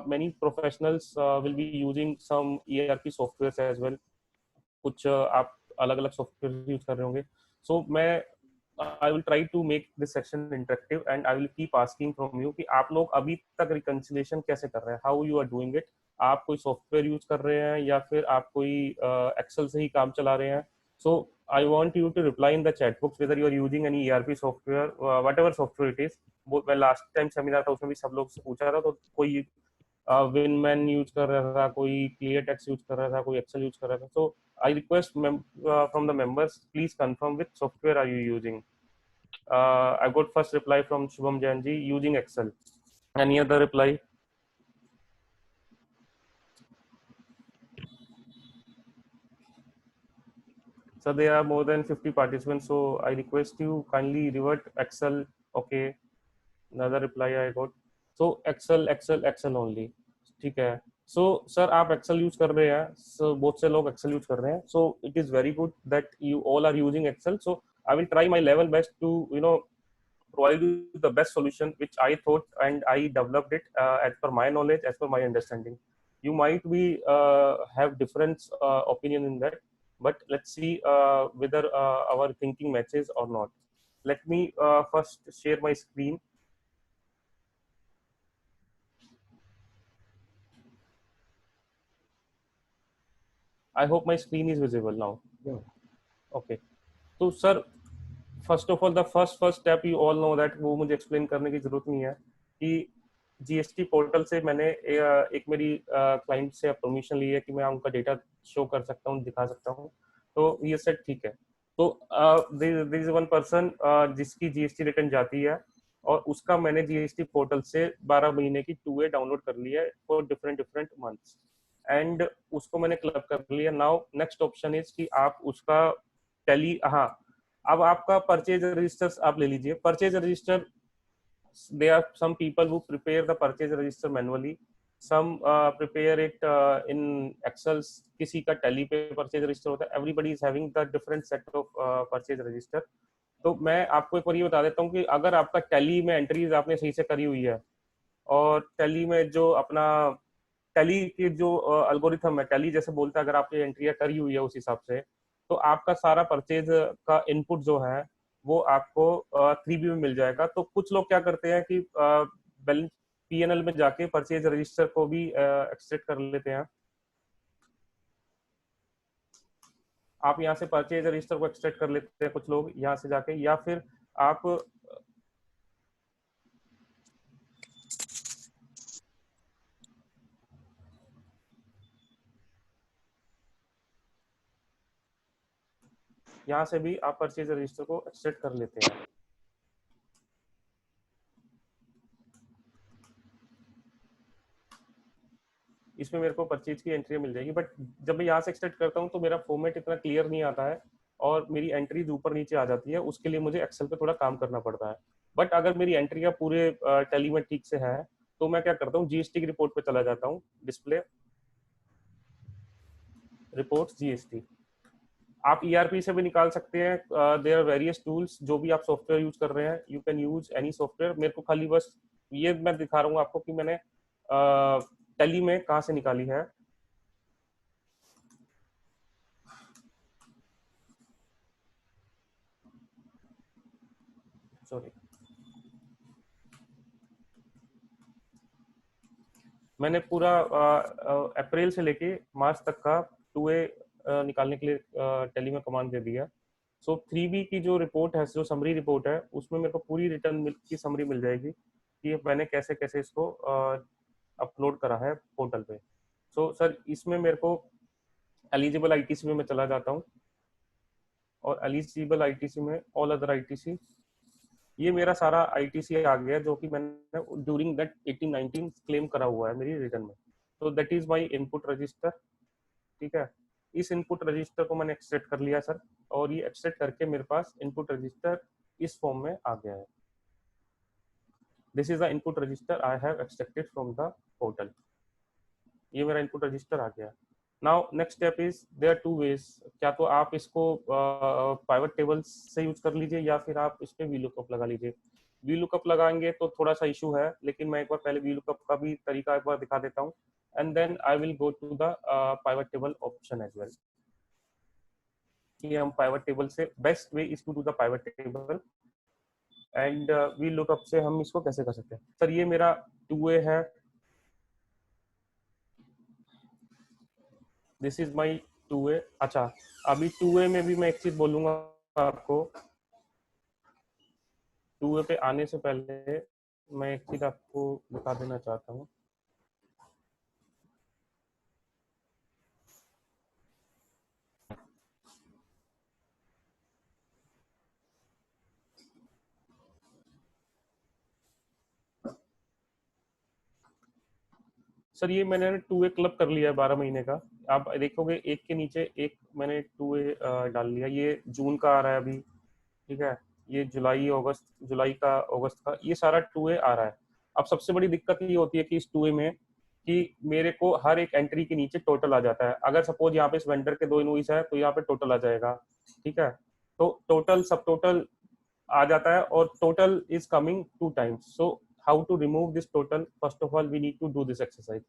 many professionals will be using some ERP softwares as well. कुछ आप अलग अलग सॉफ्टवेयर यूज कर रहे होंगे. सो मैं I will try to make this section interactive and I will keep asking from you कि आप लोग अभी तक रिकंसिलिएशन कैसे कर रहे हैं, how you are doing it. आप कोई सॉफ्टवेयर यूज कर रहे हैं या फिर आप कोई एक्सेल से ही काम चला रहे हैं. So I want you to reply in the chat box whether you are using any ERP software, whatever software it is. वो मैं लास्ट टाइम सेमिनार था उसमें भी सब लोग से पूछा था, तो कोई विनमैन यूज कर रहा था, कोई क्लियर टेक्स्ट यूज कर रहा था, कोई एक्सेल यूज कर रहा था. सो I request from the members, please confirm which software are you using. I got first reply from Shubham Jain ji, using Excel. Any other reply? So there are more than 50 participants, so I request you kindly revert Excel. Okay. Another reply I got. So Excel only. ठीक है. So sir आप Excel use कर रहे हैं, so बहुत से लोग Excel use कर रहे हैं. So it is very good that you all are using Excel. So I will try my level best to provide you the best solution which I thought and I developed it as per my knowledge, as per my understanding. You might be have different opinion in that, but let's see whether our thinking matches or not. Let me first share my screen. I hope my screen is visible now. Yeah. Okay. So sir, first of all, the first step you all know that वो मुझे explain करने की जरूरत नहीं है कि GST portal से मैंने एक मेरी क्लाइंट से परमिशन ली है कि मैं उनका डेटा शो कर सकता हूँ, दिखा सकता हूँ. तो ये सेट ठीक है. तो दिस इज वन पर्सन जिसकी जीएसटी रिटर्न जाती है और उसका मैंने जीएसटी पोर्टल से 12 महीने की 2A डाउनलोड कर लिया है फॉर डिफरेंट मंथ्स एंड उसको मैंने क्लब कर लिया. नाउ नेक्स्ट ऑप्शन इज कि आप उसका टैली, हाँ, अब आपका परचेज रजिस्टर्स आप ले लीजिए. Purchase register, there are some people who prepare the purchase register manually, some prepare it in excel, किसी का tally पे purchase register होता है. everybody is having the different set of purchase register. तो मैं आपको एक बार ये बता देता हूँ कि अगर आपका tally में एंट्रीज आपने सही से करी हुई है और tally में जो अपना टैली की जो अल्गोरिथम है, टैली जैसे बोलता है, अगर आपने एंट्रियां करी हुई है उस हिसाब से, तो आपका सारा परचेज का इनपुट जो है वो आपको 3B में मिल जाएगा. तो कुछ लोग क्या करते हैं कि बैलेंस पीएनएल में जाके परचेज रजिस्टर को भी एक्सट्रैक्ट कर लेते हैं. आप यहाँ से परचेज रजिस्टर को एक्सट्रैक्ट कर लेते हैं कुछ लोग यहाँ से जाके, या फिर आप यहाँ से भी आप परचेज रजिस्टर को एक्सट्रैक्ट कर लेते हैं. इसमें मेरे को परचेज की एंट्री मिल जाएगी, बट जब मैं यहाँ से एक्सट्रैक्ट करता हूँ तो मेरा फॉर्मेट इतना क्लियर नहीं आता है और मेरी एंट्रीज ऊपर नीचे आ जाती है. उसके लिए मुझे एक्सेल पे थोड़ा काम करना पड़ता है. बट अगर मेरी एंट्रियाँ पूरे टैली में ठीक से है तो मैं क्या करता हूँ, जीएसटी की रिपोर्ट पे चला जाता हूँ. डिस्प्ले रिपोर्ट्स जीएसटी आप ईआरपी से भी निकाल सकते हैं. There are various tools. जो भी आप सॉफ्टवेयर यूज कर रहे हैं, you can use any software. मेरे को खाली बस ये मैं दिखा रहा हूँ आपको कि मैंने टैली में कहाँ से निकाली है. सॉरी, मैंने पूरा अप्रैल से लेके मार्च तक का 2A निकालने के लिए टैली में कमांड दे दिया. सो 3B की जो रिपोर्ट है, जो समरी रिपोर्ट है, उसमें मेरे को पूरी रिटर्न की समरी मिल जाएगी कि मैंने कैसे कैसे इसको अपलोड करा है पोर्टल पे. सो सर इसमें मेरे को एलिजिबल आईटीसी में मैं चला जाता हूँ और एलिजिबल आईटीसी में ऑल अदर आईटीसी, ये मेरा सारा आईटीसी आ गया जो कि मैंने ड्यूरिंग दैट 18-19 क्लेम करा हुआ है मेरी रिटर्न में. तो that is my input register. ठीक है, इस इनपुट रजिस्टर को मैंने एक्सट्रैक्ट कर लिया सर, और ये एक्सट्रैक्ट करके मेरे पास इनपुट रजिस्टर इस फॉर्म में आ गया है. This is the input register I have extracted from the portal. ये मेरा इनपुट रजिस्टर आ गया. Now next step is there two ways. क्या तो आप इसको पाइवट टेबल से यूज कर लीजिए या फिर आप इस पे वीलुकअप लगा लीजिए. वी लुकअप लगाएंगे तो थोड़ा सा इशू है, लेकिन मैं एक बार पहले वी लुकअप का भी तरीका एक बार दिखा देता हूँ, and then I will go to the pivot table option as well. कि हम पाइवट टेबल से best way is to do the pivot table, and V lookup से हम इसको कैसे कर सकते हैं। सर ये मेरा 2A है, दिस इज माई 2A। अच्छा, अभी 2A में भी मैं एक चीज बोलूंगा आपको। 2A पे आने से पहले मैं एक चीज आपको बता देना चाहता हूँ। सर ये मैंने 2A क्लब कर लिया है 12 महीने का। आप देखोगे एक के नीचे एक मैंने 2A डाल लिया। ये जून का आ रहा है अभी, ठीक है। ये जुलाई अगस्त, जुलाई का अगस्त का, ये सारा 2A आ रहा है। अब सबसे बड़ी दिक्कत ये होती है कि इस 2A में कि मेरे को हर एक एंट्री के नीचे टोटल आ जाता है। अगर सपोज यहाँ पे इस वेंडर के 2 इनवॉइस है तो यहाँ पे टोटल आ जाएगा, ठीक है। तो टोटल सब टोटल आ जाता है और total is coming 2 times. So how to remove this total? First of all we need to do this exercise.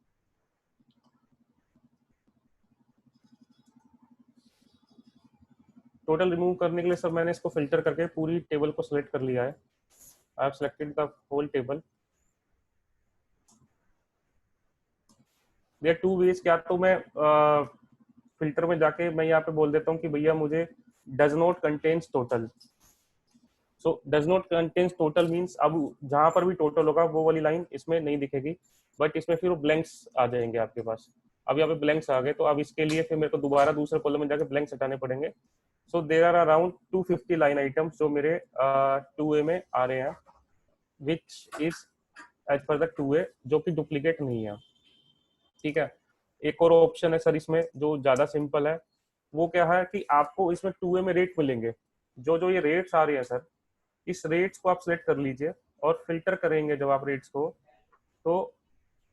Total remove करने के लिए सर मैंने इसको फिल्टर करके पूरी टेबल को सिलेक्ट कर लिया है। I have selected the whole table. There 2 ways. क्या तो मैं फिल्टर में जाके मैं यहाँ पे बोल देता हूँ कि भैया मुझे does not contains total. So does not contains total means अब जहां पर भी टोटल होगा वो वाली लाइन इसमें नहीं दिखेगी, बट इसमें फिर वो ब्लैंक्स आ जाएंगे आपके पास। अब यहाँ पे ब्लैंक्स आ गए, तो अब इसके लिए फिर मेरे को दोबारा दूसरे कॉलम में जाके ब्लैंक्स हटाने पड़ेंगे। So there are around 250 line items जो मेरे 2A में आ रहे हैं, which is as per the 2A, जो कि डुप्लीकेट नहीं है, ठीक है। एक और ऑप्शन है सर इसमें जो ज्यादा सिंपल है। वो क्या है कि आपको इसमें 2A में रेट मिलेंगे। जो जो ये रेट्स आ रहे हैं सर, इस रेट्स को आप सिलेक्ट कर लीजिए और फिल्टर करेंगे जब आप रेट्स को, तो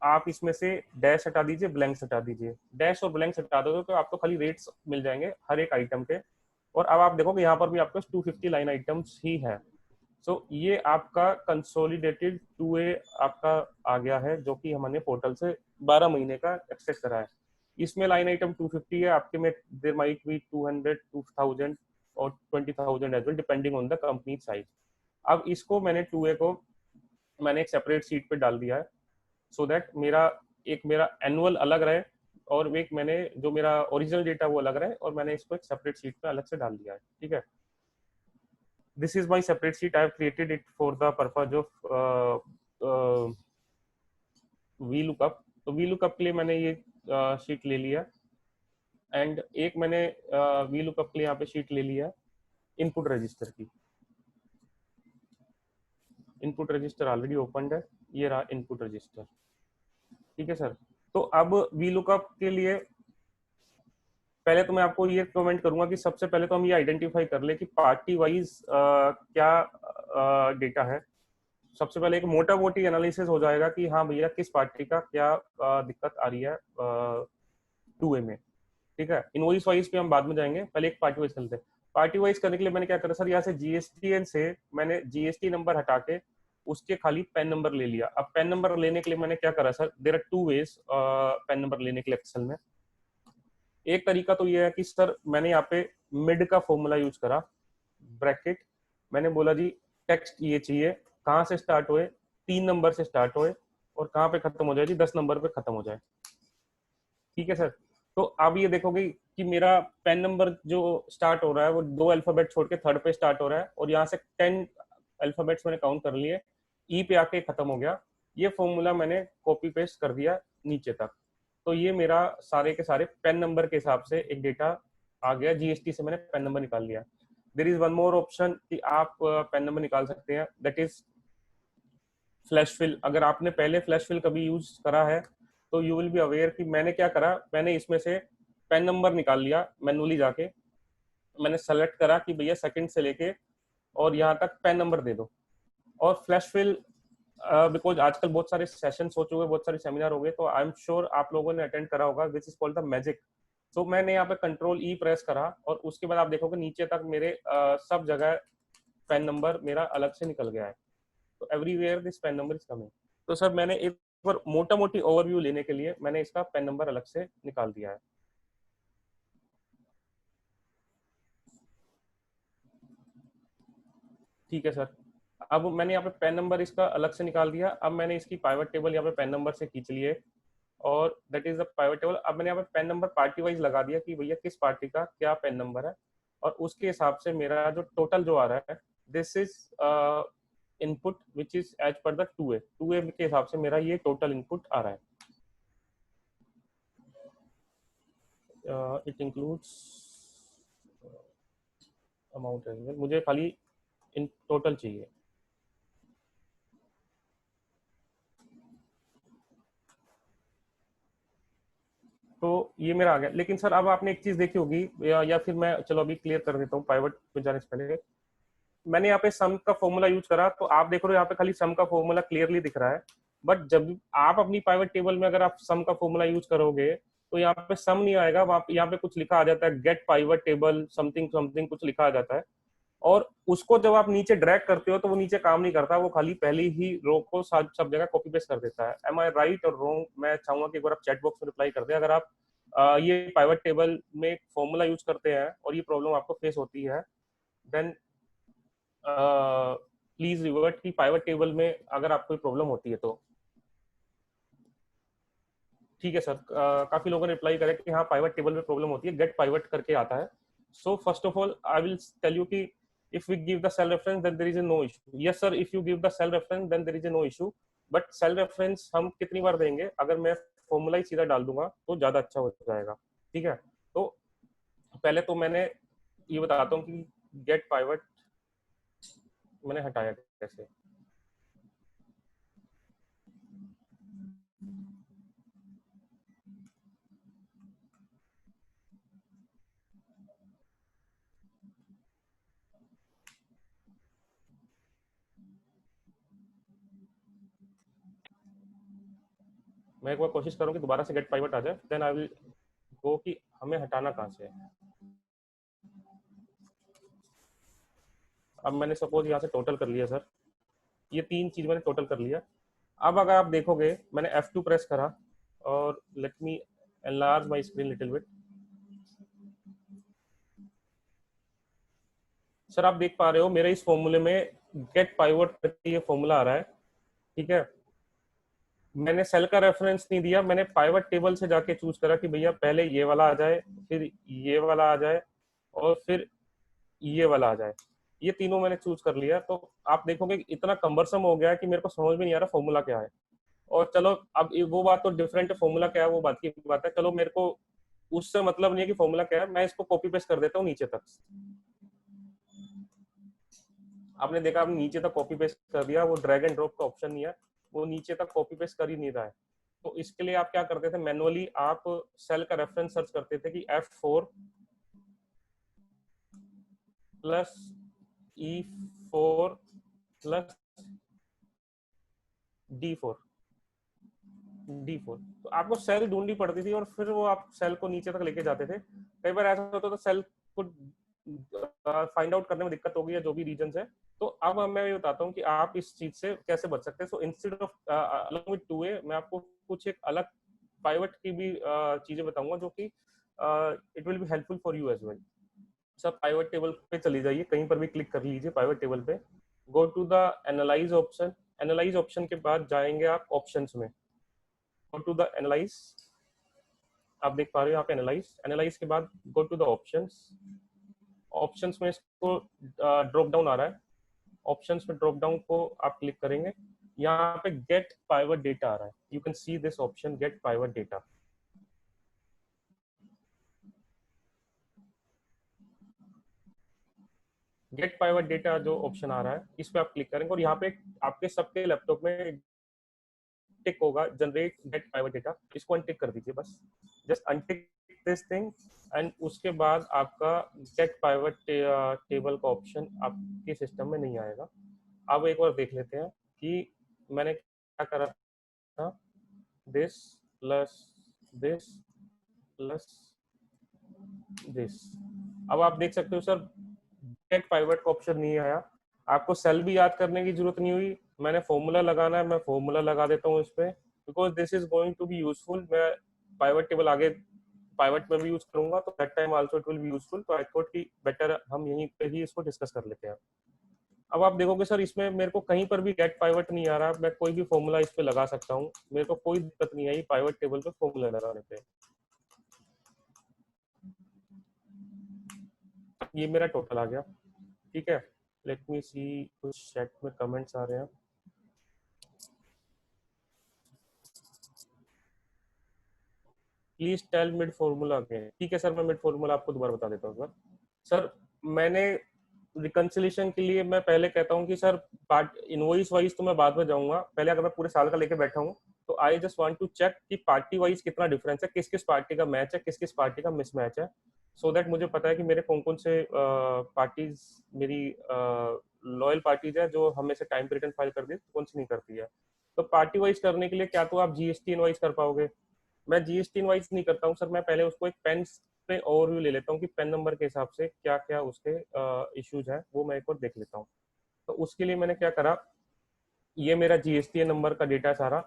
आप इसमें से डैश हटा दीजिए, ब्लैंक्स हटा दीजिए। डैश और ब्लैंक्स हटा दो तो आपको खाली रेट्स मिल जाएंगे हर एक आइटम के। और अब आप देखोगे यहाँ पर भी आपके 250 लाइन आइटम्स ही है। सो ये आपका कंसोलिडेटेड 2A आपका आ गया है, जो कि हमने पोर्टल से 12 महीने का एक्सेस करा है। इसमें लाइन आइटम 250 है, आपके में देयर माइट बी 200, 2000 और 20,000 as well, depending on the company size. अब इसको मैंने 2A को मैंने एक सेपरेट शीट पे डाल दिया है, सो दैट मेरा एनुअल अलग रहे और एक मैंने जो मेरा ओरिजिनल डेटा वो अलग रहे, और मैंने इसको एक सेपरेट शीट पे अलग से डाल दिया है, ठीक है। This is my separate sheet. I have created it for the purpose of VLOOKUP। तो VLOOKUP के लिए मैंने ये शीट ले लिया, एंड एक मैंने VLOOKUP के लिए यहाँ पे शीट ले लिया इनपुट रजिस्टर की। इनपुट रजिस्टर ऑलरेडी ओपन है, ये रहा इनपुट रजिस्टर, ठीक है सर। तो अब VLOOKUP के लिए पहले तो मैं आपको ये कमेंट करूंगा कि सबसे पहले तो हम ये आइडेंटिफाई कर ले कि पार्टी वाइज क्या डेटा है। सबसे पहले एक मोटा मोटी एनालिसिस हो जाएगा कि हाँ भैया किस पार्टी का क्या दिक्कत आ रही है 2A में, ठीक है। इनवॉइस वाइज पे हम बाद में जाएंगे, पहले एक पार्टी वाइज करते हैं। पार्टी वाइज करने के लिए मैंने क्या करा सर, यहाँ से GSTN से मैंने GST नंबर हटा के उसके खाली पैन नंबर ले लिया। अब पैन नंबर लेने के लिए मैंने क्या करा sir, there are 2 ways PAN number लेने के लिए एक्सेल में। एक तरीका तो ये है कि सर मैंने यहाँ पे मिड का फॉर्मूला यूज करा, ब्रैकेट। मैंने बोला जी टेक्स्ट ये चाहिए कहाँ से स्टार्ट हुए, 3 नंबर से स्टार्ट हुए और कहाँ पे खत्म हो जाए जी, 10 नंबर पे खत्म हो जाए, ठीक है सर। तो अब ये देखोगे कि मेरा पेन नंबर जो स्टार्ट हो रहा है वो 2 अल्फाबेट छोड़ के थर्ड पे स्टार्ट हो रहा है, और यहाँ से 10 अल्फाबेट्स मैंने काउंट कर लिए, ई पे आके खत्म हो गया। ये फॉर्मूला मैंने कॉपी पेस्ट कर दिया नीचे तक। तो ये मेरा सारे के सारे पेन नंबर के हिसाब से एक डेटा आ गया। GST से मैंने पेन नंबर निकाल लिया। There is one more option कि आप पेन नंबर निकाल सकते हैं, दैट इज फ्लैश फिल। अगर आपने पहले फ्लैश फिल कभी यूज करा है तो यू विल बी अवेयर कि मैंने क्या करा, मैंने इसमें से पेन नंबर निकाल लिया मैनुअली जाके। मैंने सेलेक्ट करा कि भैया सेकंड से लेके और यहाँ तक पेन नंबर दे दो। और फ्लैश फिल बिकॉज आजकल बहुत सारे सेशंस हो चुके, बहुत सारे सेमिनार हो गए, तो आई एम श्योर आप लोगों ने अटेंड करा होगा, which is called the magic. तो मैंने यहाँ पे कंट्रोल ई प्रेस करा और उसके बाद आप देखोगे नीचे तक मेरे सब जगह पेन नंबर मेरा अलग से निकल गया है, तो everywhere this pan number is coming. तो सर मैंने एक बार मोटा मोटी ओवरव्यू लेने के लिए मैंने इसका पैन नंबर अलग से निकाल दिया है। ठीक है सर, अब मैंने यहाँ पे पैन नंबर इसका अलग से निकाल दिया। अब मैंने इसकी पाइवट टेबल यहाँ पे पैन नंबर से खींच लिए और that is the pivot table. अब मैंने यहाँ पे पैन नंबर पार्टी वाइज लगा दिया कि भैया किस पार्टी का क्या पैन नंबर है, और उसके हिसाब से मेरा जो टोटल जो आ रहा है this is input which is as per the 2A के हिसाब से मेरा ये टोटल इनपुट आ रहा है। इट इंक्लूड्स अमाउंट, मुझे खाली इन टोटल चाहिए। तो ये मेरा आ गया। लेकिन सर अब आपने एक चीज देखी होगी या फिर मैं चलो अभी क्लियर कर देता हूँ पाइवट पे जाने से पहले। मैंने यहाँ पे सम का फॉर्मूला यूज करा, तो आप देख रहे हो यहाँ पे खाली सम का फॉर्मूला क्लियरली दिख रहा है। बट जब आप अपनी पाइवट टेबल में अगर आप सम का फॉर्मूला यूज करोगे तो यहाँ पे सम नहीं आएगा, यहाँ पे कुछ लिखा आ जाता है get pivot table something something कुछ लिखा आ जाता है, और उसको जब आप नीचे ड्रैग करते हो तो वो नीचे काम नहीं करता, वो खाली पहली ही रो को सब जगह कॉपी पेस्ट कर देता है। एम आई राइट और रॉन्ग? मैं चाहूंगा कि एक बार आप चैट बॉक्स में रिप्लाई कर दें अगर आप ये पाइवट टेबल में फॉर्मूला यूज करते हैं और ये प्रॉब्लम आपको फेस होती है, देन प्लीज रिवर्ट की पाइवट टेबल में अगर आपको प्रॉब्लम होती है तो। ठीक है सर, काफी लोगों ने रिप्लाई करा कि हाँ पाइवट टेबल में प्रॉब्लम होती है, गेट पाइवट करके आता है। So first of all I will tell you कि if we give the cell reference then there is a no issue. Yes sir, if you give the cell reference then there is a no issue, but cell reference हम कितनी बार देंगे? अगर मैं formula ही सीधा डाल दूंगा तो ज्यादा अच्छा हो जाएगा। ठीक है, तो पहले तो मैंने ये बताता हूँ कि गेट पाइवट मैंने हटाया कैसे। मैं एक बार कोशिश करूँ कि दोबारा से गेट पाइवट आ जाए, देन आई विल गो कि हमें हटाना कहाँ से है। अब मैंने सपोज यहाँ से टोटल कर लिया सर, ये तीन चीज मैंने टोटल कर लिया। अब अगर आप देखोगे मैंने F2 प्रेस करा और let me enlarge my screen little bit. Sir आप देख पा रहे हो मेरे इस फॉर्मूले में गेट पाइवट करके ये फॉर्मूला आ रहा है। ठीक है, मैंने सेल का रेफरेंस नहीं दिया, मैंने पाइवट टेबल से जाके चूज करा कि भैया पहले ये वाला आ जाए, फिर ये वाला आ जाए, और फिर ये वाला आ जाए। ये तीनों मैंने चूज कर लिया। तो आप देखोगे इतना कम्बरसम हो गया है कि मेरे को समझ में नहीं आ रहा फॉर्मूला क्या है। और चलो अब वो बात तो डिफरेंट है, फॉर्मूला क्या है वो बात की बात है। चलो मेरे को उससे मतलब नहीं है कि फॉर्मूला क्या है, मैं इसको कॉपी पेस्ट कर देता हूँ नीचे तक। आपने देखा, आपने नीचे तक कॉपी पेस्ट कर दिया, वो ड्रैग एंड ड्रॉप का ऑप्शन नहीं है, वो नीचे तक कॉपी पेस्ट कर ही नहीं रहा है। तो इसके लिए आप क्या करते थे, मैनुअली आप सेल का रेफरेंस सर्च करते थे कि F4 plus E4 plus D4 तो आपको सेल ढूंढनी पड़ती थी और फिर वो आप सेल को नीचे तक लेके जाते थे। कई बार ऐसा होता था सेल को फाइंड आउट करने में दिक्कत होगी या जो भी रीजन है। तो अब मैं ये बताता हूँ कि आप इस चीज से कैसे बच सकते हैं। So instead of along with 2A मैं आपको कुछ एक अलग पाइवट की भी चीजें बताऊंगा जो कि it will be helpful for you as well. सब पाइवट टेबल पे चली जाइए, कहीं पर भी क्लिक कर लीजिए पाइवट टेबल पे, go to the analyse option. Analyse option के बाद जाएंगे आप ऑप्शंस में, गो टू द एनालाइज। आप देख पा रहे हो यहाँ पे एनालाइज, एनालाइज के बाद go to the options. Options में इसको ड्रॉप डाउन आ रहा है, ऑप्शंस में ड्रॉप डाउन को आप क्लिक करेंगे, यहाँ पे गेट पाइवट डेटा आ रहा है। You can see this option get pivot data. Get pivot data जो ऑप्शन आ रहा है इस पे आप क्लिक करेंगे और यहाँ पे आपके सबके लैपटॉप में टिक होगा जनरेट गेट पाइवट डेटा, इसको अनटिक कर दीजिए बस, just untick this thing. And उसके बाद आपका गेट पाइवट टेबल का ऑप्शन आपके सिस्टम में नहीं आएगा। अब एक बार देख लेते हैं कि मैंने क्या करा था, this plus this plus this. अब आप देख सकते हो सर गेट पाइवट का ऑप्शन नहीं आया, आपको सेल भी याद करने की जरूरत नहीं हुई, मैंने फॉर्मूला लगाना है, मैं फॉर्मूला लगा देता हूँ इस पे, because this is going to be useful. मैं पाइवट टेबल आगे पाइवट में भी यूज करूंगा, तो that time also it will be useful. तो आई थॉट कि बेटर हम यहीं पे ही इसको डिस्कस कर लेते हैं। अब आप देखोगे सर, इसमें मेरे को कहीं पर भी गेट पाइवट नहीं आ रहा, मैं कोई भी फॉर्मूला इस पे लगा सकता हूँ, मेरे को कोई दिक्कत नहीं आई पाइवट टेबल पे फॉर्मूला लगाने पे। ये मेरा टोटल आ गया, ठीक है। लेट मी सी, कुछ चैट में कमेंट्स आ रहे हैं। Please tell me the formula again. ठीक है सर, मैं मिड फॉर्मूला आपको दोबारा बता देता हूँ सर। सर मैंने रिकंसिलेशन के लिए मैं पहले कहता हूँ कि सर पार्ट इनवॉइस वाइज तो मैं बाद में जाऊंगा, पहले अगर मैं पूरे साल का लेके बैठा हूँ तो I just want to check कि पार्टी वाइज कितना डिफरेंस है, किस किस पार्टी का मैच है, किस किस पार्टी का मिसमैच है, सो दैट मुझे पता है कि मेरे कौन कौन से पार्टीज मेरी लॉयल पार्टीज है जो हमें से टाइम पे रिटर्न फाइल कर दी, कौन सी नहीं करती है। तो पार्टी वाइज करने के लिए क्या तो आप जीएसटी इनवाइज कर पाओगे, मैं जीएसटी इनवाइज नहीं करता हूँ सर। मैं पहले उसको एक पेन पे ओवरव्यू ले लेता हूँ कि पेन नंबर के हिसाब से क्या क्या उसके इश्यूज हैं, वो मैं एक बार देख लेता हूँ। तो उसके लिए मैंने क्या करा, ये मेरा जीएसटी नंबर का डेटा है सारा।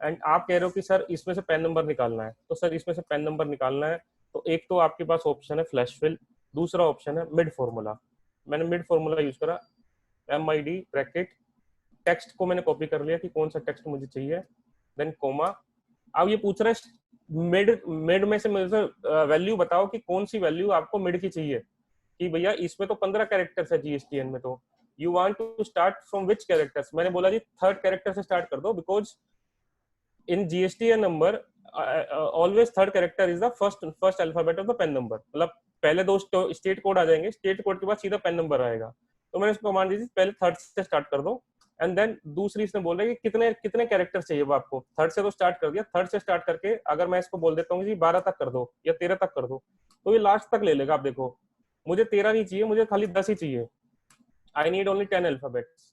एंड आप कह रहे हो कि सर इसमें से पेन नंबर निकालना है, तो सर इसमें से पेन नंबर निकालना है तो एक तो आपके पास ऑप्शन है फ्लैश फिल, दूसरा ऑप्शन है मिड फॉर्मूला। मैंने मिड फॉर्मूला यूज करा, MID ब्रैकेट, टेक्स्ट को मैंने कॉपी कर लिया कि कौन सा टेक्स्ट मुझे चाहिए, देन कोमा। अब ये पूछ रहा है मिड, मिड में से मुझे वैल्यू बताओ कि कौन सी वैल्यू आपको मिड की चाहिए, कि भैया इसमें तो 15 कैरेक्टर्स है जीएसटीएन में, तो you want to start from which characters. मैंने बोला जी थर्ड कैरेक्टर से स्टार्ट कर दो, because in GSTN number always third character is the first first alphabet of the PAN number. मतलब पहले दो स्टेट कोड आ जाएंगे, स्टेट कोड के बाद सीधा पेन नंबर आएगा। तो मैंने उसको कमांड दी थी पहले थर्ड से स्टार्ट कर दो, एंड देन दूसरी इसने बोल रहा है कि कितने कितने कैरेक्टर चाहिए वो आपको। थर्ड से तो स्टार्ट कर दिया, थर्ड से स्टार्ट करके अगर मैं इसको बोल देता हूँ जी 12 तक कर दो या 13 तक कर दो, तो ये लास्ट तक ले लेगा। आप देखो मुझे 13 नहीं चाहिए, मुझे खाली 10 ही चाहिए। I need only 10 alphabets.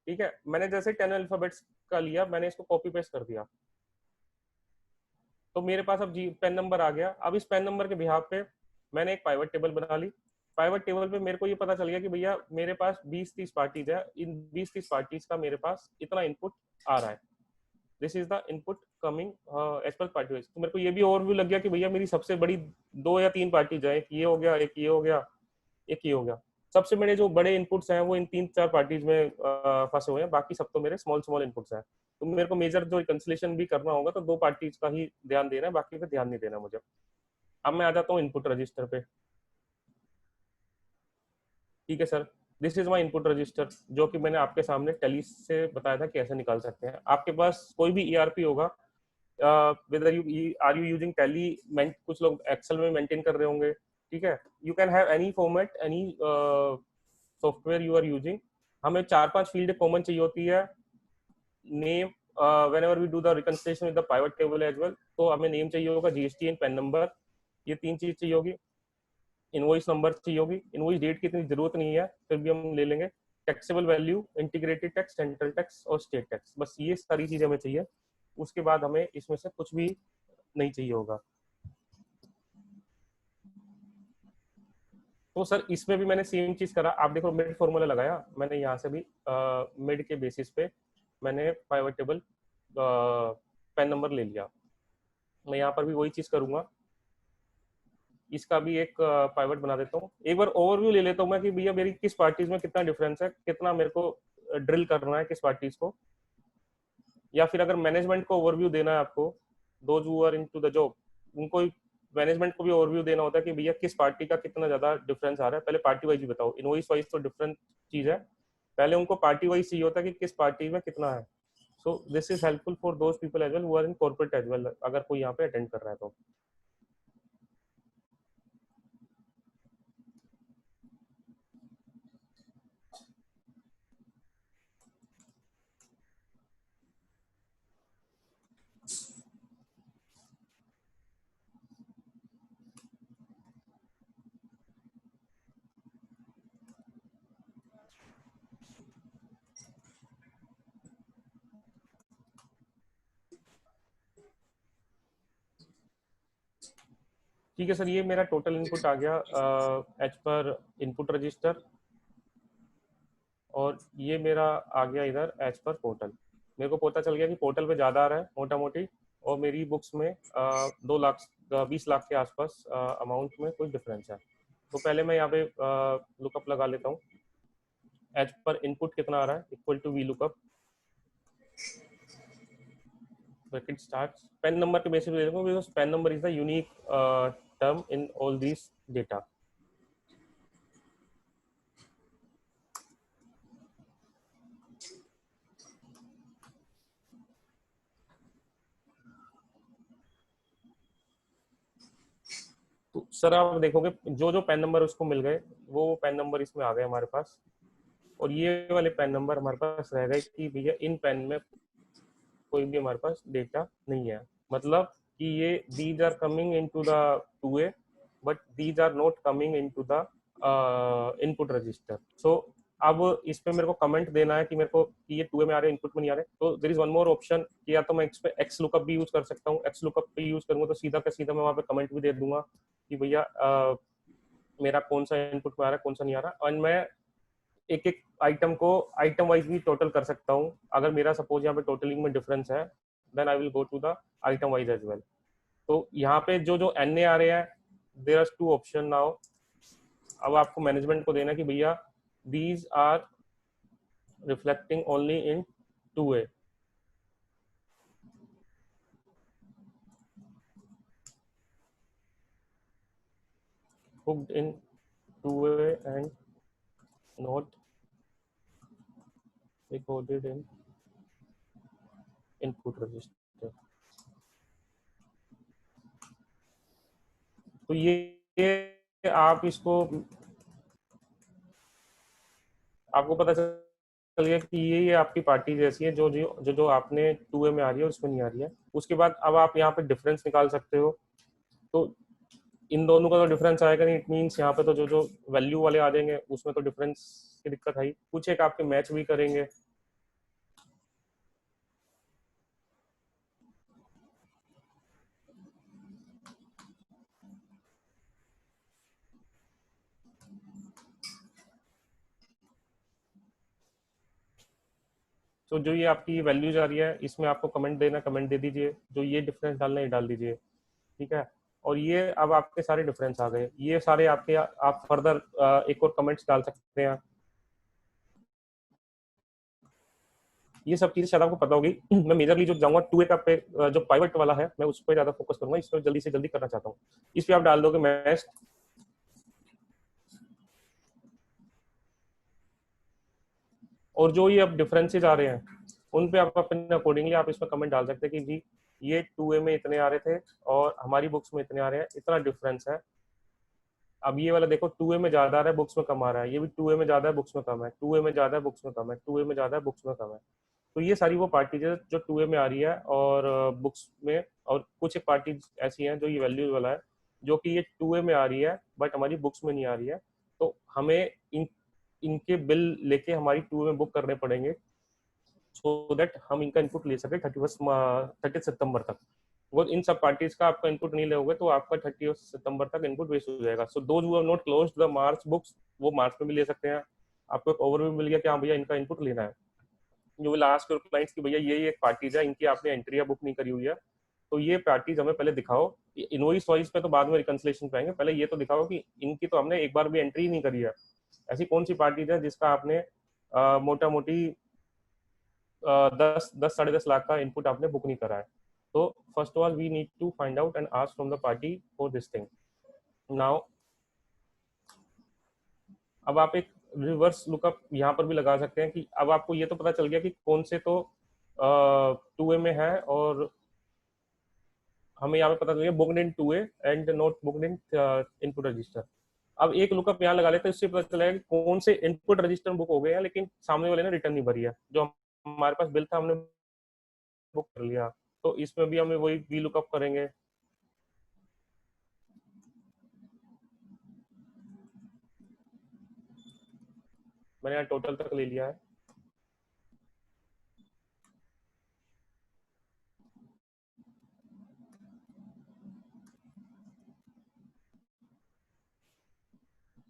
ठीक है, मैंने जैसे 10 अल्फाबेट्स का लिया, मैंने इसको कॉपी पेस्ट कर दिया, तो मेरे पास अब जी पेन नंबर आ गया। अब इस पेन नंबर के बिहाफ पे मैंने एक पाइवट टेबल बना ली। पाइवट टेबल पे मेरे को ये पता चल गया कि भैया मेरे पास 20-30 पार्टीज है, इन 20-30 पार्टीज का मेरे पास इतना इनपुट आ रहा है, this is the input coming as per party wise. तो मेरे को ये भी ओवरव्यू लग गया कि भैया मेरी सबसे बड़ी 2 या 3 पार्टीज है, एक ये हो गया, एक ये हो गया, एक ये हो गया। सबसे मेरे जो बड़े इनपुट्स हैं वो इन 3-4 पार्टीज में फंसे हुए हैं, बाकी सब तो मेरे स्मॉल स्मॉल इनपुट्स हैं। तो मेरे को मेजर जो रिकंसिलेशन भी करना होगा तो 2 पार्टीज का ही ध्यान देना है, बाकी पे ध्यान नहीं देना मुझे। अब मैं आ जाता हूँ इनपुट रजिस्टर पे। ठीक है sir, this is my input register, जो कि मैंने आपके सामने टेली से बताया था कैसे निकाल सकते हैं। आपके पास कोई भी ईआरपी होगा, whether you are you using Tally, कुछ लोग एक्सेल में मेंटेन कर रहे होंगे, ठीक है। You can have any format, any software you are using. हमें 4-5 फील्ड कॉमन चाहिए होती है। Name, whenever we do the reconciliation with the pivot table as well, तो हमें नेम चाहिए होगा, जीएसटीएन, पेन नंबर, ये 3 चीज चाहिए होगी। इनवॉइस नंबर चाहिए होगी, इनवॉइस डेट की इतनी जरूरत नहीं है, फिर भी हम ले लेंगे। Taxable value, integrated tax, central tax और स्टेट टैक्स, बस ये सारी चीजें हमें चाहिए। उसके बाद हमें इसमें से कुछ भी नहीं चाहिए होगा। तो सर इसमें भी मैंने सेम चीज करा। आप देखो मिड फॉर्मूला लगाया मैंने, यहाँ से भी मिड के बेसिस पे मैंने पाइवट टेबल पेन नंबर ले लिया। मैं यहाँ पर भी वही चीज करूंगा, इसका भी एक पाइवट बना देता हूँ। एक बार ओवरव्यू ले लेता हूँ मैं कि भैया मेरी किस पार्टीज में कितना डिफरेंस है, कितना मेरे को ड्रिल करना है किस पार्टीज को। या फिर अगर मैनेजमेंट को ओवरव्यू देना है आपको, those who are into the job, उनको मैनेजमेंट को भी ओवरव्यू देना होता है कि भैया किस पार्टी का कितना ज्यादा डिफरेंस आ रहा है। पहले पार्टी वाइज भी बताओ, इनवॉइस वाइज तो डिफरेंट चीज है, पहले उनको पार्टी वाइज चाहिए होता है कि किस पार्टी में कितना है। So this is helpful for those people as well who are in corporate as well, अगर कोई यहाँ पे अटेंड कर रहा है तो। ठीक है सर, ये मेरा टोटल इनपुट आ गया एज पर इनपुट रजिस्टर। और ये मेरा आ गया इधर एज पर पोर्टल। मेरे को पता चल गया कि पोर्टल पे ज़्यादा आ रहा है मोटा मोटी, और मेरी बुक्स में 2 लाख 20 लाख के आसपास अमाउंट में कुछ डिफरेंस है। तो पहले मैं यहाँ पे लुकअप लगा लेता हूँ। एज पर इनपुट कितना आ रहा है, equal to V lookup, bracket start PAN number के बेसिस पे देखो, because PAN number is the unique term in all this data. तो सर आप देखोगे जो जो पेन नंबर उसको मिल गए, वो पेन नंबर इसमें आ गए हमारे पास, और ये वाले पेन नंबर हमारे पास रह गए कि भैया इन पेन में कोई भी हमारे पास डेटा नहीं है। मतलब कि ये these are coming into the 2A, but these are not coming into the input register. So अब इस पे मेरे को कमेंट देना है कि मेरे को कि ये 2A में आ रहे हैं, इनपुट में नहीं आ रहे। तो there is one more option कि या तो मैं इस पे एक्स लुकअप भी यूज कर सकता हूँ। एक्स लुकअप पे यूज करूंगा तो सीधा का सीधा मैं वहाँ पे कमेंट भी दे दूंगा कि भैया मेरा कौन सा इनपुट में आ रहा है, कौन सा नहीं आ रहा। और मैं एक एक आइटम को आइटम वाइज भी टोटल कर सकता हूँ। अगर मेरा सपोज यहाँ पे टोटलिंग में डिफरेंस है, then I will go to the item wise as well. तो यहाँ पे जो जो एन ए आ रहे हैं, देयर आर 2 ऑप्शन नाउ। अब आपको मैनेजमेंट को देना कि भैया these are reflecting only in 2A, hooked in 2A and not recorded in input register। तो ये आप इसको आपको पता चल गया कि ये आपकी पार्टी जैसी है, जो जो जो जो आपने 2A में आ रही है उसमें नहीं आ रही है। उसके बाद अब आप यहाँ पे डिफरेंस निकाल सकते हो। तो इन दोनों का तो डिफरेंस आएगा नहीं, इट मीन्स यहाँ पे तो जो जो वैल्यू वाले आ जाएंगे उसमें तो डिफरेंस की दिक्कत आई। कुछ एक आपके मैच भी करेंगे। तो जो ये आपकी वैल्यूज आ रही है इसमें आपको कमेंट देना, कमेंट दे दीजिए। जो ये डिफरेंस डालना है डाल दीजिए, ठीक है। और ये अब आपके सारे डिफरेंस आ गए, ये सारे आपके आप फर्दर एक और कमेंट्स डाल सकते हैं। ये सब चीजें शायद आपको पता होगी। मैं मेजरली जो जाऊंगा 2A का पे जो पाइवट वाला है मैं उस पर ज्यादा फोकस करूंगा, इस पर जल्दी से जल्दी करना चाहता हूँ। इस पे आप डाल दोगे मैच, और जो ये अब डिफरेंसेस आ रहे हैं उन पे आप अपने अकॉर्डिंगली आप इसमें कमेंट डाल सकते हैं कि जी ये 2A में इतने आ रहे थे और हमारी बुक्स में इतने आ रहे हैं, इतना डिफरेंस है। अब ये वाला देखो 2A में ज्यादा आ रहा है, बुक्स में कम आ रहा है। ये भी 2A में ज्यादा है, बुक्स में कम है। 2A में ज्यादा है, बुक्स में कम है। 2A में ज्यादा है, बुक्स में कम है। तो ये सारी वो पार्टीज है जो 2A में आ रही है और बुक्स में, और कुछ एक पार्टीज ऐसी हैं जो ये वैल्यूज वाला है जो कि ये 2A में आ रही है बट हमारी बुक्स में नहीं आ रही है। तो हमें इनके बिल लेके हमारी 2A में बुक करने पड़ेंगे, सो दैट हम इनका इनपुट ले सके 30 सितंबर तक। वो इन सब पार्टीज का आपका इनपुट नहीं लोगे तो आपका 30 सितंबर तक इनपुट वेस्ट हो जाएगा। So those who have not closed the March books, वो मार्च में भी ले सकते हैं। आपको एक ओवरव्यू मिल गया कि हाँ भैया इनका इनपुट लेना है। You will ask your clients कि भैया ये एक पार्टीज है, इनकी आपने एंट्री या बुक नहीं करी हुई है, तो ये पार्टीज हमें पहले दिखाओ। इनवॉइस वाइज पे तो बाद में रिकंसिलेशन पे आएंगे, पहले ये तो दिखाओ कि इनकी तो हमने एक बार भी एंट्री ही नहीं करी है। ऐसी कौन सी पार्टीज है जिसका आपने मोटा मोटी 10-10.5 लाख का इनपुट आपने बुक नहीं करा है। तो first of all we need to find out and ask from the party for this thing. Now अब आप एक रिवर्स लुकअप यहाँ पर भी लगा सकते हैं कि अब आपको ये तो पता चल गया कि कौन से तो 2A में है, और हमें यहाँ पे पता चल गया booked in 2A and not booked in input register. अब एक लुकअप यहाँ लगा लेते हैं, इससे पता चलेगा कि कौन से इनपुट रजिस्टर बुक हो गए हैं लेकिन सामने वाले ने रिटर्न नहीं भरी है। जो हमारे पास बिल था हमने बुक कर लिया। तो इसमें भी हमें वही वी लुकअप करेंगे। मैंने यहाँ टोटल तक ले लिया है।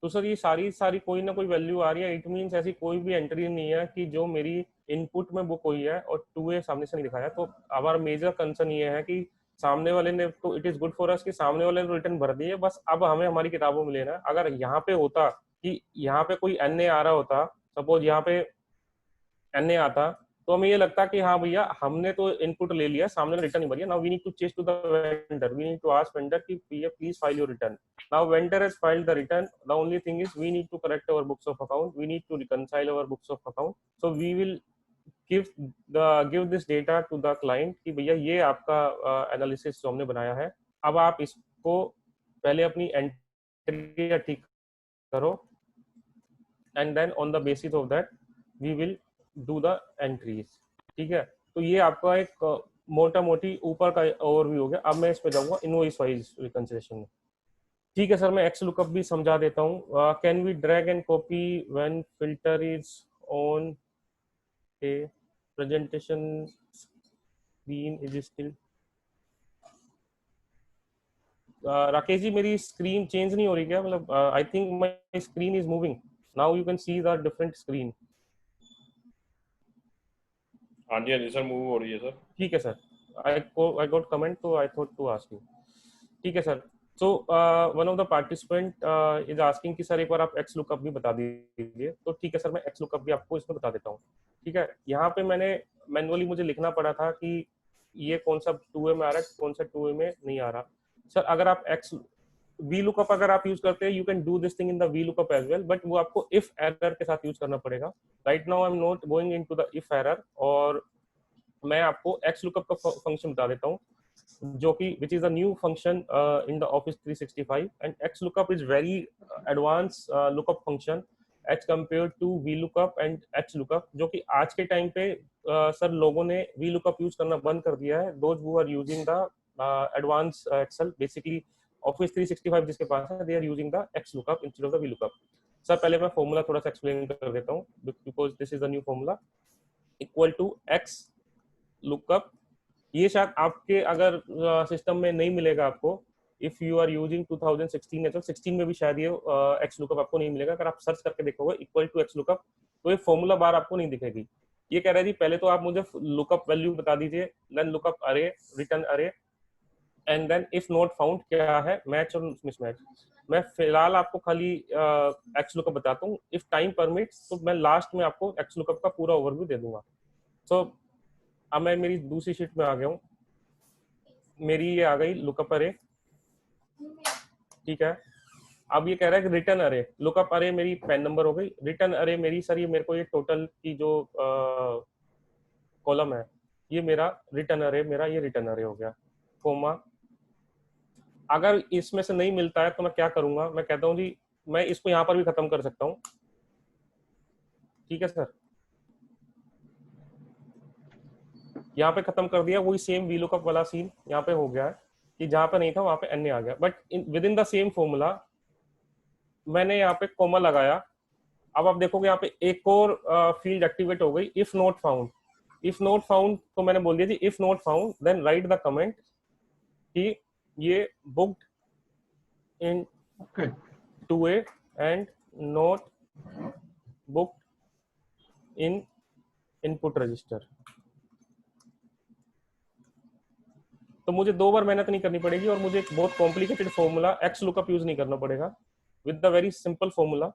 तो सर ये सारी सारी कोई ना कोई वैल्यू आ रही है, इट मीन्स ऐसी कोई भी एंट्री नहीं है कि जो मेरी इनपुट में बुक हुई है और 2A सामने से नहीं दिखाया। तो हमारा मेजर कंसर्न ये है कि सामने वाले ने तो, it is good for us कि सामने वाले ने रिटर्न भर दी है, बस अब हमें हमारी किताबों में लेना है। अगर यहाँ पे होता कि यहाँ पे कोई NA आ रहा होता, सपोज यहाँ पे NA आता, तो हमें ये लगता कि हाँ भैया हमने तो इनपुट ले लिया, सामने रिटर्न नहीं भरिया। Now we need to chase to the vendor, we need to ask vendor कि भैया please file your return. Now vendor has filed the return, the only thing is we need to correct our books of account, we need to reconcile our books of account. So we will give this data to the client कि भैया ये आपका analysis जो हमने बनाया है, अब आप इसको पहले अपनी एंट्री ठीक करो, and then on the basis of that we will do the entries. ठीक है, तो ये आपका एक मोटा मोटी ऊपर का ओवरव्यू हो गया। अब मैं इस पे जाऊंगा इनवॉइस वाइज रिकंसिलिएशन में। ठीक है सर, मैं एक्स लुकअप भी समझा देता हूँ। Can we drag and copy when filter is on a presentation screen is still. Rakesh ji, मेरी स्क्रीन चेंज नहीं हो रही क्या? मतलब I think my screen is moving now, you can see the different screen. हाँ जी, हाँ जी सर, मूव हो रही है सर। ठीक है सर, आई गॉट कमेंट, तो I thought to ask you. ठीक है sir, so one of the participant is asking कि सर एक बार आप एक्स लुकअप भी बता दीजिए। तो ठीक है सर, मैं एक्स लुकअप भी आपको इसमें बता देता हूँ। ठीक है, यहाँ पे मैंने मैनुअली मुझे लिखना पड़ा था कि ये कौन सा 2A में आ रहा है, कौन सा 2A में नहीं आ रहा। सर अगर आप एक्स वी लुकअप अगर आप यूज करते हैं, you can do this thing in the V lookup as well, but वो आपको इफ एरर के साथ यूज करना पड़ेगा। Right now I am not going into the if error, और मैं आपको एक्स लुकअप का फंक्शन बता देता हूँ, जो कि which is a new function in the Office 365, and XLOOKUP is very advanced lookup function as compared to VLOOKUP and HLOOKUP, जो कि आज के टाइम पे सर लोगों ने VLOOKUP यूज करना बंद कर दिया है। those who are using the advanced Excel, basically Office 365 जिसके पास है, they are using the XLOOKUP instead of the VLOOKUP। Sir पहले मैं फॉर्मूला थोड़ा सा एक्सप्लेन कर देता हूँ, because this is the new formula, equal to XLOOKUP। ये शायद आपके अगर सिस्टम में नहीं मिलेगा आपको, इफ यू आर यूजिंग 2016 या 16 में भी शायद ये एक्स लुकअप आपको नहीं मिलेगा। अगर आप सर्च करके देखोगे इक्वल टू एक्स लुकअप, तो ये फॉर्मूला बार आपको नहीं दिखेगी। ये कह रहा है जी पहले तो आप मुझे लुकअप वैल्यू बता दीजिए, then lookup array, return array, and then if not found क्या है, मैच और मिसमैच। मैं फिलहाल आपको खाली एक्स लुकअप बताता हूँ। इफ टाइम परमिट्स तो मैं लास्ट में आपको एक्स लुकअप का पूरा ओवरव्यू दे दूंगा। सो अब मैं मेरी दूसरी शीट में आ गया हूँ, मेरी ये आ गई लुकअप अरे। ठीक है, अब ये कह रहा है कि रिटर्न अरे, लुकअप अरे मेरी पैन नंबर हो गई, रिटर्न अरे मेरी सर ये मेरे को ये टोटल की जो कॉलम है, ये मेरा रिटर्न अरे, मेरा ये रिटर्न अरे हो गया, कोमा। अगर इसमें से नहीं मिलता है तो मैं क्या करूंगा, मैं कहता हूँ जी मैं इसको यहाँ पर भी खत्म कर सकता हूँ। ठीक है सर, यहाँ पे खत्म कर दिया, वही सेम वीलुकअप वाला सीन यहाँ पे हो गया है कि जहां पे नहीं था वहां पे एन आ गया, but with in the same formula मैंने यहाँ पे कोमा लगाया। अब आप देखोगे यहाँ पे एक और फील्ड एक्टिवेट हो गई, if not found. If not found तो मैंने बोल दिया जी if not found then write the comment कि ये booked in 2A and not booked in input register. तो मुझे 2 बार मेहनत नहीं करनी पड़ेगी और मुझे एक बहुत complicated formula x lookup use नहीं करना पड़ेगा। With the very simple formula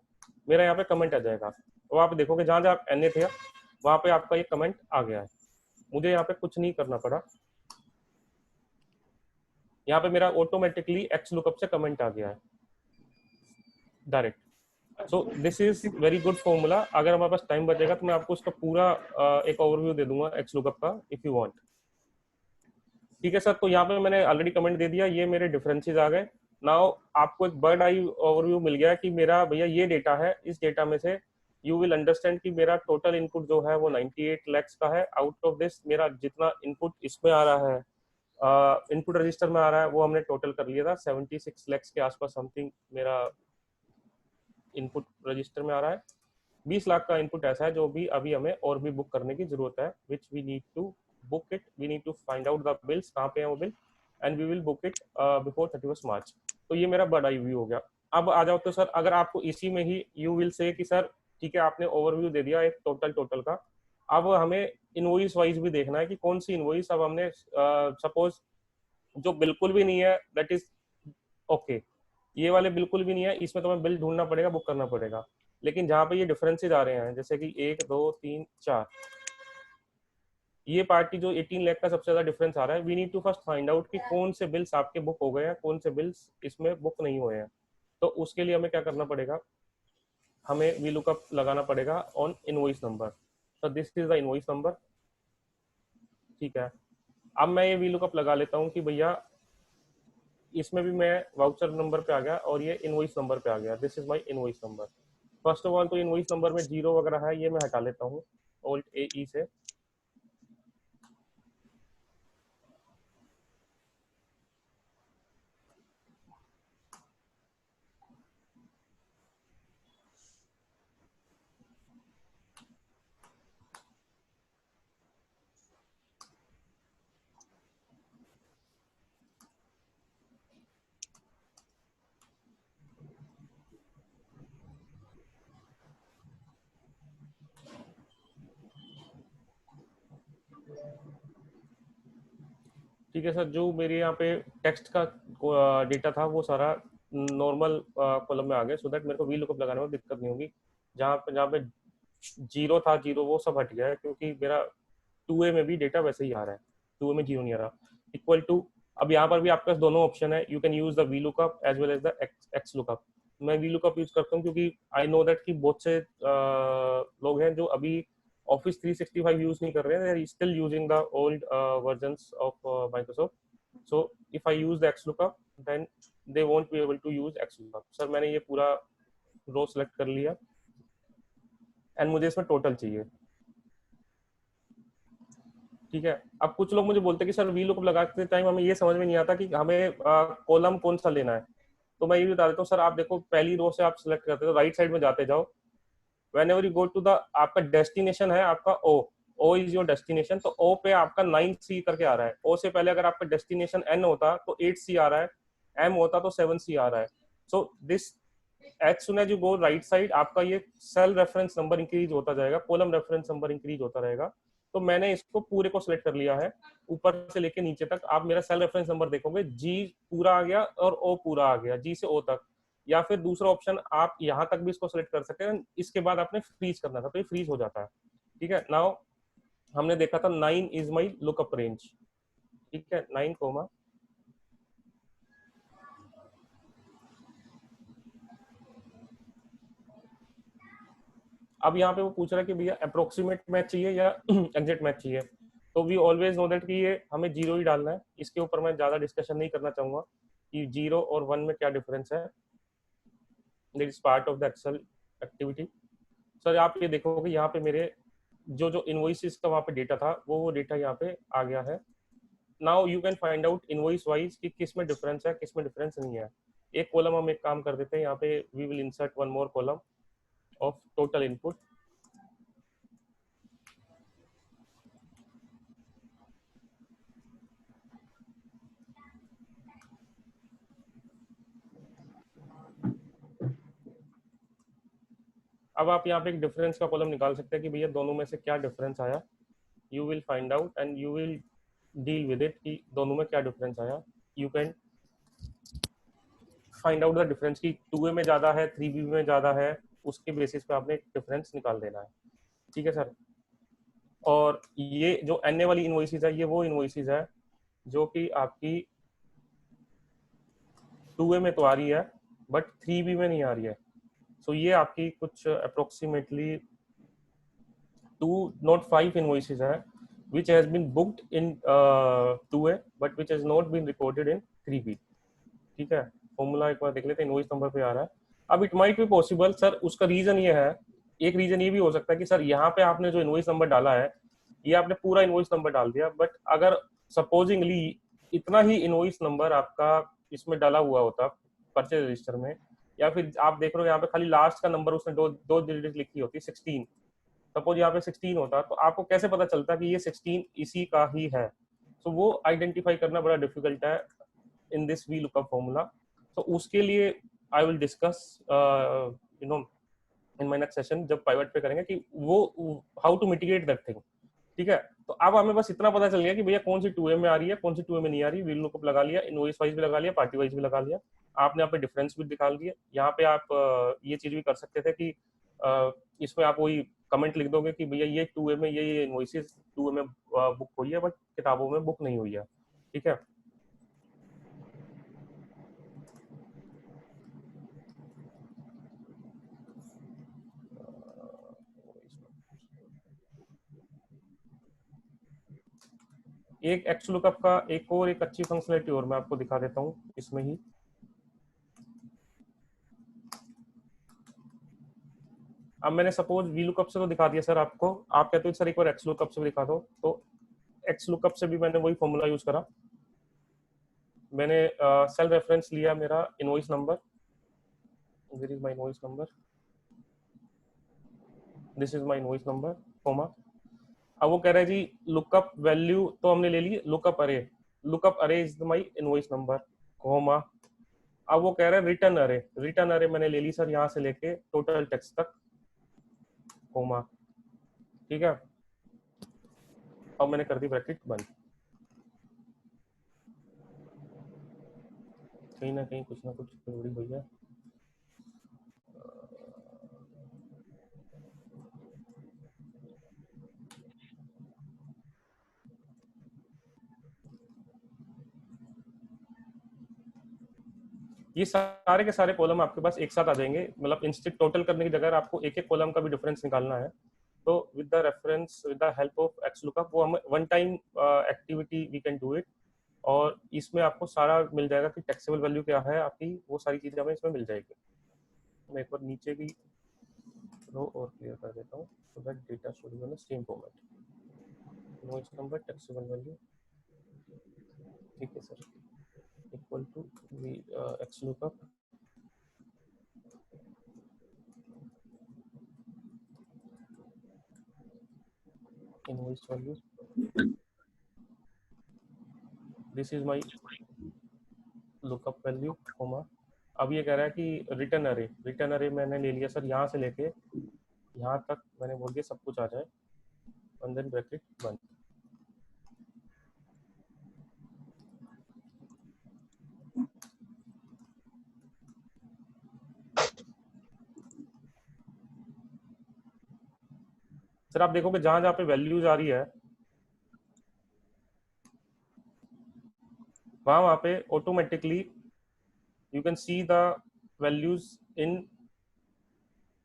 मेरा यहाँ पे कमेंट आ जाएगा। तो आप देखोगे जहां जहां आप एनए थे वहां पे आपका ये कमेंट आ गया है, मुझे यहाँ पे कुछ नहीं करना पड़ा। यहाँ पे मेरा ऑटोमेटिकली एक्स लुकअप से कमेंट आ गया है direct. So this is very good formula. अगर हमारे पास टाइम बचेगा तो मैं आपको उसका पूरा एक ओवरव्यू दे दूंगा एक्स लुकअप का, इफ यू वांट। ठीक है सर, तो यहाँ पे मैंने ऑलरेडी कमेंट दे दिया, ये मेरे डिफरेंसेस आ गए। नाउ आपको एक बर्ड आई ओवरव्यू मिल गया कि मेरा भैया ये डेटा है, इस डेटा में से यू विल अंडरस्टैंड कि मेरा टोटल इनपुट जो है वो 98 lakhs का है। आउट ऑफ दिस मेरा जितना इनपुट इसमें आ रहा है, इनपुट रजिस्टर में आ रहा है, वो हमने टोटल कर लिया था 76 lakhs के आसपास समथिंग मेरा इनपुट रजिस्टर में आ रहा है। 20 लाख का इनपुट ऐसा है जो भी अभी हमें और भी बुक करने की जरूरत है, which we need to book it, we need to find out the bills कहाँ पे है वो bill, and we will book it before 31st March। तो ये मेरा बड़ा व्यू हो गया। अब आ जाओ तो सर, अगर आपको इसी में ही यू विल से कि सर ठीक है, आपने ओवरव्यू दे दिया एक टोटल का, अब हमें इनवॉइस वाइज भी देखना है कि कौन सी इनवॉइस अब हमने सपोज जो बिल्कुल भी नहीं है, दैट इज ओके, ये वाले बिल्कुल भी नहीं है, इसमें तुम्हें बिल ढूंढना पड़ेगा, बुक करना पड़ेगा। लेकिन जहां पे ये डिफरेंसेस आ रहे हैं, जैसे कि 1 2 3 4, ये पार्टी जो 18 लाख का सबसे ज्यादा डिफरेंस आ रहा है, we need to first find out कि कौन से बिल्स आपके बुक हो गए हैं, कौन से बिल्स इसमें बुक नहीं हुए हैं। तो उसके लिए हमें क्या करना पड़ेगा, हमें वी लुकअप लगाना पड़ेगा ऑन इनवॉइस नंबर। तो this is the invoice number, ठीक है। अब मैं ये वी लुकअप लगा लेता हूँ कि भैया इसमें भी मैं वाउचर नंबर पे आ गया और ये इनवॉइस नंबर पे आ गया, this is my invoice number. First of all तो इनवॉइस नंबर में जीरो वगैरह है, ये मैं हटा लेता हूँ ऑल्ट ए ई से। ठीक है सर, जो मेरे यहाँ पे टेक्स्ट का डेटा था वो सारा नॉर्मल कॉलम में आ गया, सो दैट मेरे को वी लुकअप लगाने में दिक्कत नहीं होगी। जहाँ पे जीरो था, जीरो वो सब हट गया है, क्योंकि मेरा टू ए में भी डेटा वैसे ही आ रहा है, टू ए में जीरो नहीं आ रहा। इक्वल टू, अब यहाँ पर भी आपके पास दोनों ऑप्शन है, you can use the V lookup as well as the X lookup. मैं वी लुकअप यूज करता हूँ क्योंकि आई नो दैट कि बहुत से लोग हैं जो अभी ऑफिस 365 यूज नहीं कर रहे हैं, they are still using the old versions of Microsoft. So if I use the X lookup then they won't be able to use X lookup. Sir मैंने ये पूरा रो सेलेक्ट कर लिया एंड मुझे इसमें टोटल चाहिए, ठीक है। अब कुछ लोग मुझे बोलते हैं कि सर वी लुकअप लगाते टाइम हमें ये समझ में नहीं आता कि हमें कॉलम कौन सा लेना है। तो मैं ये भी बता देता हूँ सर, आप देखो पहली रो से आप सिलेक्ट करते हो, राइट साइड में जाते जाओ, whenever you go to the, आपका डेस्टिनेशन है आपका O, O is your destination, तो ओ पे आपका 9C करके आ रहा है। ओ से पहले अगर आपका डेस्टिनेशन एन होता तो 8C आ रहा है, एम होता तो 7C आ रहा है। So this, as soon as you go right side, आपका ये सेल रेफरेंस नंबर इंक्रीज होता जाएगा, कॉलम रेफरेंस नंबर इंक्रीज होता रहेगा। तो मैंने इसको पूरे को सिलेक्ट कर लिया है, ऊपर से लेके नीचे तक। आप मेरा सेल रेफरेंस नंबर देखोगे, जी पूरा आ गया और ओ पूरा आ गया, जी से ओ तक। या फिर दूसरा ऑप्शन, आप यहाँ तक भी इसको सिलेक्ट कर सकते हैं, इसके बाद आपने फ्रीज करना था तो ये फ्रीज हो जाता है, ठीक है। नाउ हमने देखा था 9 इज माई लुकअप रेंज, ठीक है, 9 कोमा। अब यहाँ पे वो पूछ रहा है कि भैया अप्रोक्सीमेट मैच चाहिए या एग्जैक्ट मैच चाहिए। तो वी ऑलवेज नो दैट कि ये हमें जीरो ही डालना है, इसके ऊपर मैं ज्यादा डिस्कशन नहीं करना चाहूंगा कि जीरो और वन में क्या डिफरेंस है, that is part of the Excel activity. Sir आप ये देखोगे यहाँ पे मेरे जो जो इनवॉइसेस का वहाँ पे डेटा था, वो डेटा यहाँ पे आ गया है। Now you can find out invoice wise कि किस में डिफरेंस है, किस में डिफरेंस नहीं है। एक कॉलम हम एक काम कर देते हैं, यहाँ पे we will insert one more column of total input. अब आप यहाँ पे एक डिफरेंस का कॉलम निकाल सकते हैं कि भैया दोनों में से क्या डिफरेंस आया। You will find out and you will deal with it कि दोनों में क्या डिफरेंस आया। You can find out the difference की 2A में ज्यादा है, 3B में ज्यादा है, उसके बेसिस पे आपने डिफरेंस निकाल देना है, ठीक है सर। और ये जो एन ए वाली इनवॉइसेस है, ये वो इनवॉइसेस है जो कि आपकी 2A में तो आ रही है बट 3B में नहीं आ रही है। सो ये आपकी कुछ अप्रोक्सीमेटली 2 not 5 invoices है which has been booked in 2A but which has not been recorded in 3B, ठीक है। फॉर्मूला एक बार देख लेते हैं, इनवॉइस नंबर पे आ रहा है। अब it might be possible sir, उसका रीजन ये है, एक रीजन ये भी हो सकता है कि सर यहाँ पे आपने जो इनवॉइस नंबर डाला है, ये आपने पूरा इनवॉइस नंबर डाल दिया, बट अगर सपोजिंगली इतना ही इनवॉइस नंबर आपका इसमें डाला हुआ होता परचेज रजिस्टर में, या फिर आप देख रहे हो यहाँ पे खाली लास्ट का नंबर उसने दो दो डिजिट लिखी होती है 16, सपोज यहाँ पे 16 होता, तो आपको कैसे पता चलता कि ये 16 इसी का ही है। तो वो आइडेंटिफाई करना बड़ा डिफिकल्ट है in this V lookup formula. तो उसके लिए I will discuss you know in my next session, जब पाइवट पे करेंगे, कि वो how to mitigate that thing. ठीक है, तो अब हमें बस इतना पता चल गया कि भैया कौन सी 2A में आ रही है, कौन सी 2A में नहीं आ रही। वील लुकअप लगा लिया, इनवॉइस वाइज भी लगा लिया, पार्टी वाइज भी लगा लिया। आपने यहाँ पे डिफरेंस भी दिखा दिया। यहाँ पे आप ये चीज भी कर सकते थे कि इसमें आप वही कमेंट लिख दोगे कि भैया ये 2A में ये इनवॉइसेस 2A में बुक हुई है, बट किताबों में बुक नहीं हुई है। ठीक है, एक एक्स लुकअप का एक अच्छी फंक्शनलिटी और मैं आपको दिखा देता हूँ इसमें ही। अब मैंने सपोज वी लुकअप से तो दिखा दिया सर आपको, आप कहते हो सर एक बार एक्स लुकअप से भी दिखा दो, तो एक्स लुकअप से भी मैंने वही फॉर्मूला यूज करा। मैंने सेल रेफरेंस लिया मेरा invoice number, where is my invoice number, this is my invoice number, comma. अब वो कह रहा है जी लुकअप वैल्यू तो हमने ले ली, लुकअप अरे is my invoice number, comma. अब वो कह रहा है रिटर्न अरे मैंने ले ली सर यहाँ से लेके टोटल टेक्स्ट तक, कॉमा। ठीक है, अब मैंने कर दी ब्रैकेट बंद। कहीं ना कहीं कुछ ना कुछ गड़बड़ी हुई है। ये सारे के सारे कॉलम आपके पास एक साथ आ जाएंगे, मतलब इंस्टेड टोटल करने की जगह आपको एक एक कॉलम का भी डिफरेंस निकालना है। तो with the reference, with the help of X lookup, वो हम one time activity we can do it. और इसमें आपको सारा मिल जाएगा कि टैक्सेबल वैल्यू क्या है आपकी, वो सारी चीजें हमें इसमें मिल जाएगी। मैं एक बार नीचे की रो और क्लियर कर देता हूँ, so that data should be in the same format. Invoice number, taxable value, ठीक है sir, equal to V X lookup, invoice value, this is my lookup value, comma. अब ये कह रहा है कि रिटर्न अरे मैंने ले लिया सर यहाँ से लेके यहाँ तक, मैंने बोल दिया सब कुछ आ जाए, एंड देन ब्रैकेट बंद। सर आप देखोगे जहां जहां पे वैल्यूज आ रही है वहां पे automatically you can see the values in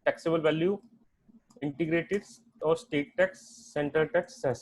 taxable value, integrated और state tax, center tax, cess.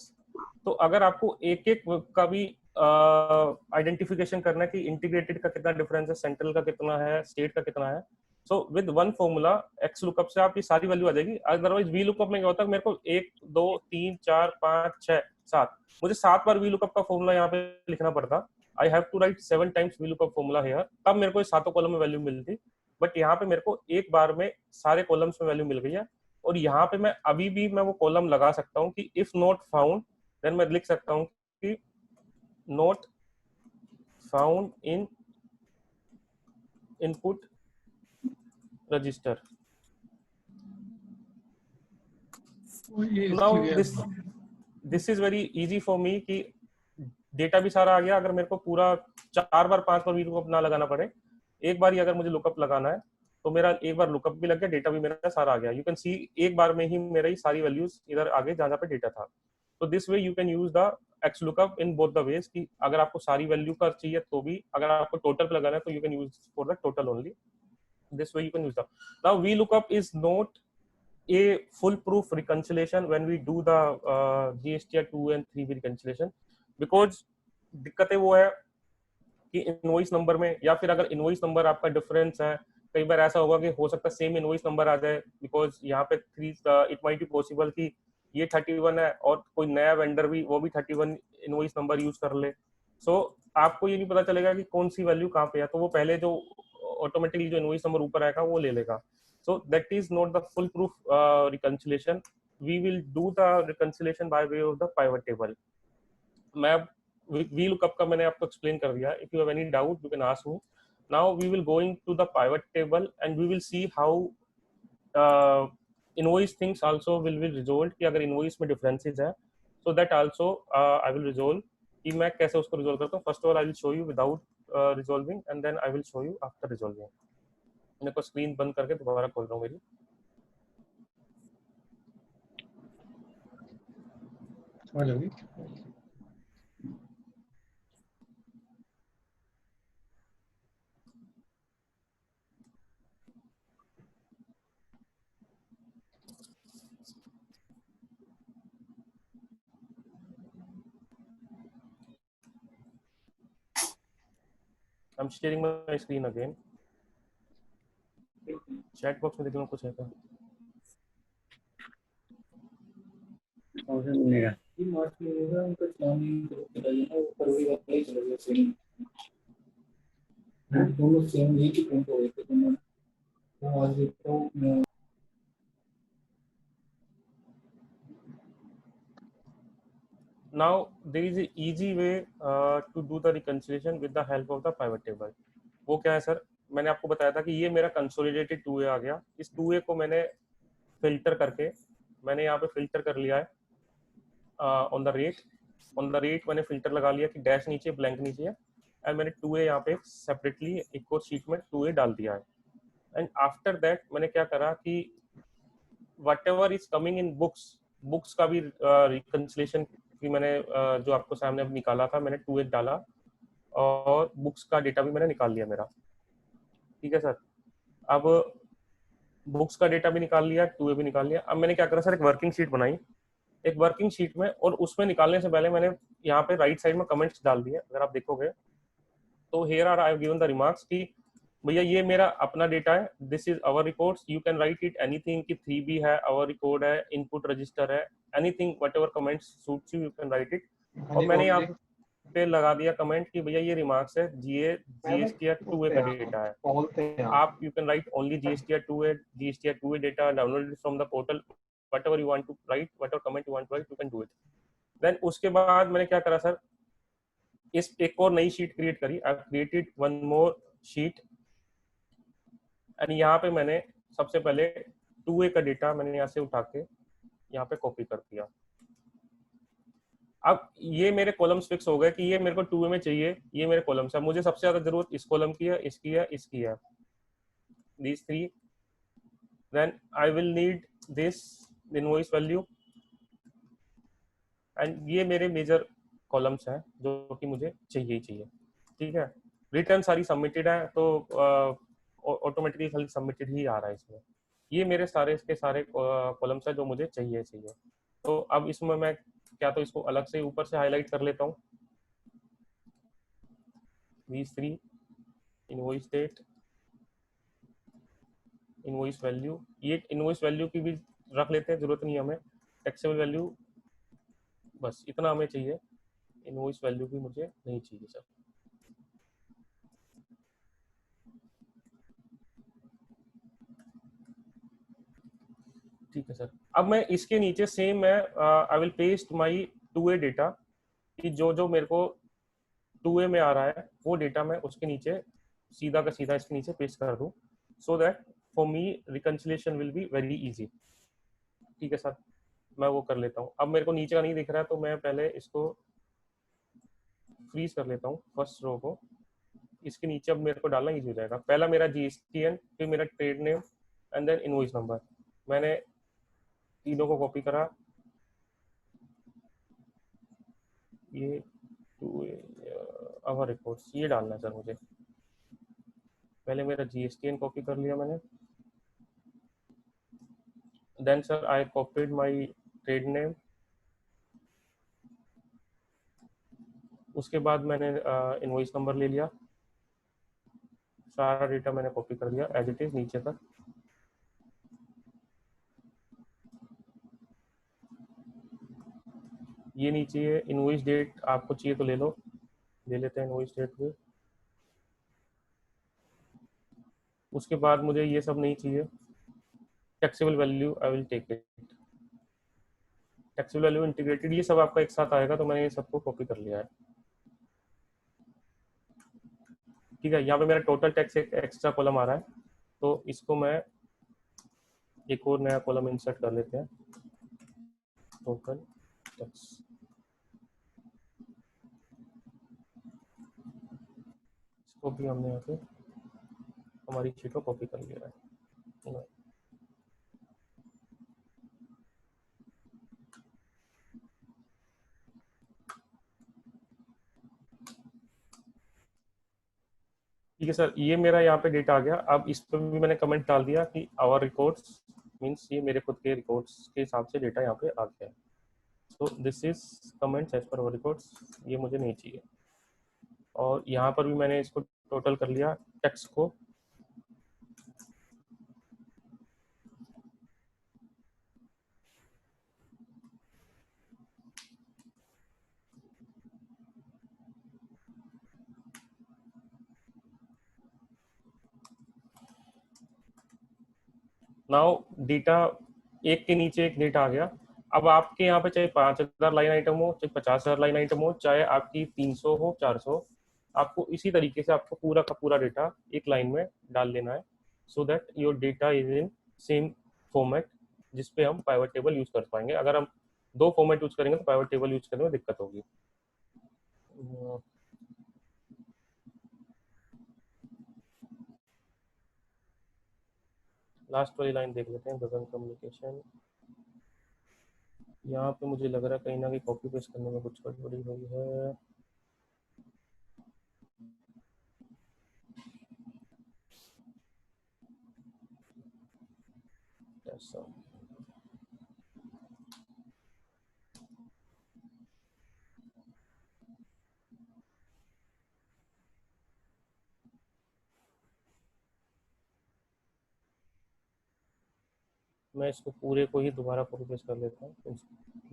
तो अगर आपको एक एक का भी आइडेंटिफिकेशन करना है कि इंटीग्रेटेड का कितना डिफरेंस है, सेंट्रल का कितना है, स्टेट का कितना है, so with one formula x lookup से आपकी सारी वैल्यू आ जाएगी। अदरवाइज वी लुकअप में क्या होता है, मेरे को 1 2 3 4 5 6 7, मुझे 7 बार वी लुकअप का फॉर्मूला यहाँ पे लिखना पड़ता। I have to write 7 times V lookup formula here, तब मेरे को सातों कॉलम में वैल्यू मिलती। बट यहाँ पे मेरे को एक बार में सारे कॉलम्स में वैल्यू मिल गई है। और यहाँ पे मैं अभी भी मैं वो कॉलम लगा सकता हूँ कि इफ नॉट फाउंड, देन मैं लिख सकता हूँ कि not found in input register. Now this is very easy for me कि डेटा भी सारा आ गया। अगर मेरे को पूरा 4 बार 5 बार लुकअप ना लगाना पड़े, एक बार ही अगर मुझे लुकअप लगाना है तो मेरा एक बार लुकअप भी लग गया, डेटा भी मेरा सारा आ गया। यू कैन सी एक बार में ही मेरा ही सारी वैल्यूज इधर आगे जहां पे डेटा था। तो this way you can use the X lookup in both the ways, कि अगर आपको सारी वैल्यू का चाहिए तो भी, अगर आपको टोटल पे लगाना है तो you can use for the total only. This way you can use the. Now V lookup is not a foolproof reconciliation when we do the GSTR 2 and 3 reconciliation, because दिक्कतें वो है कि इनवॉइस नंबर में, या फिर अगर invoice number आपका difference है, कई बार ऐसा होगा कि हो सकता है सेम इनवॉइस नंबर आ जाए, बिकॉज यहाँ पे 3 इट माइट बी पॉसिबल कि ये 31 है और कोई नया वेंडर भी वो भी 31 इनवॉइस नंबर यूज कर ले। सो आपको ये नहीं पता चलेगा कि कौन सी वैल्यू कहाँ पे है, तो वो पहले जो ऑटोमेटिकली जो इनवॉइस नंबर ऊपर आएगा वो ले लेगा। So that is not the foolproof reconciliation. We will do the reconciliation by way of the pivot table. मैं VLOOKUP का मैंने आपको एक्सप्लेन कर दिया। If you have any doubt, you can ask me. now we will going to the pivot table and we will see how invoice things also will be resolved कि अगर invoice में differences है so that also I will resolve कि मैं कैसे उसको resolve करता हूँ. First of all I will show you without resolving and then I will show you after resolving. मेरे को screen बंद करके दोबारा खोल रहा हूँ मेरी. I'm sharing my screen again. Chat box में देखना कुछ है क्या? दोनों सेम एक ही प्रिंट हो गए थे दोनों. वो आज तो Now there is a easy way to do the reconciliation with the help of the pivot table. वो क्या है सर? मैंने आपको बताया था कि ये मेरा कंसोलिडेटेड 2a आ गया. इस 2a को मैंने फिल्टर करके मैंने यहाँ पे फिल्टर कर लिया है ऑन द रेट मैंने फिल्टर लगा लिया कि डैश नीचे ब्लैंक नीचे है एंड मैंने 2a यहाँ पे सेपरेटली एक और शीट में 2a डाल दिया है. एंड आफ्टर दैट मैंने क्या करा कि whatever is coming in books का भी रिकंसिलेशन की मैंने जो आपको सामने अब निकाला था मैंने 2a डाला और बुक्स का डेटा भी मैंने निकाल लिया मेरा. ठीक है सर. अब बुक्स का डेटा भी निकाल लिया 2a भी निकाल लिया. अब मैंने क्या करा सर एक वर्किंग शीट बनाई एक वर्किंग शीट में और उसमें निकालने से पहले मैंने यहाँ पे राइट साइड में कमेंट्स डाल दिए. अगर आप देखोगे तो here are I have given the remarks कि भैया ये मेरा अपना डेटा है. This is our records. You can write it anything कि 3b है आवर रिकॉर्ड है इनपुट रजिस्टर है anything whatever comments suits you you can write it. और मैंने यहाँ पे लगा दिया कमेंट कि भैया ये रिमार्क्स है जीएसटीआर 2a का डेटा है. आप you can right only GSTR 2a data downloaded from the portal whatever you want to write whatever comment you want to write you can do it. then उसके बाद मैंने क्या करा sir इस एक और नई शीट क्रिएट करी. I created one more sheet and यहाँ पे मैंने सबसे पहले 2a का डेटा मैंने यहाँ से उठा के यहाँ पे कॉपी कर दिया. अब ये मेरे कॉलम्स फिक्स हो गए कि ये मेरे को 2a में चाहिए. ये मेरे कॉलम्स है. मुझे सबसे ज्यादा जरूरत इस कॉलम की है इसकी है इसकी है these three. then I will need this invoice value and ये मेरे मेजर कॉलम्स हैं जो कि मुझे चाहिए ही चाहिए. ठीक है. रिटर्न सारी सबमिटेड है तो ऑटोमेटिकली खाली सबमिटेड ही आ रहा है इसमें. ये मेरे सारे इसके सारे कॉलम्स हैं जो मुझे चाहिए. तो अब इसमें मैं क्या तो इसको अलग से ऊपर से हाईलाइट कर लेता हूँ. these three invoice date invoice value. ये इनवॉइस वैल्यू की भी रख लेते हैं जरूरत नहीं हमें. टैक्सेबल वैल्यू बस इतना हमें चाहिए. इनवॉइस वैल्यू भी मुझे नहीं चाहिए सर. ठीक है सर. अब मैं इसके नीचे सेम मैं I will paste my 2a data कि जो जो मेरे को 2a में आ रहा है वो डेटा मैं उसके नीचे सीधा का सीधा इसके नीचे पेस्ट कर दूं so that for me reconciliation will be very easy. ठीक है सर. मैं वो कर लेता हूँ. अब मेरे को नीचे का नहीं दिख रहा है तो मैं पहले इसको फ्रीज कर लेता हूँ फर्स्ट रो को. इसके नीचे अब मेरे को डालना इजी हो जाएगा. पहला मेरा जीएसटीएन फिर मेरा trade name and then invoice number. मैंने तीनों को कॉपी करा. ये आवर रिपोर्ट्स ये डालना है सर मुझे. पहले मेरा जीएसटीएन कॉपी कर लिया मैंने. Then sir I copied my trade name. उसके बाद मैंने इनवॉइस नंबर ले लिया. सारा डेटा मैंने कॉपी कर दिया एज इट इज नीचे तक. ये नीचे है इनवॉइस डेट. आपको चाहिए तो ले लो. ले लेते हैं इनवॉइस डेट भी. उसके बाद मुझे ये सब नहीं चाहिए. Taxable value I will take it. Taxable value integrated ये सब आपका एक साथ आएगा तो मैंने ये सबको कॉपी कर लिया है. ठीक है, यहाँ पे मेरा टोटल टैक्स एक एक्स्ट्रा कॉलम आ रहा है, तो इसको मैं एक और नया कॉलम इंसर्ट कर लेते हैं, टोटल टैक्स। इसको भी हमने यहाँ पे हमारी शीट को कॉपी कर लिया है। ठीक है सर, ये मेरा यहाँ पे डेटा आ गया। अब इस पर भी मैंने कमेंट डाल दिया कि आवर रिकॉर्ड्स मीन्स ये मेरे खुद के रिकॉर्ड्स के हिसाब से डेटा यहाँ पे आ गया है। So this is comments as per our records, ये मुझे नहीं चाहिए। और यहाँ पर भी मैंने इसको टोटल कर लिया टेक्स्ट को। नाउ डेटा एक के नीचे एक डेटा आ गया। अब आपके यहाँ पे चाहे 5,000 लाइन आइटम हो, चाहे 50,000 लाइन आइटम हो, चाहे आपकी 300 हो, 400, आपको इसी तरीके से आपको पूरा का पूरा डेटा एक लाइन में डाल लेना है, so that your data is in same format जिसपे हम पाइवट टेबल यूज कर पाएंगे। अगर हम दो फॉर्मेट यूज करेंगे तो पाइवट टेबल यूज करने में दिक्कत होगी। लास्ट वाली लाइन देख लेते हैं, गगन कम्युनिकेशन। यहाँ पे मुझे लग रहा है कहीं ना कहीं कॉपी पेस्ट करने में कुछ गड़बड़ी हुई है। ऐसा मैं इसको पूरे को ही दोबारा कॉपी पेस्ट कर लेता हूँ,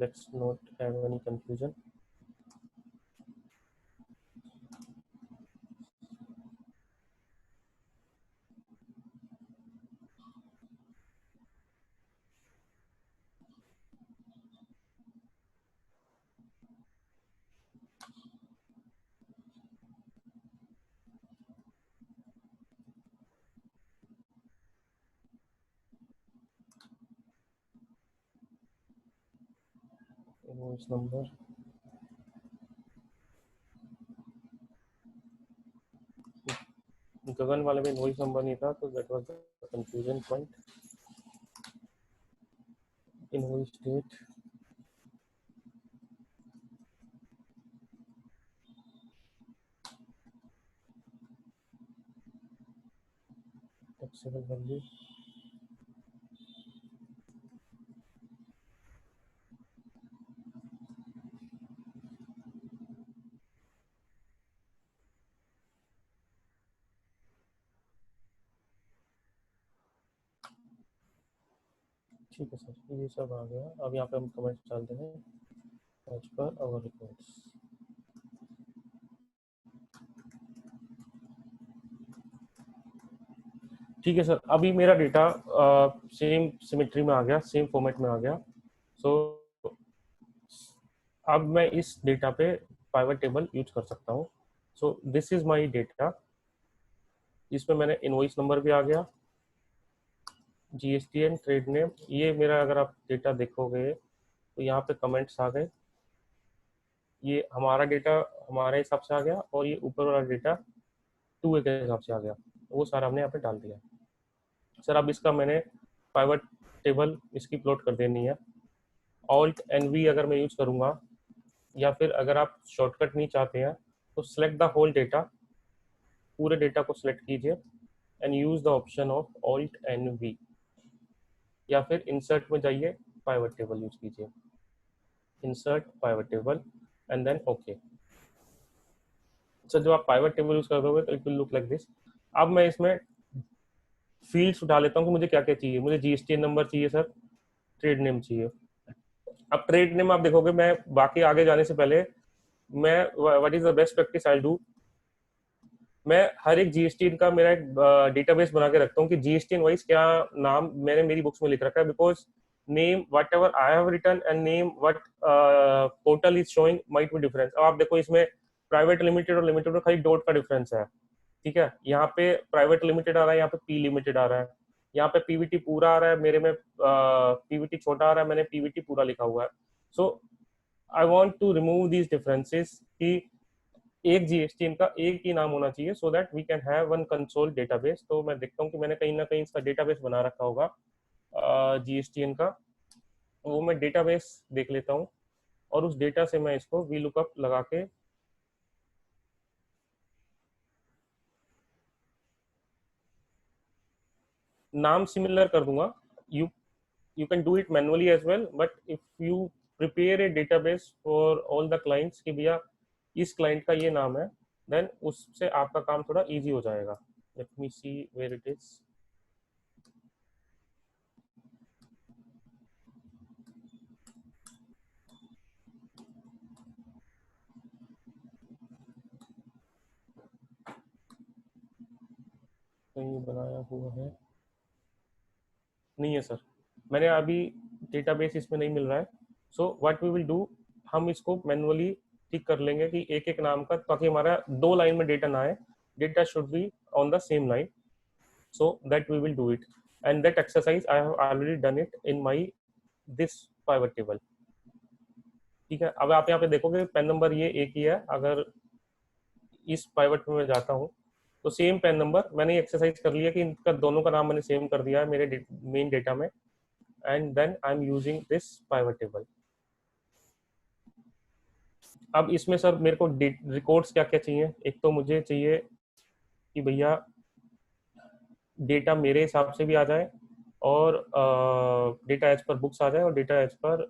let's not have any confusion. Invoice number, Gagan वाले में इनवॉइस नंबर नहीं था, तो that was the confusion point. Invoice date, taxable value, ठीक है सर, ये सब आ गया। अब यहाँ पे हम कमेंट डाल देंगे एज पर आवर रिकॉर्ड्स। ठीक है सर, अभी मेरा डेटा सेम सिमेट्री में आ गया, सेम फॉर्मेट में आ गया। सो अब मैं इस डेटा पे पाइवट टेबल यूज कर सकता हूँ। सो दिस इज माय डेटा, इसमें मैंने इनवॉइस नंबर भी आ गया, GSTN, ट्रेड नेम। ये मेरा अगर आप डेटा देखोगे तो यहाँ पे कमेंट्स आ गए, ये हमारा डेटा हमारे हिसाब से आ गया, और ये ऊपर वाला डेटा 2A के हिसाब से आ गया, वो सारा हमने यहाँ पे डाल दिया। सर अब इसका मैंने पाइवट टेबल इसकी प्लॉट कर देनी है। ऑल्ट NV अगर मैं यूज करूँगा, या फिर अगर आप शॉर्टकट नहीं चाहते हैं तो सिलेक्ट द होल डेटा, पूरे डेटा को सिलेक्ट कीजिए and use the option of alt NV, या फिर इंसर्ट में जाइए, पाइवट टेबल यूज कीजिए, insert pivot table and then okay. Sir जब आप पाइवट टेबल यूज कर दोगे तो it will look like this. अब मैं इसमें फील्ड्स उठा लेता हूँ कि मुझे क्या क्या चाहिए। मुझे GSTN नंबर चाहिए सर, ट्रेड नेम चाहिए। अब ट्रेड नेम आप देखोगे, मैं बाकी आगे जाने से पहले मैं what is the best practice I do, मैं हर एक GSTN का मेरा एक डेटाबेस बना के रखता हूँ कि GSTN वाइज क्या नाम मैंने मेरी बुक्स में लिख रखा है, because name whatever I have written and name what portal is showing might be difference. अब आप देखो इसमें प्राइवेट लिमिटेड और लिमिटेड में खाली डॉट का डिफरेंस है, ठीक है, यहाँ पे प्राइवेट लिमिटेड आ रहा है, यहाँ पे पी लिमिटेड आ रहा है, यहाँ पे पीवीटी पूरा आ रहा है, मेरे में पीवीटी छोटा आ रहा है, मैंने पीवीटी पूरा लिखा हुआ है। So I want to remove these differences कि एक जीएसटी इनका एक ही नाम होना चाहिए, so that we can have one console database. तो मैं देखता हूँ कि मैंने कहीं ना कहीं इसका डेटाबेस बना रखा होगा जीएसटी इनका, वो मैं डेटाबेस देख लेता हूँ और उस डेटा से मैं इसको वी लुकअप लगा के नाम सिमिलर कर दूंगा। You can do it manually as well, but if you prepare a database for all the clients कि भैया इस क्लाइंट का ये नाम है, देन उससे आपका काम थोड़ा इजी हो जाएगा। Let me see where it is. कहीं बनाया हुआ है नहीं है सर, मैंने अभी डेटाबेस इसमें नहीं मिल रहा है। So what we will do, हम इसको मैनुअली ठीक कर लेंगे कि एक एक नाम का, ताकि हमारा 2 लाइन में डेटा ना आए, data should be on the same line. so that we will do it, and that exercise I have already done it in my this pivot table। ठीक है, अब आप यहाँ पे देखोगे पेन नंबर ये एक ही है। अगर इस पाइवट में मैं जाता हूँ तो सेम पेन नंबर, मैंने एक्सरसाइज कर लिया कि इनका दोनों का नाम मैंने सेम कर दिया है मेरे मेन डेटा में, and then I am using this pivot table. अब इसमें सर मेरे को रिकॉर्ड्स क्या क्या चाहिए, एक तो मुझे चाहिए कि भैया डेटा मेरे हिसाब से भी आ जाए, और डेटा एज पर बुक्स आ जाए, और डेटा एज पर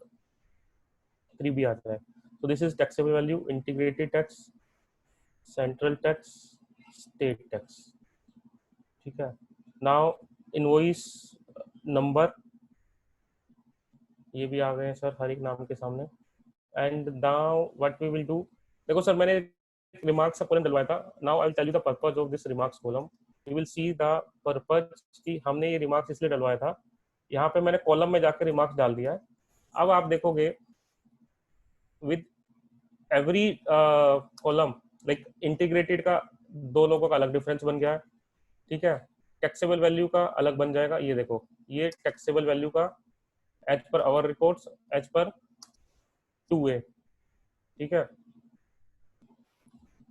3 भी आ जाए। तो this is taxable value, integrated tax, central tax, state tax. ठीक है, नाउ इनवॉइस नंबर ये भी आ गए हैं सर हर एक नाम के सामने। And now what we will do, देखो सर मैंने रिमार्क्स का कॉलम डलवाया था। Now I will tell you the purpose of this remarks column. You will see the purpose कि हमने ये रिमार्क्स इसलिए डलवाया था। यहाँ पे मैंने कॉलम में जाकर रिमार्क्स डाल दिया है। अब आप देखोगे with every column, like integrated का 2 लोगों का अलग डिफरेंस बन गया है। ठीक है, टैक्सेबल वैल्यू का अलग बन जाएगा। ये देखो, ये टैक्सेबल वैल्यू का as per our records as per 2A। ठीक है,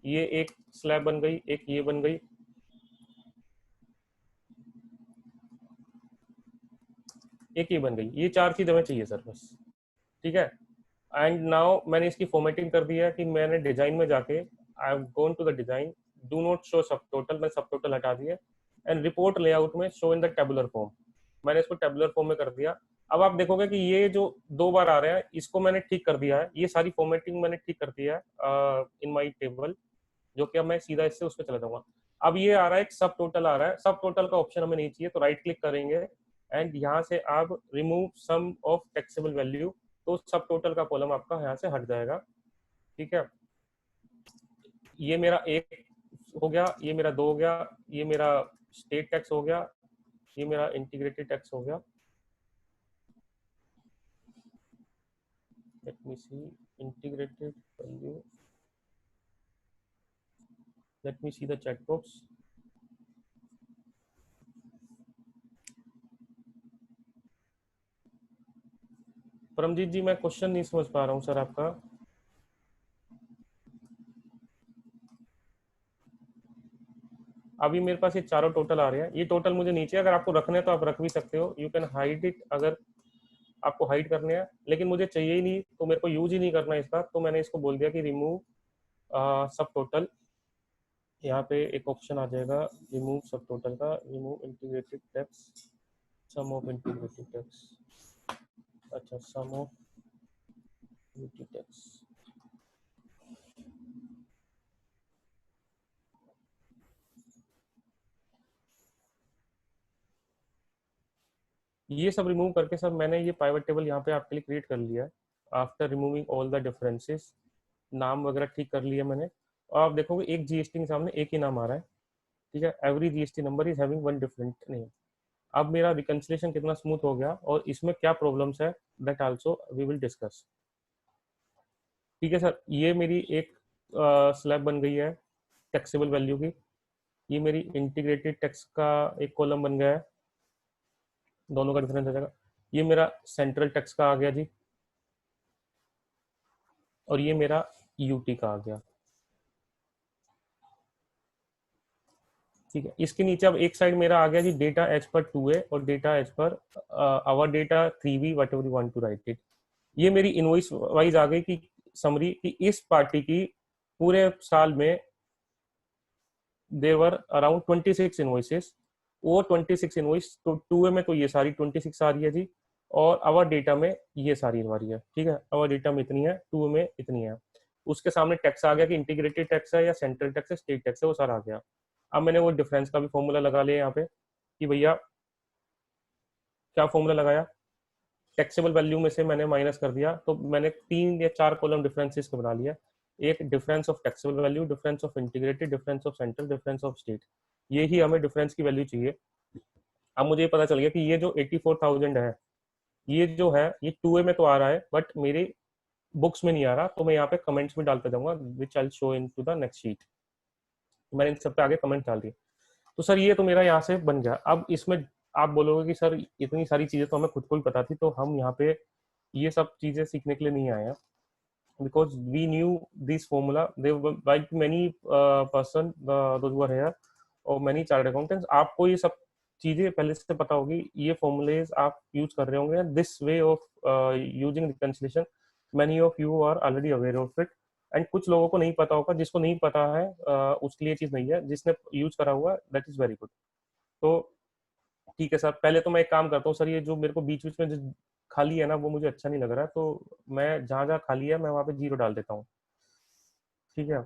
ये एक स्लैब बन गई, एक ये बन गई, एक ये बन गई। ये 4 चीज हमें चाहिए सर बस। ठीक है, एंड नाउ मैंने इसकी फॉर्मेटिंग कर दिया है कि मैंने डिजाइन में जाके I have gone to the design, do not show sub total, मैं सब टोटल हटा दिया, एंड रिपोर्ट लेआउट में show in the tabular form, मैंने इसको टेबुलर फॉर्म में कर दिया। अब आप देखोगे कि ये जो 2 बार आ रहे हैं इसको मैंने ठीक कर दिया है, ये सारी फॉर्मेटिंग मैंने ठीक कर दिया है इन माई टेबल, जो कि अब मैं सीधा इससे उस पर चला जाऊंगा। अब ये आ रहा है एक सब टोटल आ रहा है, सब टोटल का ऑप्शन हमें नहीं चाहिए, तो राइट क्लिक करेंगे एंड यहाँ से आप remove sum of taxable value, तो सब टोटल का कॉलम आपका यहाँ से हट जाएगा। ठीक है, ये मेरा 1 हो गया, ये मेरा 2 हो गया, ये मेरा स्टेट टैक्स हो गया, ये मेरा इंटीग्रेटेड टैक्स हो गया। Let me see integrated value, let me see the chat box. Paramjit ji मैं क्वेश्चन नहीं समझ पा रहा हूँ सर आपका। अभी मेरे पास ये चारों टोटल आ रहे हैं, ये टोटल मुझे नीचे, अगर आपको रखने हैं तो आप रख भी सकते हो, यू कैन हाइड इट अगर आपको हाइड करने हैं, लेकिन मुझे चाहिए ही नहीं तो मेरे को यूज ही नहीं करना इसका, तो मैंने इसको बोल दिया कि रिमूव सब टोटल। यहाँ पे एक ऑप्शन आ जाएगा रिमूव सब टोटल का, remove integrated tax, sum of integrated tax, अच्छा सम ऑफ इंटीग्रेटेड टैक्स। ये सब रिमूव करके सर मैंने ये पाइवट टेबल यहाँ पे आपके लिए क्रिएट कर लिया है after removing all the differences. नाम वगैरह ठीक कर लिया मैंने, और आप देखोगे एक जीएसटी के सामने एक ही नाम आ रहा है। ठीक है, every GST number is having one different name. अब मेरा रिकंसिलेशन कितना स्मूथ हो गया और इसमें क्या प्रॉब्लम्स है that also we will discuss. ठीक है सर, ये मेरी एक स्लैब बन गई है टैक्सेबल वैल्यू की। ये मेरी इंटीग्रेटेड टेक्स्ट का एक कॉलम बन गया है, दोनों का डिफरेंस आ जाएगा। ये मेरा सेंट्रल टेक्स्ट का आ गया जी, और ये मेरा यूटी का आ गया। ठीक है, इसके नीचे अब एक साइड मेरा आ गया जी डेटा एज पर 2A और data as per our data 3B whatever you want to write it. ये मेरी इनवॉइस वाइज आ गई कि समरी कि इस पार्टी की पूरे साल में देयर वर अराउंड 26 इनवॉइसेस। वो 26 इनवॉइस तो 2A में तो ये सारी 26 आ रही है जी, और आवर डेटा में ये सारी आ रही है। ठीक है, आवर डेटा में इतनी है, 2A में इतनी है। उसके सामने टैक्स आ गया कि इंटीग्रेटेड टैक्स है या सेंट्रल टैक्स है, स्टेट टैक्स है, वो सारा आ गया। अब मैंने वो डिफरेंस का भी फॉर्मूला लगा लिया यहाँ पे कि भैया क्या फॉर्मूला लगाया, टैक्सेबल वैल्यू में से मैंने माइनस कर दिया, तो मैंने 3 या 4 कॉलम डिफरेंसेस को बना लिया। एक difference of taxable value, difference of integrated, difference of central, difference of state. ये ही हमें डिफरेंस की वैल्यू चाहिए। अब मुझे पता चल गया कि ये जो 84,000 है, ये जो है ये 2A में तो आ रहा है बट मेरे बुक्स में नहीं आ रहा, तो मैं यहाँ पे कमेंट्स में डालता जाऊंगा which I show into the next sheet. मैंने इन सब पे आगे कमेंट डाल दिए। तो सर ये तो मेरा यहाँ से बन गया। अब इसमें आप बोलोगे कि सर इतनी सारी चीजें तो हमें खुद को ही पता थी, तो हम यहाँ पे ये सब चीजें सीखने के लिए नहीं आए हैं, because we knew this formula. There were like many person those who are here और many chartered accountants, आपको ये सब चीजें पहले से पता होगी, ये फॉर्मूलेज आप यूज कर रहे होंगे। This way of using reconciliation many of you are already aware of it, and कुछ लोगों को नहीं पता होगा। जिसको नहीं पता है उसके लिए चीज नहीं है, जिसने यूज करा हुआ दैट इज वेरी गुड। तो ठीक है सर, पहले तो मैं एक काम करता हूँ सर, ये जो मेरे को बीच बीच में जो खाली है ना वो मुझे अच्छा नहीं लग रहा है, तो मैं जहाँ जहाँ खाली है मैं वहाँ पे 0 डाल देता हूँ। ठीक है,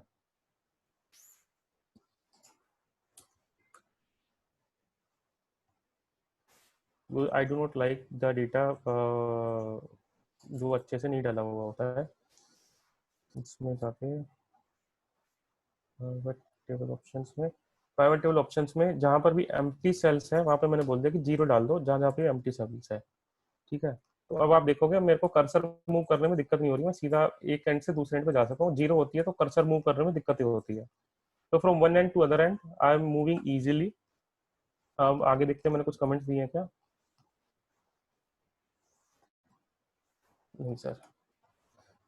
I do not like the data जो अच्छे से नहीं डाला हुआ होता है। इसमें जाके टेबल ऑप्शंस में, प्राइवेट टेबल ऑप्शंस में जहाँ पर भी एम्प्टी सेल्स है वहाँ पे मैंने बोल दिया कि 0 डाल दो, जहाँ जहाँ पे एम्प्टी सेल्स है। ठीक है, तो अब आप देखोगे मेरे को कर्सर मूव करने में दिक्कत नहीं हो रही, मैं सीधा एक एंड से दूसरे एंड पे जा सकता हूँ। 0 होती है तो कर्सर मूव करने में दिक्कत होती है। तो from one end to other end I am moving easily. अब आगे देखते हैं मैंने कुछ कमेंट्स दिए हैं क्या। नहीं सर,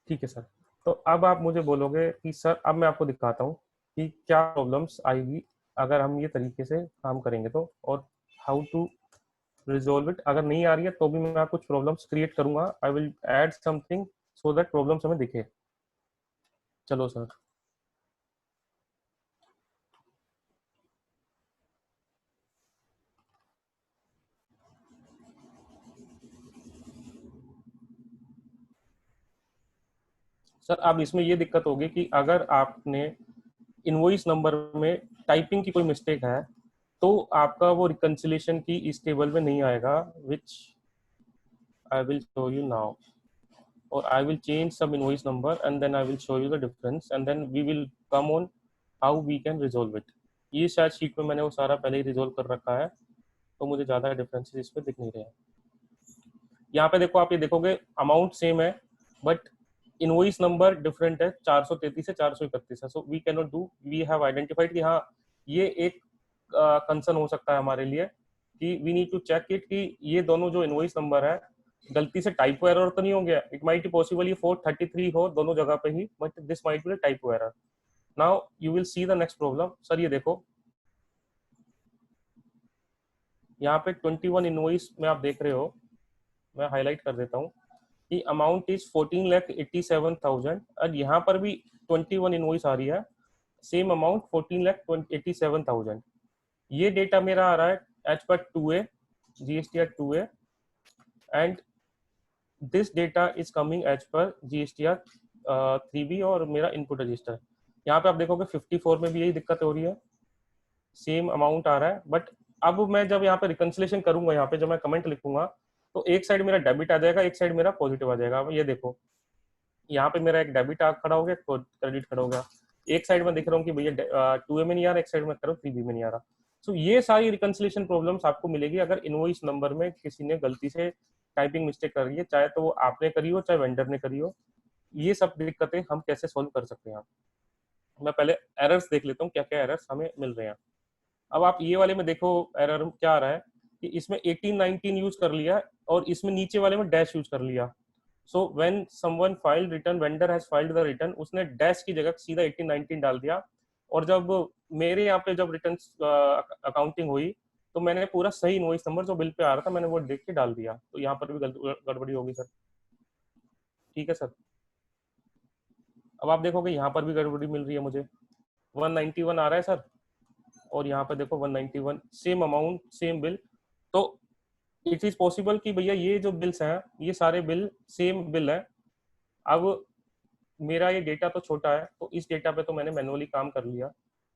ठीक है सर। तो अब आप मुझे बोलोगे कि सर अब मैं आपको दिखाता हूँ कि क्या प्रॉब्लम्स आएगी अगर हम ये तरीके से काम करेंगे तो, और हाउ टू रिजोल्व इट। अगर नहीं आ रही है तो भी मैं कुछ प्रॉब्लम्स क्रिएट करूंगा, I will add something so that problems हमें दिखे। चलो सर, सर अब इसमें ये दिक्कत होगी कि अगर आपने इनवॉइस नंबर में टाइपिंग की कोई मिस्टेक है तो आपका वो रिकंसिलेशन की इस टेबल में नहीं आएगा, which I will show you now. और I will change some invoice number and then I will show you the difference and then we will come on how we can resolve it। ये शायद sheet में मैंने वो सारा पहले ही resolve कर रखा है, तो मुझे ज़्यादा डिफरेंसेस इस पे दिख नहीं रहे हैं। यहाँ पे देखो, आप ये देखोगे अमाउंट सेम है बट इनवॉइस नंबर डिफरेंट है, 433 से 431 है। So we can not do, we have identified कि हाँ ये एक कंसर्न हो सकता है हमारे लिए कि we need to check it कि ये दोनों जो इनवॉइस नंबर है गलती से टाइपो एरर तो नहीं हो गया। इट माइट बी पॉसिबल ये 433 हो दोनों जगह पे ही, but this might be typo error. Now you will see the next problem. Sir ये देखो यहाँ पे 21 इनवॉइस में आप देख रहे हो, मैं हाईलाइट कर देता हूँ कि अमाउंट इज 14,87,000 और यहाँ पर भी 21 इनवॉइस आ रही है, सेम अमाउंट 14,87,000। ये डेटा मेरा आ रहा है as per 2A, GST at 2A and this data is coming as per GSTR 3B और मेरा इनपुट रजिस्टर। यहाँ पे आप देखोगे 54 में भी यही दिक्कत हो रही है, सेम अमाउंट आ रहा है। बट अब मैं जब यहाँ पे रिकंसिलेशन करूंगा, यहाँ पे जब मैं कमेंट लिखूंगा तो एक साइड मेरा डेबिट आ जाएगा, एक साइड मेरा पॉजिटिव आ जाएगा। ये देखो यहाँ पे मेरा एक डेबिट खड़ा हो गया, क्रेडिट खड़ा हो गया। एक साइड में दिख रहा हूँ कि भैया 2A में नहीं आ रहा, एक साइड में करो 3B में नहीं आ रहा। सो ये सारी रिकंसिलेशन प्रॉब्लम्स आपको मिलेगी अगर इनवॉइस नंबर में किसी ने गलती से टाइपिंग मिस्टेक कर रही है, चाहे तो वो आपने करी हो चाहे वेंडर ने करी हो। ये सब दिक्कतें हम कैसे सॉल्व कर सकते हैं। मैं पहले एरर्स देख लेता हूँ क्या क्या एरर्स हमें मिल रहे हैं। अब आप ये वाले में देखो एरर क्या आ रहा है कि इसमें 1819 यूज कर लिया और इसमें नीचे वाले में डैश यूज कर लिया। So when someone filed return, vendor has filed the return, उसने डैश की जगह सीधा 1819 डाल दिया। और जब मेरे यहाँ पे जब रिटर्न अकाउंटिंग हुई तो मैंने पूरा सही इनवॉइस नंबर जो बिल पे आ रहा था मैंने वो देख के डाल दिया, तो यहाँ पर भी गड़बड़ी होगी सर। ठीक है सर। अब आप देखोगे यहाँ पर भी गड़बड़ी मिल रही है मुझे, 191 आ रहा है सर, और यहाँ पर देखो 191, सेम अमाउंट सेम बिल। तो इट इज पॉसिबल कि भैया ये जो बिल्स हैं ये सारे बिल सेम बिल है। अब मेरा ये डेटा तो छोटा है, तो इस डेटा पे तो मैंने मैनुअली काम कर लिया,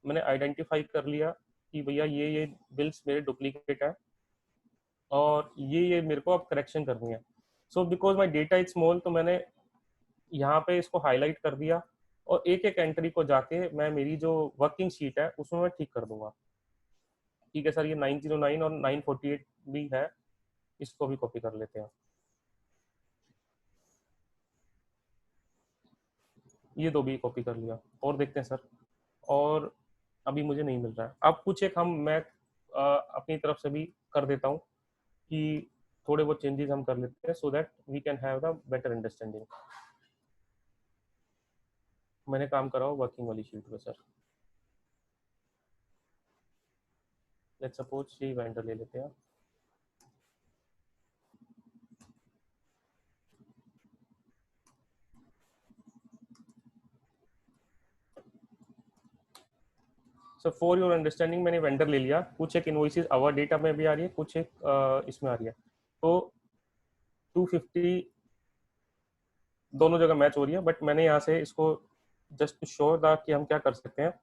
मैंने आइडेंटिफाई कर लिया कि भैया ये बिल्स मेरे डुप्लीकेट है और ये मेरे को अब करेक्शन करनी है। So because my data is small, तो मैंने यहाँ पे इसको हाईलाइट कर दिया और एक एक एंट्री को जाके मैं मेरी जो वर्किंग शीट है उसमें मैं ठीक कर दूंगा। ठीक है सर, ये 909 और 948 भी है, इसको भी कॉपी कर लेते हैं। ये दो भी कॉपी कर लिया और देखते हैं सर, और अभी मुझे नहीं मिल रहा है। अब कुछ एक मैं अपनी तरफ से भी कर देता हूँ कि थोड़े बहुत चेंजेस हम कर लेते हैं so that we can have the better understanding. मैंने काम करा हो वर्किंग वाली शीट पे सर। लेट्स सपोज ये वेंडर ले लेते हैं। सो फॉर योर अंडरस्टैंडिंग मैंने वेंडर ले लिया, कुछ एक इनवॉइसेस आवर डेटा में भी आ रही है, कुछ एक इसमें आ रही है। तो 250 दोनों जगह मैच हो रही है, बट मैंने यहाँ से इसको जस्ट टू शो द कि हम क्या कर सकते हैं,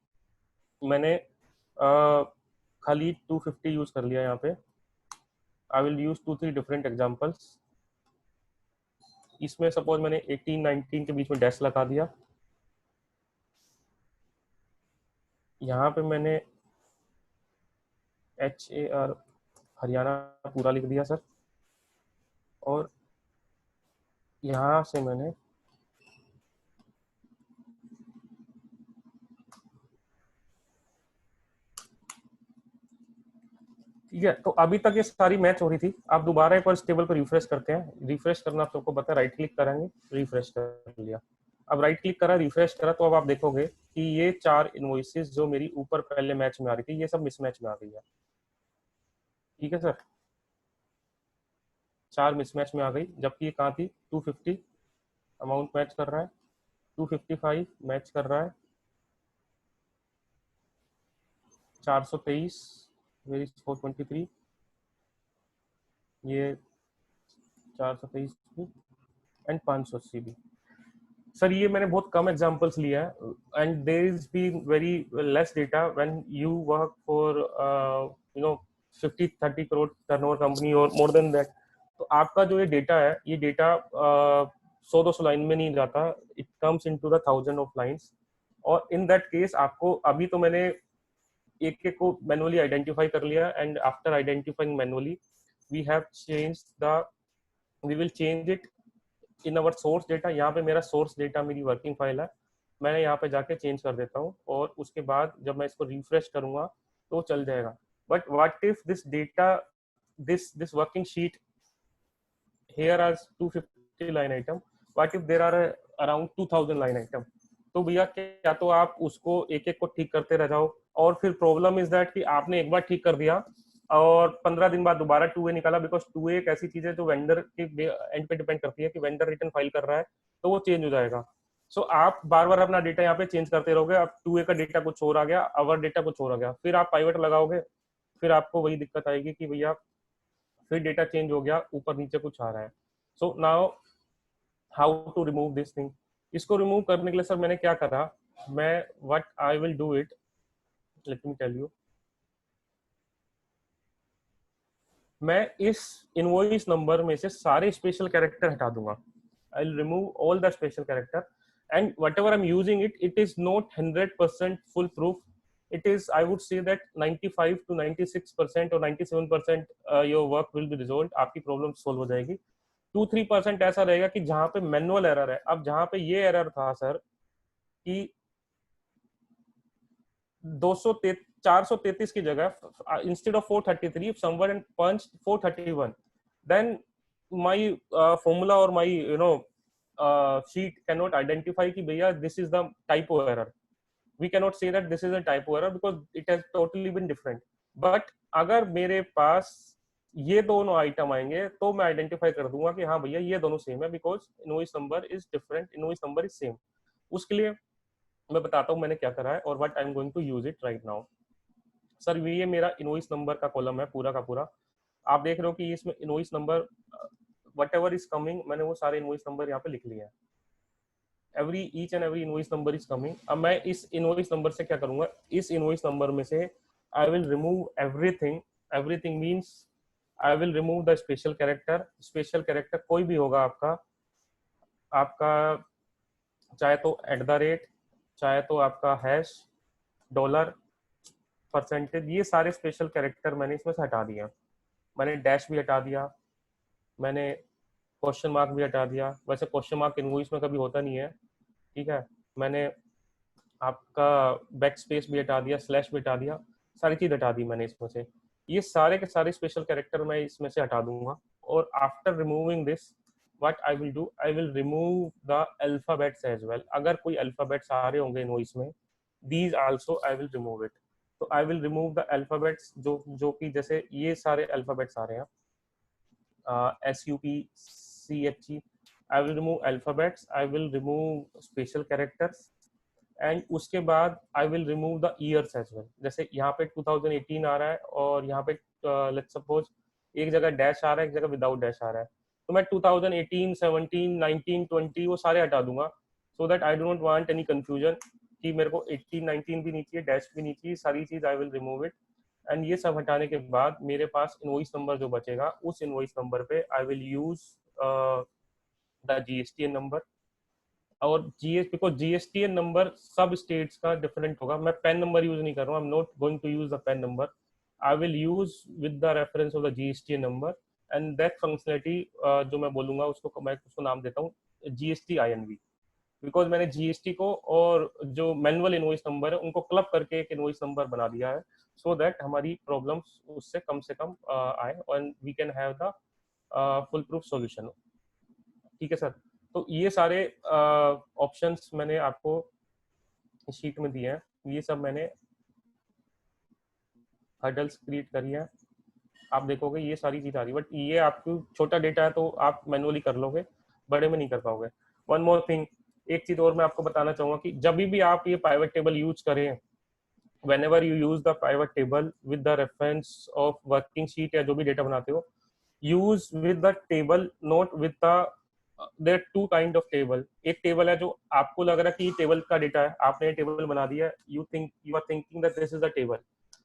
मैंने खाली 250 यूज कर लिया यहाँ पे। I will use 2-3 different examples. इसमें सपोज मैंने 18-19 के बीच में डैश लगा दिया, यहाँ पे मैंने HAR हरियाणा पूरा लिख दिया सर, और यहाँ से मैंने ठीक है। तो अभी तक ये सारी मैच हो रही थी। आप दोबारा एक बार इस टेबल को रिफ्रेश करते हैं। रिफ्रेश करना आप सबको पता है, राइट क्लिक करेंगे, रिफ्रेश कर लिया। अब राइट क्लिक करा, रिफ्रेश करा, तो अब आप देखोगे कि ये 4 इनवॉइसेस जो मेरी ऊपर पहले मैच में आ रही थी ये सब मिसमैच में आ गई है। ठीक है सर, 4 मिसमैच में आ गई, जबकि ये कहाँ थी, 250 अमाउंट मैच कर रहा है, 255 मैच कर रहा है, 423 वेरी 423, ये 423 भी, एंड 580 भी। सर ये मैंने बहुत कम एग्जांपल्स लिया है, and there is been very less data when you work for 50-30 crore turnover company और मोर देन दैट। तो आपका जो ये डेटा है, ये डेटा 100-200 लाइन में नहीं जाता, it comes into the thousand of lines. और इन दैट केस आपको अभी तो मैंने एक एक को मैनुअली आइडेंटिफाई कर लिया, and after identifying manually we have change the we will change it in our source data. यहाँ पे मेरा सोर्स डेटा मेरी वर्किंग फाइल है, मैं यहाँ पे जाके चेंज कर देता हूँ, और उसके बाद जब मैं इसको रिफ्रेश करूंगा तो चल जाएगा। But what if this data, this working sheet here as 250 line item, what if there are around 2000 line item? तो भैया क्या तो आप उसको एक एक को ठीक करते रह जाओ, और फिर प्रॉब्लम इज दैट कि आपने एक बार ठीक कर दिया और 15 दिन बाद दोबारा 2A निकाला, बिकॉज 2A एक ऐसी चीज है जो वेंडर के एंड पे डिपेंड करती है कि वेंडर रिटर्न फाइल कर रहा है तो वो चेंज हो जाएगा। सो आप बार बार अपना डेटा यहाँ पे चेंज करते रहोगे। अब 2A का डेटा कुछ और आ गया, अवर डेटा कुछ और आ गया, फिर आप पाइवट लगाओगे, फिर आपको वही दिक्कत आएगी कि भैया फिर डेटा चेंज हो गया, ऊपर नीचे कुछ आ रहा है। So now how to remove this thing. इसको रिमूव करने के लिए सर मैंने क्या करा, मैं what I will do it, let me tell you. मैं इस इनवॉइस नंबर में से सारे स्पेशल कैरेक्टर हटा दूंगा। आई will remove all the special character, and whatever I'm using it, it is not 100% full proof. It is, I would say that 95 to 96% or 97% your work will be resolved, आपकी problem solve हो जाएगी। 2-3% ऐसा रहेगा कि जहां पे manual error है। अब जहां पे ये एरर था सर कि 433 की जगह instead of 433 if someone punched 431 then my formula or my sheet cannot identify कि भैया this is the typo error. We cannot say that this is a typo error because it has totally been different. But अगर मेरे पास ये दोनों item आएंगे तो मैं identify कर दूंगा कि हाँ भैया ये दोनों सेम है because invoice number is different, invoice number is same. उसके लिए मैं बताता हूँ मैंने क्या करा है और what I am going to use it right now. Sir ये मेरा इनवॉइस नंबर का कॉलम है पूरा का पूरा. आप देख रहे हो कि इसमें invoice number what ever is coming, मैंने वो सारे इनवॉइस नंबर यहाँ पे लिख लिए हैं. Each and every invoice number is coming. अब मैं इस इनवॉइस नंबर से क्या करूंगा, इस इनवॉइस नंबर में से आई will remove everything. Everything means I will remove the special character. Special character कोई भी होगा आपका चाहे तो @ चाहे तो आपका हैश, डॉलर, परसेंटेज, ये सारे स्पेशल कैरेक्टर मैंने इसमें से हटा दिया. मैंने डैश भी हटा दिया, मैंने क्वेश्चन मार्क भी हटा दिया. वैसे क्वेश्चन मार्क इनवॉइस में कभी होता नहीं है, ठीक है. मैंने आपका बैक स्पेस भी हटा दिया, स्लैश भी हटा दिया, सारी चीज हटा दी मैंने इसमें से. ये सारे के सारे स्पेशल कैरेक्टर मैं इसमें से हटा दूंगा. और after removing this what I will do, I will remove the alphabets as well. अगर कोई अल्फाबेट्स आ रहे होंगे इनवॉइस में, these also I will remove it. तो I will remove the alphabets जो कि जैसे ये सारे अल्फाबेट्स आ रहे हैं, SUPCHE. I will remove alphabets, I will remove special characters and उसके बाद I will remove the years as well. जैसे यहाँ पे 2018 आ रहा है और यहाँ पे let's suppose एक जगह डैश आ रहा है, एक जगह विदाउट डैश आ रहा है, तो मैं 2018, 17, 19, 20 वो सारे हटा दूंगा so that I do not want any confusion कि मेरे को 18, 19 भी नहीं चाहिए, डैश भी नहीं चाहिए, सारी चीज I will remove it. And ये सब हटाने के बाद मेरे पास इनवॉइस नंबर जो बचेगा, उस इनवॉइस नंबर पे I will use the GSTN number. और बिकॉज GSTN नंबर सब स्टेट्स का डिफरेंट होगा. मैं पेन नंबर यूज नहीं कर रहा हूँ, I am not going to use the PAN number. I will use with the reference of the GSTN number and that functionality जो मैं बोलूंगा मैं उसको नाम देता हूँ GST-INV. बिकॉज मैंने GST को और जो मैनुअल इनवॉइस नंबर है उनको क्लब करके एक इनवॉइस नंबर बना दिया है सो दैट हमारी प्रॉब्लम्स उससे कम से कम आए और we can have the full proof solution. ठीक है सर. तो ये सारे ऑप्शंस मैंने आपको शीट में दिए हैं. ये सब मैंने हर्डल्स क्रिएट करी है. आप देखोगे ये सारी चीज आ रही है, बट ये आपको छोटा डेटा है तो आप मैनुअली कर लोगे, बड़े में नहीं कर पाओगे. वन मोर थिंग, एक चीज और मैं आपको बताना चाहूंगा कि जब भी आप ये पाइवट टेबल यूज करें, whenever you use the pivot table with the reference of working sheet या जो भी डेटा बनाते हो, use with the table not with the there are two kind of table. एक टेबल है जो आपको लग रहा है कि टेबल का डेटा है, आपने ये टेबल बना दिया, you are thinking that this is the table,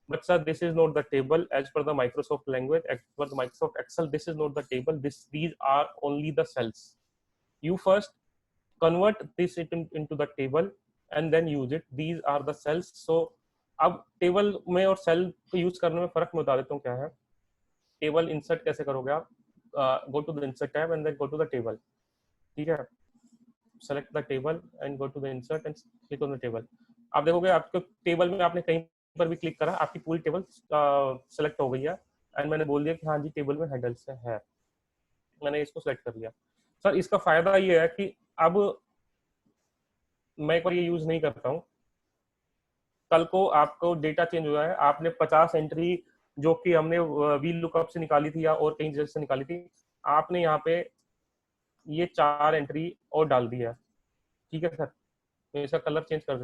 but sir this is not the table as per the Microsoft language, as per the Microsoft Excel. This is not the table, these are only the cells. You first convert this into the table and then use it. These are the cells. So अब table में और cell को use करने में फर्क मैं बता देता हूँ क्या है. टेबल इंसर्ट कैसे करोगे आप, go to the insert tab and then go to the table. ठीक है, select the table and go to the insert and click on the table. आप देखोगे आपके टेबल में आपने कहीं पर भी क्लिक करा, आपकी पूरी टेबल सेलेक्ट हो गई है एंड मैंने बोल दिया कि हाँ जी टेबल में हेडल से है, मैंने इसको सेलेक्ट कर लिया. सर इसका फायदा ये है कि अब मैं एक बार ये यूज नहीं करता हूँ, कल को आपको डेटा चेंज हुआ है, आपने 50 एंट्री जो कि हमने वी लुकअप से निकाली थी या और कहीं जगह से निकाली थी, आपने यहाँ पे ये 4 एंट्री और डाल दिया. ठीक है सर, मैं इसका कलर चेंज कर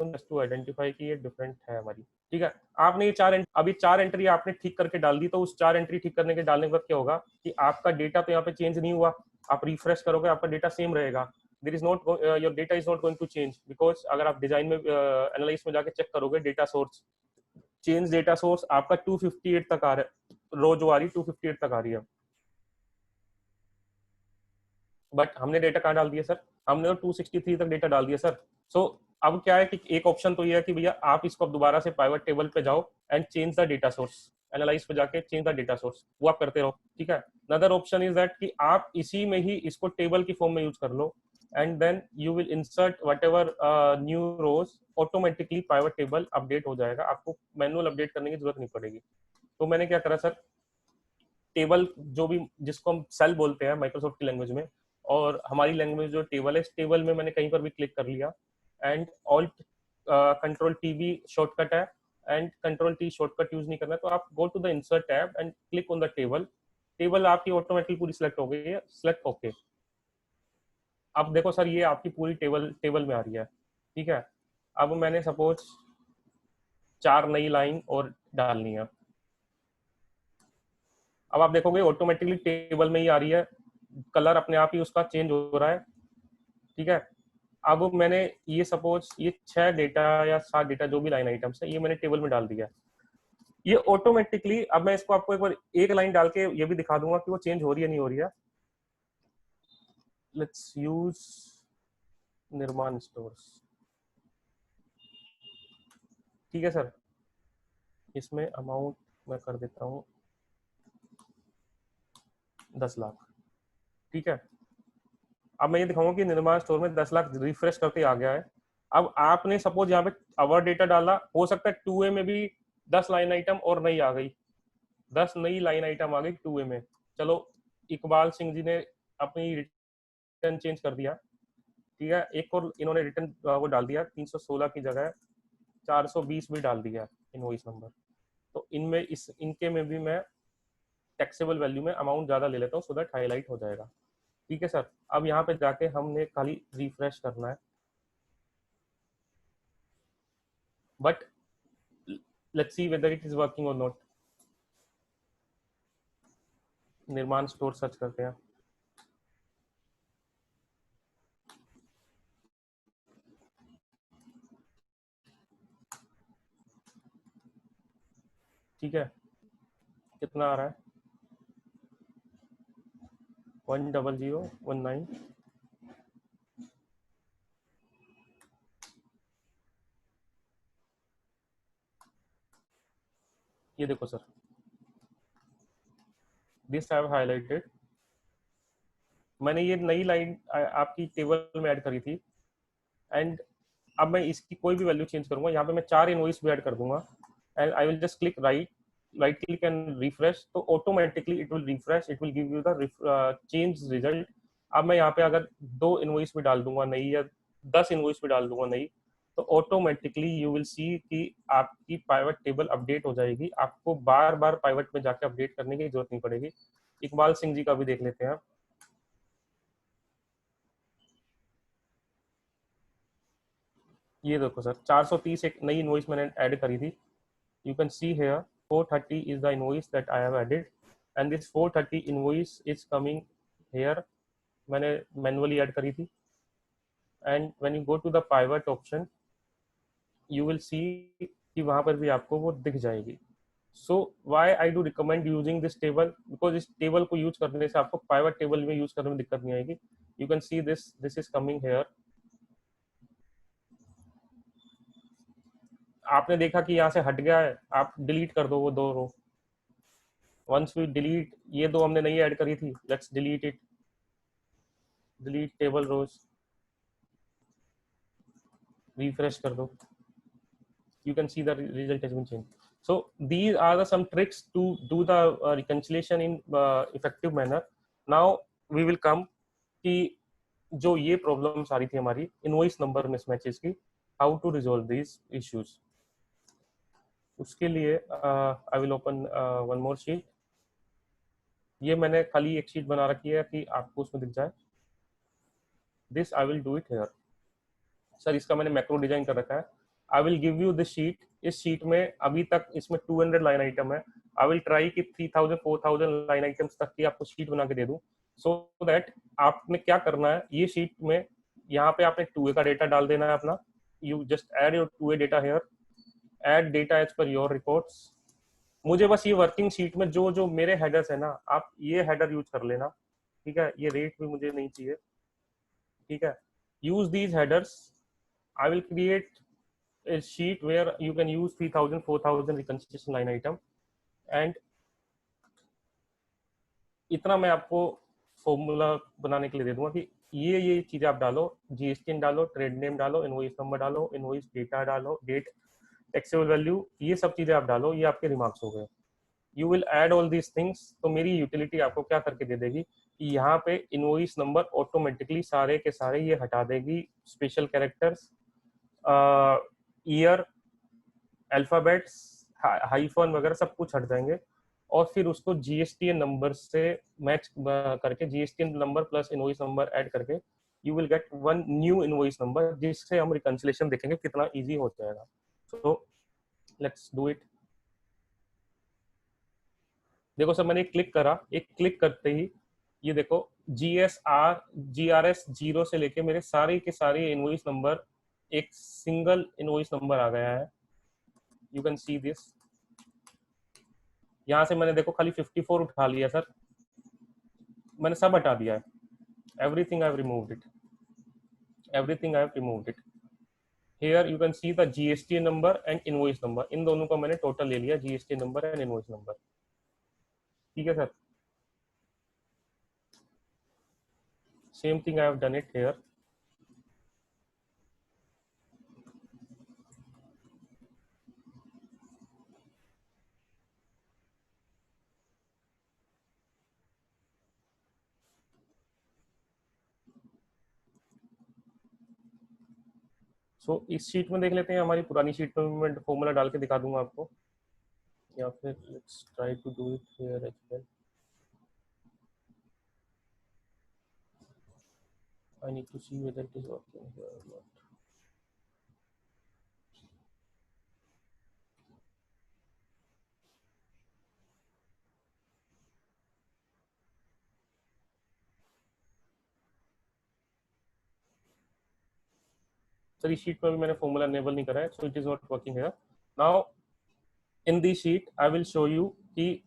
जस्ट टू आइडेंटिफाई कि ये डिफरेंट है हमारी. ठीक है, आपने ये अभी 4 एंट्री आपने ठीक करके डाल दी, तो उस 4 एंट्री ठीक करने के डालने के बाद क्या होगा कि आपका डेटा तो यहाँ पे चेंज नहीं हुआ, आप रिफ्रेश करोगे आपका डेटा सेम रहेगा. There is not your data is not going to change because अगर आप डिजाइन में एनालाइज में जाके चेक करोगे data source, change data source आपका 258 तक आ रहा है, रो जो आ रही है 258 तक आ रही है, बट हमने डेटा कहाँ डाल दिया सर, हमने 263 तक डेटा डाल दिया सर. सो अब क्या है कि एक ऑप्शन तो ये है कि भैया आप इसको अब दोबारा से पाइवट टेबल पे जाओ and change the data source, analyse पे जाके चेंज द डेटा सोर्स, वो आप करते रहो. ठीक है. अनदर ऑप्शन इज दैट कि आप इसी में ही इसको टेबल की फॉर्म में यूज कर लो. and then you will insert whatever new rows, automatically pivot table update हो जाएगा, आपको मैनुअल अपडेट करने की जरूरत नहीं पड़ेगी। तो मैंने क्या करा सर, टेबल जो भी जिसको हम सेल बोलते हैं माइक्रोसॉफ्ट की लैंग्वेज में, और हमारी लैंग्वेज जो टेबल है, इस टेबल में मैंने कहीं पर भी क्लिक कर लिया, एंड ऑल्ट कंट्रोल टी भी शॉर्टकट है, and control T shortcut use नहीं करना है, तो आप go to the insert tab and click on the table, table आपकी ऑटोमेटिकली पूरी सिलेक्ट हो गई है, सिलेक्ट ओके। अब देखो सर, ये आपकी पूरी टेबल में आ रही है, ठीक है। अब मैंने सपोज 4 नई लाइन और डालनी है, अब आप देखोगे ऑटोमेटिकली टेबल में ही आ रही है, कलर अपने आप ही उसका चेंज हो रहा है, ठीक है। अब मैंने ये सपोज ये 6 डेटा या 7 डेटा जो भी लाइन आइटम्स है, ये मैंने टेबल में डाल दिया, ये ऑटोमेटिकली, अब मैं इसको आपको एक बार एक लाइन डाल के ये भी दिखा दूंगा कि वो चेंज हो रही है नहीं हो रही है। लेट्स यूज निर्माण स्टोर्स, ठीक है सर। इसमें अमाउंट मैं कर देता हूँ 10 लाख, ठीक है। अब मैं ये दिखाऊंगा कि निर्माण स्टोर में 10 लाख रिफ्रेश करते आ गया है। अब आपने सपोज यहाँ पे अवर डेटा डाला, हो सकता है 2A में भी 10 लाइन आइटम और नई आ गई, 10 नई लाइन आइटम आ गई 2A में। चलो, इकबाल सिंह जी ने अपनी रिटर्न चेंज कर दिया, ठीक है, एक और इन्होंने रिटर्न वो डाल दिया, 316 की जगह 420 भी डाल दिया इनवॉइस नंबर। तो इनमें इनके में भी मैं टैक्सेबल वैल्यू में अमाउंट ज्यादा ले लेता हूँ, सो दैट हाईलाइट हो जाएगा, ठीक है सर। अब यहाँ पे जाके हमने खाली रिफ्रेश करना है, but let's see whether it is working और नॉट। निर्माण स्टोर सर्च करते हैं, ठीक है, कितना आ रहा है 10019। ये देखो sir, this I have highlighted, मैंने ये नई लाइन आपकी टेबल में ऐड करी थी, एंड अब मैं इसकी कोई भी वैल्यू चेंज करूंगा, यहाँ पे मैं 4 इनवॉइस भी ऐड कर दूंगा, and I will just click right click and refresh, तो automatically it will refresh, it will give you the change result. अब मैं यहाँ पे अगर 2 इनवॉइस भी डाल दूंगा नई, या 10 इनवॉइस भी डाल दूंगा नई, तो ऑटोमेटिकली यू विल सी कि आपकी पाइवट टेबल अपडेट हो जाएगी, आपको बार बार पाइवट में जाके अपडेट करने की जरूरत नहीं पड़ेगी। इकबाल सिंह जी का भी देख लेते हैं। ये देखो सर, 430 एक नई इनवॉइस मैंने ऐड करी थी, you can see here 430 is the invoice that I have added, and this 430 invoice is coming here, मैंने manually add करी थी, and when you go to the pivot option you will see कि वहां पर भी आपको वो दिख जाएगी। So why I do recommend using this table, because इस टेबल को यूज करने से आपको pivot टेबल में यूज करने में दिक्कत नहीं आएगी। You can see this is coming here, आपने देखा कि यहाँ से हट गया है, आप डिलीट कर दो वो 2 रो। वंस वी डिलीट, ये 2 हमने नहीं ऐड करी थी, let's delete it, delete table rows, refresh कर दो, you can see the result has been changed. So these are the some tricks to do the reconciliation in effective manner. Now we will come कि जो ये problems आ रही थी हमारी invoice number mismatches की, how to resolve these issues. उसके लिए I will open one more sheet, ये मैंने खाली एक शीट बना रखी है कि आपको उसमें दिख जाए। This I will do it here sir, इसका मैंने मैक्रो डिजाइन कर रखा है। I will give you this sheet, इस शीट में अभी तक इसमें 200 लाइन आइटम है, आई विल ट्राई कि 3000 4000 लाइन आइटम्स तक की आपको शीट बना के दे दूं, सो दैट आपने क्या करना है, ये शीट में यहाँ पे आपने 2A का डेटा डाल देना है अपना, you just add your 2A data here, add data as per your records. मुझे बस ये वर्किंग शीट में जो जो मेरे हेडर्स है ना, आप ये हेडर यूज कर लेना, ठीक है, ये रेट भी मुझे नहीं चाहिए, ठीक है। Use these headers, I will create a sheet where you can use 3000 4000 reconciliation line item, and इतना मैं आपको फॉर्मूला बनाने के लिए दे दूंगा कि ये चीजें आप डालो, जीएसटी डालो, ट्रेड नेम डालो, इनवॉइस नंबर डालो, इनवॉइस डेटा डालो, डेट, टैक्सेबल वैल्यू, ये सब चीजें आप डालो, ये आपके रिमार्क्स हो गए। You will add all these things. तो मेरी यूटिलिटी आपको क्या करके दे देगी कि यहाँ पे इनवॉइस नंबर ऑटोमेटिकली सारे के सारे ये हटा देगी, special characters, year, alphabets, hyphen वगैरह सब कुछ हट जाएंगे, और फिर उसको जीएसटीएन नंबर से मैच करके, GSTN number plus invoice number add करके you will get one new invoice number, जिससे हम रिकंसिलेशन देखेंगे कितना इजी हो जाएगा। So let's do it. देखो सर, मैंने एक क्लिक करा, एक क्लिक करते ही ये देखो GRS 0 से लेके मेरे सारे के सारे इनवॉइस नंबर एक सिंगल इनवॉइस नंबर आ गया है। You can see this. यहाँ से मैंने देखो खाली 54 उठा लिया सर, मैंने सब हटा दिया है। Everything I have removed it, everything I have removed it. Here you can see the GST number and invoice number, इन दोनों का मैंने टोटल ले लिया, GST number and invoice number. ठीक है sir, same thing I have done it here. So इस sheet में देख लेते हैं, हमारी पुरानी शीट में मैं फॉर्मूला डाल के दिखा दूंगा आपको, या फिर let's try to do it here as well. I need to see whether it is working here or not. Sir इस शीट में भी मैंने फॉर्मूला एनेबल नहीं करा है, so it is not working here. Now in this sheet I will show you कि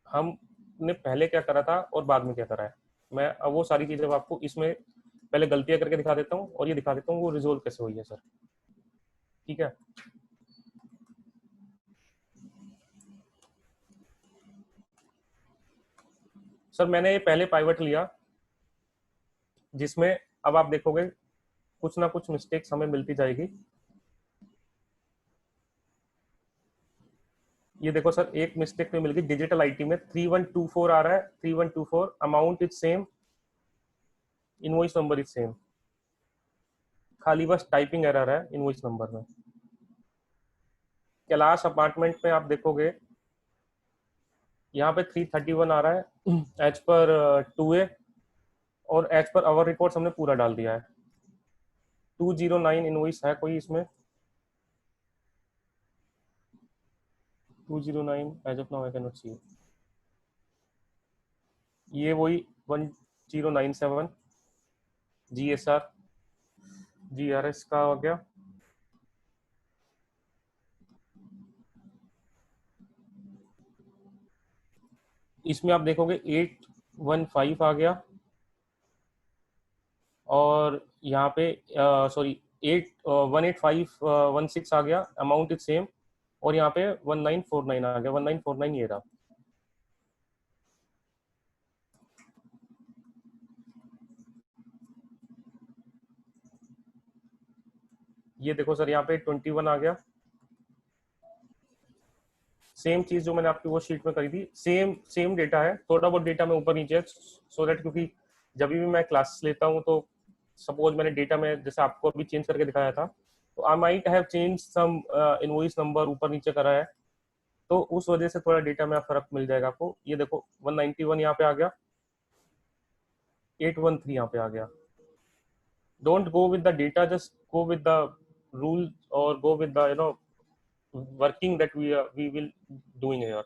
हमने पहले क्या करा था और बाद में क्या करा है। मैं अब वो सारी चीजें आपको इसमें पहले गलतियां करके दिखा देता हूँ, और ये दिखा देता हूँ वो रिजोल्व कैसे हुई है सर। ठीक है, सर मैंने ये पहले पाइवट लिया, जिसमें अब आप देखोगे कुछ ना कुछ मिस्टेक्स हमें मिलती जाएगी। ये देखो सर, एक मिस्टेक में मिल गई, डिजिटल आईटी में 3124 आ रहा है, 3124, amount is same, invoice number is same, खाली बस टाइपिंग एरर है इनवॉइस नंबर में। कैलाश अपार्टमेंट में आप देखोगे यहाँ पे 331 आ रहा है एज पर 2A, और एज पर आवर रिकॉर्ड्स हमने पूरा डाल दिया है। 209 इनवॉइस है कोई इसमें? 209 as of now I can not see. ये वही 1097 GSR GRS का हो गया। इसमें आप देखोगे 815 आ गया, और यहाँ पे सॉरी 18516 आ गया, अमाउंट इज सेम, और यहाँ पे 1949 आ गया, 1949 ये रहा। ये देखो सर, यहाँ पे 21 आ गया, सेम चीज जो मैंने आपकी वो शीट में करी थी, सेम सेम डेटा है, थोड़ा बहुत डेटा में ऊपर नीचे, सो दैट क्योंकि जब भी मैं क्लास लेता हूँ तो सपोज मैंने डेटा में जैसे आपको अभी चेंज करके दिखाया था, तो I might have change some invoice number ऊपर नीचे करा है, तो उस वजह से थोड़ा डेटा में फर्क मिल जाएगा आपको। ये देखो 191 यहाँ पे आ गया, 813 यहाँ पे आ गया। Don't go with the data, just go with the rule, और go with the working that we will doing here.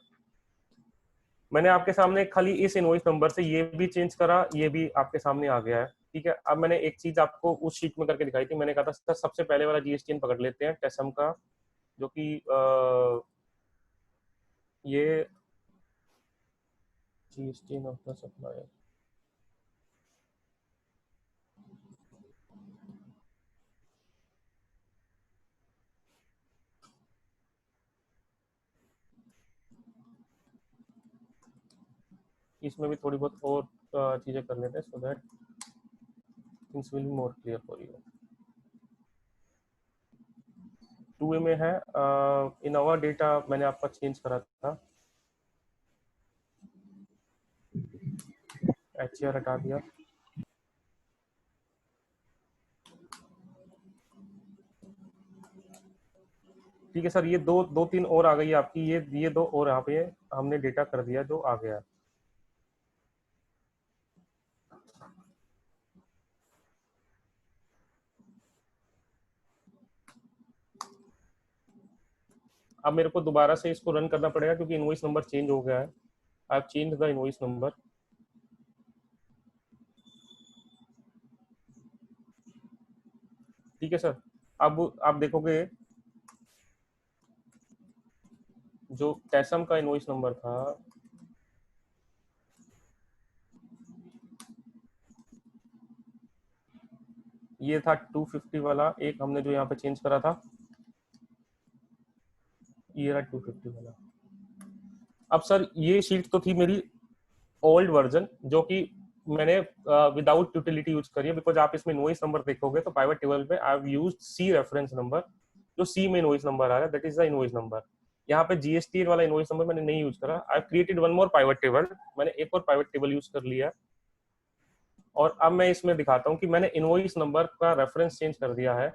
मैंने आपके सामने खाली इस इनवॉइस नंबर से ये भी चेंज करा, ये भी आपके सामने आ गया है। ठीक है, अब मैंने एक चीज आपको उस शीट में करके दिखाई थी, मैंने कहा था सर सबसे पहले वाला जीएसटीएन पकड़ लेते हैं टेसम का, जो कि ये जीएसटीएन ऑफ द सप्लायर। इसमें भी थोड़ी बहुत और चीजें कर लेते हैं so that things will be more clear for you. 2A में है इन आवर डेटा मैंने आपका चेंज करा था, HR हटा दिया। ठीक है सर, ये दो तीन और आ गई है आपकी, ये दो और यहाँ पे हमने डेटा कर दिया जो आ गया। अब मेरे को दोबारा से इसको रन करना पड़ेगा क्योंकि इनवॉइस नंबर चेंज हो गया है। I have change the invoice number. ठीक है सर, अब आप देखोगे जो टैसम का इनवॉइस नंबर था, ये था 250 वाला, एक हमने जो यहाँ पे चेंज करा था, ये रहा 250 वाला। अब सर ये शीट तो थी मेरी ओल्ड वर्जन जो कि मैंने विदाउट यूटिलिटी यूज करी है, बिकॉज आप इसमें इनवॉइस नंबर देखोगे तो पाइवट टेबल पे I have used C reference number, जो सी में इनवॉइस नंबर आ रहा है that is the invoice number. यहाँ पे जीएसटी वाला इनवॉइस नंबर मैंने नहीं यूज करा। I have created one more pivot table, मैंने एक और पाइवट टेबल यूज कर लिया और अब मैं इसमें दिखाता हूँ कि मैंने इनवॉइस नंबर का रेफरेंस चेंज कर दिया है।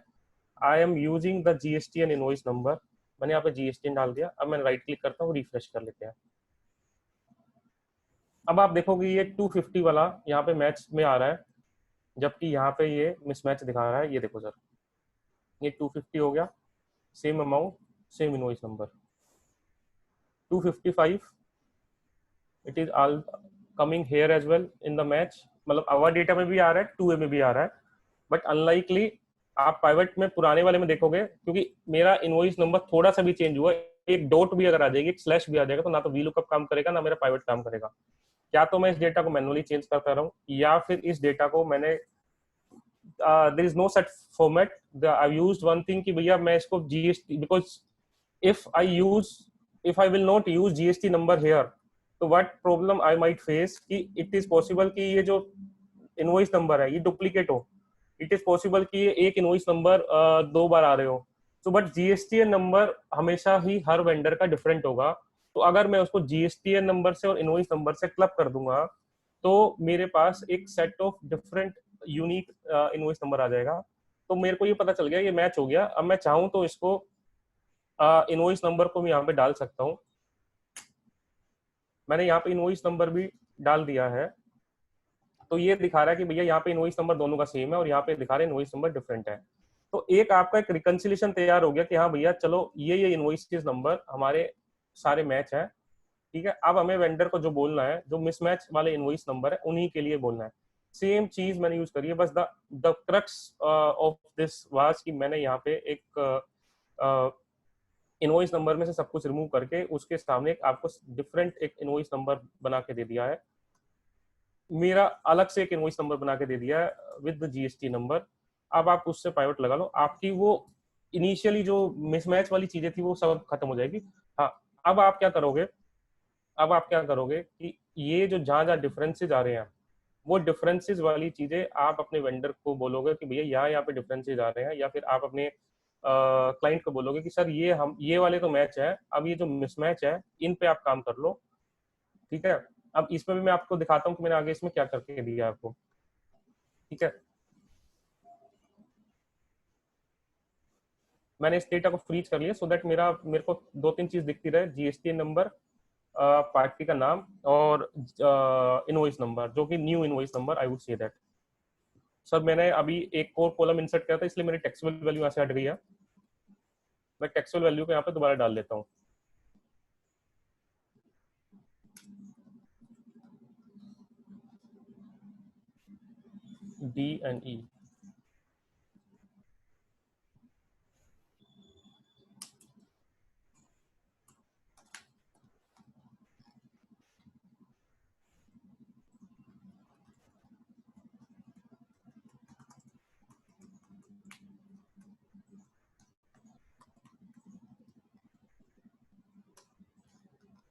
आई am using the GST N invoice number, मैंने यहाँ पे जीएसटी डाल दिया। अब मैं राइट क्लिक करता हूँ, रिफ्रेश कर लेते हैं। अब आप देखोगे ये 250 वाला यहाँ पे मैच में आ रहा है, जबकि यहाँ पे ये मिसमैच दिखा रहा है। ये देखो सर, ये 250 हो गया, same amount, same invoice number. 255 it is all coming here as well in the match, मतलब आवर डेटा में भी आ रहा है, 2A में भी आ रहा है, बट अनलाइकली आप पाइवट में पुराने वाले में देखोगे, क्योंकि मेरा इनवॉइस नंबर थोड़ा सा भी चेंज हुआ, एक डॉट भी अगर आ जाएगी, एक स्लैश भी आ जाएगा, तो ना तो वीलुकअप काम करेगा ना मेरा पाइवट काम करेगा। क्या तो मैं इस डेटा को मैनुअली चेंज करता रहूं, या फिर इस डेटा को मैंने there is no set format. I used one thing कि भैया मैं इसको GST, because if I will not use GST number here, तो what problem I might face कि it is possible कि ये जो इनवॉइस नंबर है ये डुप्लीकेट हो, इट इज पॉसिबल कि ये एक इनवॉइस नंबर दो बार आ रहे हो। तो बट जीएसटीएन नंबर हमेशा ही हर वेंडर का डिफरेंट होगा, तो अगर मैं उसको जीएसटीएन नंबर से और इनवॉइस नंबर से क्लब कर दूंगा तो मेरे पास एक set of different unique invoice number आ जाएगा। तो मेरे को ये पता चल गया, ये मैच हो गया। अब मैं चाहूँ तो इसको इनवॉइस नंबर को भी यहाँ पे डाल सकता हूँ। मैंने यहाँ पे इनवॉइस नंबर भी डाल दिया है, तो ये दिखा रहा है कि भैया यहाँ पे इनवॉइस नंबर दोनों का सेम है और यहाँ पे दिखा रहा है इनवॉइस नंबर डिफरेंट है। तो एक आपका एक रिकंसिलिएशन तैयार हो गया कि हाँ भैया चलो ये इनवॉइस नंबर हमारे सारे मैच है। ठीक है, अब हमें वेंडर को जो बोलना है, जो मिसमैच वाले इनवॉइस नंबर है उन्हीं के लिए बोलना है। सेम चीज मैंने यूज करी है, बस the crux of this was कि मैंने यहाँ पे एक इनवॉइस नंबर में से सब कुछ रिमूव करके उसके सामने आपको डिफरेंट एक इनवॉइस नंबर बना के दे दिया है, मेरा अलग से एक इनवॉइस नंबर बना के दे दिया है विद द जीएसटी नंबर। अब आप उससे पाइवट लगा लो, आपकी वो इनिशियली जो मिसमैच वाली चीजें थी वो सब खत्म हो जाएगी। हाँ, अब आप क्या करोगे, अब आप क्या करोगे कि ये जो जहां जहां डिफरेंसेस आ रहे हैं वो डिफरेंसेस वाली चीजें आप अपने वेंडर को बोलोगे कि भैया यहाँ पे डिफरेंसेस आ रहे हैं, या फिर आप अपने क्लाइंट को बोलोगे कि सर ये वाले तो मैच है, अब ये जो मिसमैच है इन पे आप काम कर लो। ठीक है, अब इसमें भी मैं आपको दिखाता हूँ कि मैंने आगे इसमें क्या करके दिया है आपको। ठीक है, मैंने इस डेटा को फ्रीज कर लिया सो दैट मेरे को दो तीन चीज दिखती रहे, जीएसटी नंबर, पार्टी का नाम और इनवॉइस नंबर, जो कि new invoice number I would say that. Sir मैंने अभी एक और कॉलम इंसर्ट किया था इसलिए मेरी टेक्सुअल वैल्यू यहाँ से हट गई है, मैं टेक्सुअल वैल्यू को यहाँ पे दोबारा डाल लेता हूँ। DNE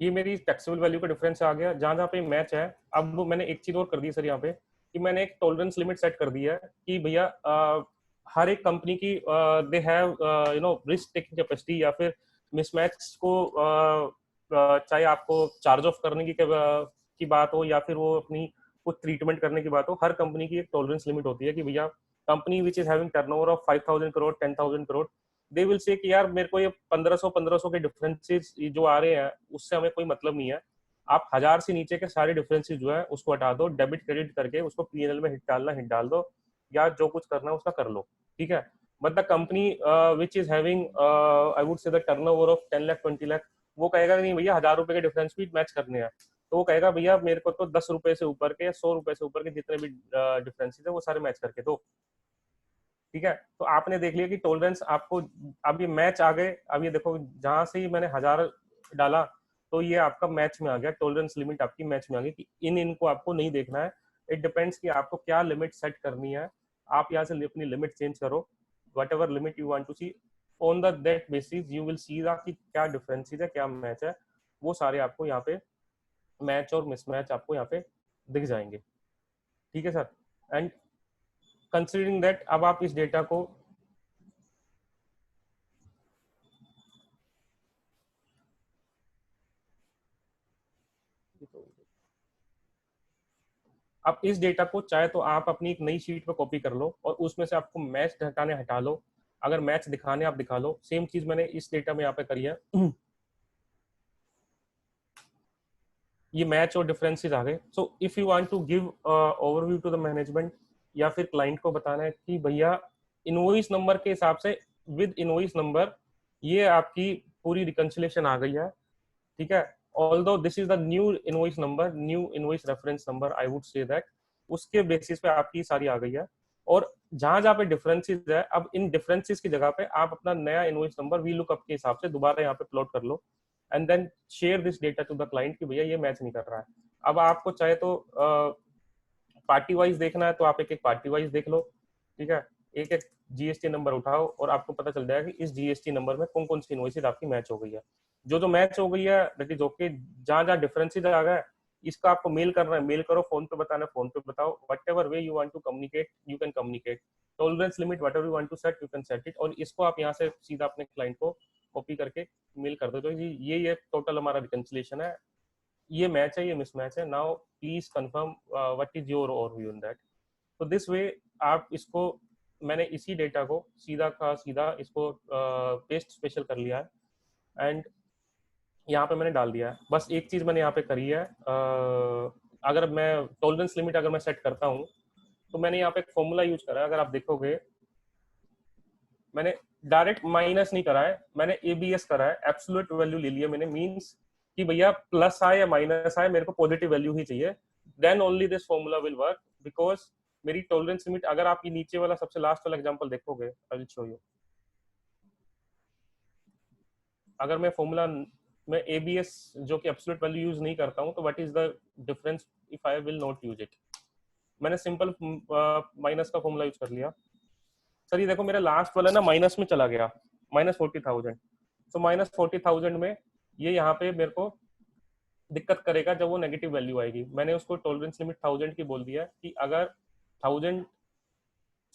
ये मेरी टैक्सेबल वैल्यू का डिफरेंस आ गया जहाँ जहाँ पे मैच है। अब मैंने एक चीज और कर दी सर यहाँ पे कि मैंने एक टॉलरेंस लिमिट सेट कर दी है कि भैया हर एक कंपनी की they have risk taking capacity, या फिर मिसमैच को चाहे आपको चार्ज ऑफ करने की बात हो, या फिर वो अपनी कुछ ट्रीटमेंट करने की बात हो, हर कंपनी की एक टॉलरेंस लिमिट होती है कि भैया company which is having turnover of 5,000 crore 10,000 crore, they will say कि यार मेरे को ये 1500 के डिफरेंसेस जो आ रहे हैं उससे हमें कोई मतलब नहीं है। आप 1000 से नीचे के सारे डिफरेंसेस जो है उसको हटा दो, डेबिट क्रेडिट करके उसको पीएनएल में हिट डाल दो, या जो कुछ करना है उसका कर लो, ठीक है। But the company which is having I would से the turnover of 10 lakh 20 lakh, वो कहेगा नहीं भैया 1000 रुपए के डिफरेंस भी मैच करने हैं, तो वो कहेगा भैया मेरे को तो 10 रुपए से ऊपर के या 100 रुपए से ऊपर के जितने भी डिफरेंसेस है वो सारे मैच करके दो, ठीक है। तो आपने देख लिया कि टॉलरेंस आपको, अब ये मैच आ गए, अब ये देखो जहां से ही मैंने 1000 डाला तो ये आपका मैच में आ गया, टॉलरेंस लिमिट आपकी मैच में आ गई कि इनको आपको नहीं देखना है। इट डिपेंड्स कि आपको क्या लिमिट सेट करनी है, आप यहाँ से अपनी लिमिट चेंज करो, whatever limit you want to see, on the that basis you will see the कि क्या डिफरेंसेस है क्या मैच है, वो सारे आपको यहाँ पे मैच और मिसमैच आपको यहाँ पे दिख जाएंगे, ठीक है सर। एंड कंसिडरिंग दैट अब आप इस डेटा को अब इस डेटा को चाहे तो आप अपनी एक नई शीट पे कॉपी कर लो और उसमें से आपको मैच हटाने हटा लो, अगर मैच दिखाने आप दिखा लो। सेम चीज मैंने इस डेटा में यहाँ पे करी है। ये मैच और डिफरेंसेस आ गए। So if you want to give overview to the management या फिर क्लाइंट को बताना है कि भैया इनवॉइस नंबर के हिसाब से विद इनवॉइस नंबर ये आपकी पूरी रिकंसिलेशन आ गई है, ठीक है। Although this is the new invoice number, new invoice reference number, I would say that उसके बेसिस पे आपकी सारी आ गई है। और जहां जहां पे डिफरेंसेस है, अब इन डिफरेंसेस की जगह पे आप अपना नया इनवॉइस नंबर वी लुकअप के हिसाब से दोबारा यहाँ पे प्लॉट कर लो and then share this data to the client कि भैया ये मैच नहीं कर रहा है। अब आपको चाहे तो पार्टी वाइज देखना है तो आप एक एक पार्टी वाइज देख लो, ठीक है। एक एक जीएसटी नंबर उठाओ और आपको पता चल जाएगा कि इस जीएसटी नंबर में कौन कौन सी इनवॉइसेज आपकी मैच हो गई है। जो मैच हो गई है दैट इज ओके। जहां जहां डिफरेंसेज आ गए इसका आपको मेल करना है मेल करो, फोन पे बताना है फोन पे बताओ, whatever way you want to communicate you can communicate, tolerance limit whatever you want to set you can set it, और इसको आप यहाँ से सीधा अपने क्लाइंट को कॉपी करके मेल कर दो तो ये टोटल हमारा रिकंसिलेशन है, ये मैच है ये मिसमैच है, now please confirm what is your overview in that. तो दिस वे आप इसको, मैंने इसी डेटा को सीधा का सीधा इसको पेस्ट स्पेशल कर लिया है एंड यहाँ पे मैंने डाल दिया है। बस एक चीज मैंने यहाँ पे करी है, अगर मैं टॉलरेंस लिमिट अगर मैं सेट करता हूँ तो मैंने यहाँ पे एक फॉर्मूला यूज करा है, अगर आप देखोगे मैंने डायरेक्ट माइनस नहीं करा है, मैंने एबीएस करा है, एब्सोल्यूट वैल्यू ले लिया मैंने, मींस कि भैया प्लस आए या माइनस आए मेरे को पॉजिटिव वैल्यू ही चाहिए, then only this formula will work because मेरी टॉलरेंस लिमिट, अगर आप ये नीचे वाला सबसे लास्ट वाला एग्जांपल देखोगे आई विल शो यू, अगर मैं फॉर्मूला में एबीएस जो कि एब्सोल्यूट वैल्यू यूज नहीं करता हूं तो what is the difference if I will not use it, मैंने सिंपल माइनस का फॉर्मूला यूज कर लिया। सर ये देखो मेरा लास्ट वाला ना माइनस में चला गया, -40,000। तो -40,000 में ये यहाँ पे मेरे को दिक्कत करेगा जब वो नेगेटिव वैल्यू आएगी। मैंने उसको टॉलरेंस लिमिट 1000 की बोल दिया कि अगर 1000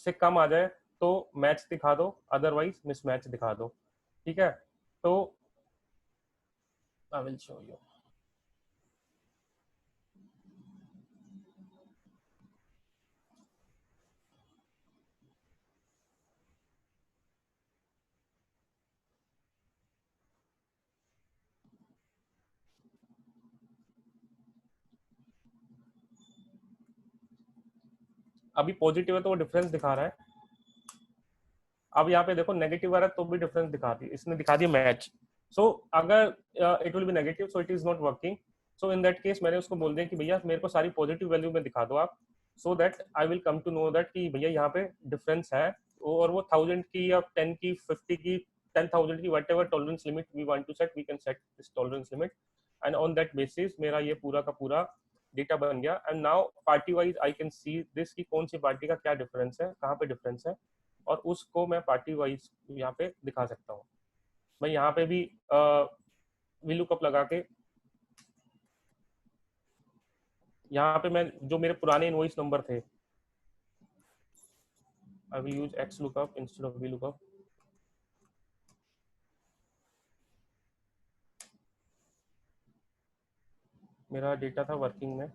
से कम आ जाए तो मैच दिखा दो, अदरवाइज मिसमैच दिखा दो, ठीक है। तो आई विल शो यू। अभी पॉजिटिव है तो वो डिफरेंस दिखा रहा है, अब यहाँ पे देखो नेगेटिव आ रहा है तो भी डिफरेंस दिखाती है, इसने दिखा दिया मैच। सो अगर it will B negative so it is not working, so in that case मैंने उसको बोल दिया कि भैया मेरे को सारी पॉजिटिव वैल्यू में दिखा दो आप, so that I will come to know that कि भैया यहाँ पे डिफरेंस है, और वो 1000 की या 10 की 50 की 10,000 की whatever tolerance limit we want to set we can set this tolerance limit and on that basis मेरा ये पूरा का पूरा डेटा बन गया। And now party wise I can see this की कौन सी पार्टी का क्या डिफरेंस है, कहाँ पे डिफरेंस है, और उसको मैं पार्टी वाइज यहाँ पे दिखा सकता हूँ। मैं यहाँ पे भी वी लुकअप लगा के यहाँ पे मैं जो मेरे पुराने इनवॉइस नंबर थे, आई will use X lookup instead of V lookup. मेरा डेटा था वर्किंग में,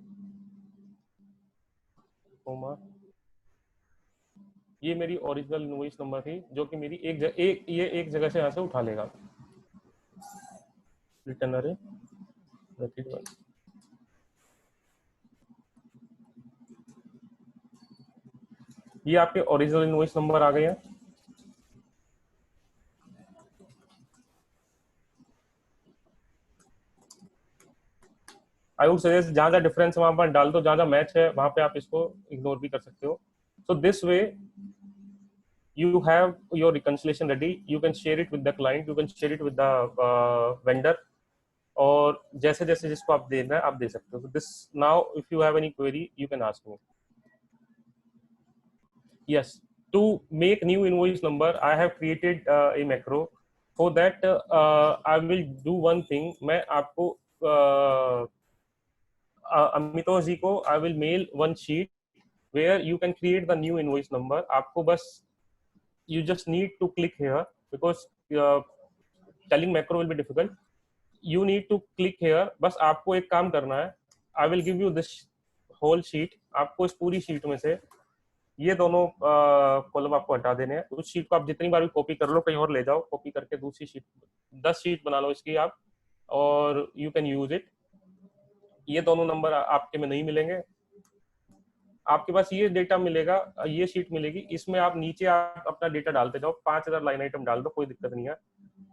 कोमा, ये मेरी ओरिजिनल इनवॉइस नंबर थी जो कि मेरी एक जगह से यहाँ से उठा लेगा। रिटर्न अरे ये आपके ओरिजिनल इनवॉइस नंबर आ गए हैं। आई वुड सजेस्ट जहां जहां डिफरेंस वहां पर डाल दो, जहां जहां मैच है वहां पे आप इसको इग्नोर भी कर सकते हो। So this way you have your reconciliation ready, you can share it with the client, you can share it with the vendor, और जैसे जैसे जिसको आप देना है आप दे सकते हो। This now if you have any query you can ask me. yes, to make new invoice number I have created a macro. for that I will do one thing, मैं आपको अमितोष जी को I will mail one sheet where you can create the new invoice number. आपको बस you just need to click here because telling macro will be difficult. You need to click here. बस आपको एक काम करना है, I will give you this whole sheet. आपको इस पूरी शीट में से ये दोनों कॉलम आपको हटा देने हैं। उस शीट को आप जितनी बार भी कॉपी कर लो, कहीं और ले जाओ, कॉपी करके दूसरी शीट 10 शीट बना लो इसकी आप, और यू कैन यूज इट। ये दोनों नंबर आपके में नहीं मिलेंगे, आपके पास ये डेटा मिलेगा, ये शीट मिलेगी, इसमें आप नीचे आप अपना डेटा डालते जाओ, 5000 लाइन आइटम डाल दो, कोई दिक्कत नहीं है,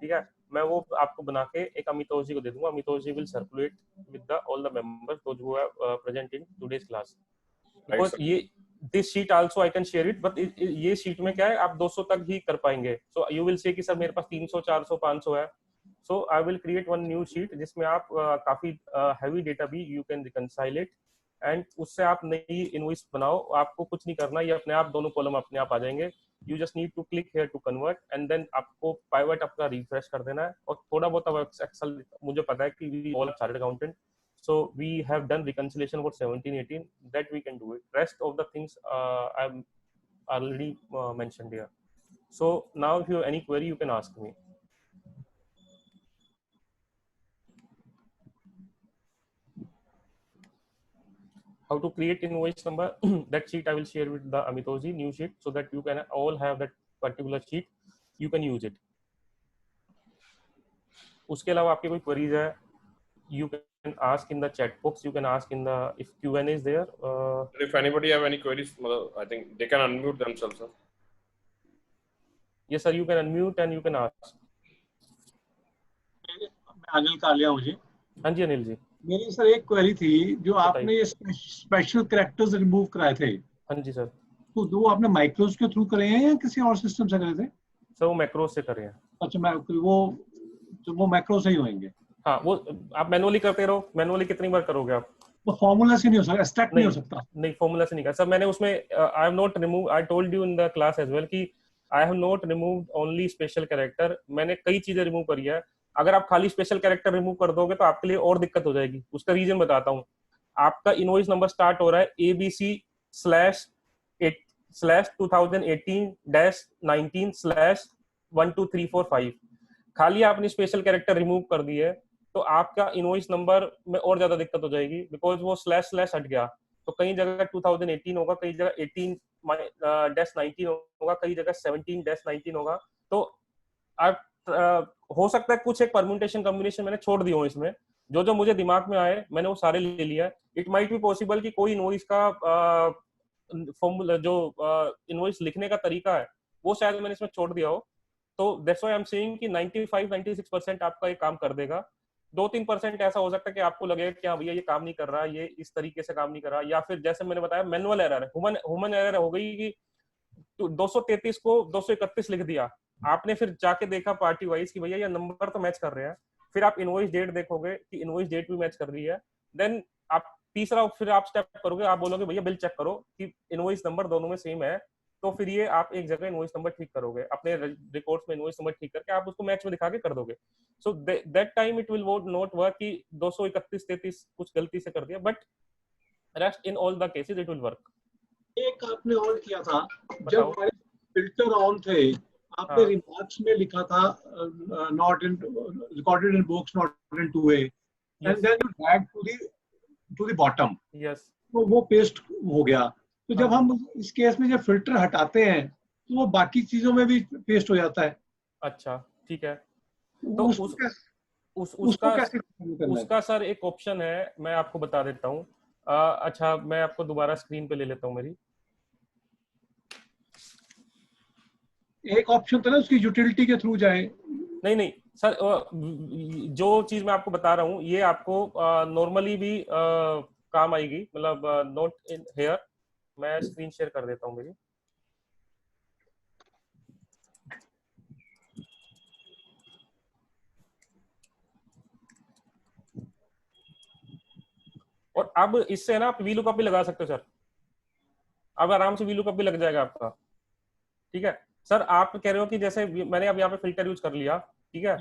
ठीक है। मैं वो आपको बना के एक अमितोष जी को दे दूंगा, Amitosh ji will circulate with the all the members those who are present in today's class. Because ये this sheet also I can share it, but ये शीट में क्या है आप 200 तक ही कर पाएंगे। सो यू विल से कि सर मेरे पास 300 400 500 है, so I will create one new sheet जिसमें आप काफी हैवी डेटा भी you can reconcile it, and उससे आप नई इनवॉइस बनाओ। आपको कुछ नहीं करना, ये अपने आप दोनों कॉलम अपने आप आ जाएंगे। You just need to click here to convert, and then आपको पाइवट अपना रिफ्रेश कर देना है, और थोड़ा बहुत अब एक्सेल मुझे पता है कि we all chartered accountant, so we have done reconciliation for 17-18 that we can do it. Rest of the things I've already mentioned here. So now if you have any query you can ask me. How to create invoice number that sheet I will share with the Amitoji new sheet, so that you can all have that particular sheet, you can use it. उसके अलावा आपके कोई queries है, you can ask in the chat box, you can ask in the, if Q&A is there, if anybody have any queries, I think they can unmute themselves, sir. yes sir, you can unmute and you can ask. मैं अनिल कालिया हूँ जी। हाँ जी अनिल जी। मेरी sir एक query थी, जो आपने ये special characters remove कराए थे, हाँ जी सर, तो वो आपने माइक्रोस के थ्रू करे हैं या किसी और सिस्टम से करे थे? सर वो मैक्रो से करे हैं। अच्छा, वो मैक्रो से ही होंगे? हाँ, वो आप मैनुअली करते रहो, मैनुअली कितनी बार करोगे आप? वो फॉर्मूला से नहीं हो सकता, एक्सट्रैक्ट नहीं हो सकता? नहीं, फॉर्मूला से नहीं कर सर। मैंने उसमें I have not remove, I told you in the class as well कि I have not removed only special character. मैंने कई चीजें रिमूव करी है। अगर आप खाली स्पेशल कैरेक्टर रिमूव कर दोगे तो आपके लिए और दिक्कत हो जाएगी। उसका रीजन बताता हूँ। आपका इनवॉइस नंबर स्टार्ट हो रहा है ABC/2018-19/12345। खाली आपने स्पेशल कैरेक्टर रिमूव कर दी है तो आपका इनवॉइस नंबर में और ज्यादा दिक्कत हो जाएगी, बिकॉज वो स्लैश हट गया। तो कई जगह 2018 होगा, कई जगह 18-19 होगा, कई जगह 17-19 होगा। तो आप हो सकता है कुछ एक परम्यूटेशन कॉम्बिनेशन मैंने छोड़ दी हो इसमें, जो मुझे दिमाग में आए मैंने वो सारे ले लिया। इट माइट बी पॉसिबल कि कोई इनवॉइस का फॉर्मूला जो इनवॉइस लिखने का तरीका है वो शायद मैंने इसमें छोड़ दिया हो। तो that's why I am saying कि 95-96% आपका ये काम कर देगा। 2-3% ऐसा हो सकता है कि आपको लगेगा कि हाँ भैया ये काम नहीं कर रहा, ये इस तरीके से काम नहीं कर रहा, या फिर जैसे मैंने बताया मैनुअल एरर है, ह्यूमन एरर हो गई कि 233 को 231 लिख दिया आपने, फिर जाके देखा पार्टी वाइज कि भैया ये नंबर तो मैच कर रहे हैं। फिर आप इनवॉइस डेट देखोगे कि इनवॉइस डेट भी मैच कर रही है। देन आप तीसरा फिर आप स्टेप करोगे, आप बोलोगे भैया बिल चेक करो कि इनवॉइस नंबर दोनों में सेम है। तो फिर ये आप एक जगह इनवॉइस नंबर ठीक करोगे, अपने रिकॉर्ड्स में इनवॉइस नंबर ठीक करके आप उसको मैच में दिखा के कर दोगे। So that time it will not work कि 231-33 कुछ गलती से कर दिया। But rest in all the cases it will work. एक आपने और किया था, जब बताओ। हमारे फिल्टर ऑन थे, आपने हाँ। रिमार्क्स में लिखा था not in recorded in books not in 2A, and Yes. Then you drag to the bottom, Yes. तो वो पेस्ट हो गया। तो जब हाँ। हम इस केस में जब फिल्टर हटाते हैं तो वो बाकी चीजों में भी पेस्ट हो जाता है। अच्छा ठीक है। तो उसको उस उसको उसका कैसे करना है? उसका सर एक ऑप्शन है, मैं आपको बता देता हूँ। अच्छा मैं आपको दोबारा स्क्रीन पे ले लेता हूँ मेरी। एक ऑप्शन तो ना उसकी यूटिलिटी के थ्रू जाए। नहीं नहीं सर, जो चीज मैं आपको बता रहा हूँ ये आपको नॉर्मली भी काम आएगी, मतलब नोट इन हेयर। मैं स्क्रीन शेयर कर देता हूँ मेरी। और अब इससे ना आप वीलुकअप भी लगा सकते हो सर, अब आराम से वीलुकअप भी लग जाएगा आपका। ठीक है सर, आप कह रहे हो कि जैसे मैंने अब यहाँ पे फिल्टर यूज कर लिया, ठीक है,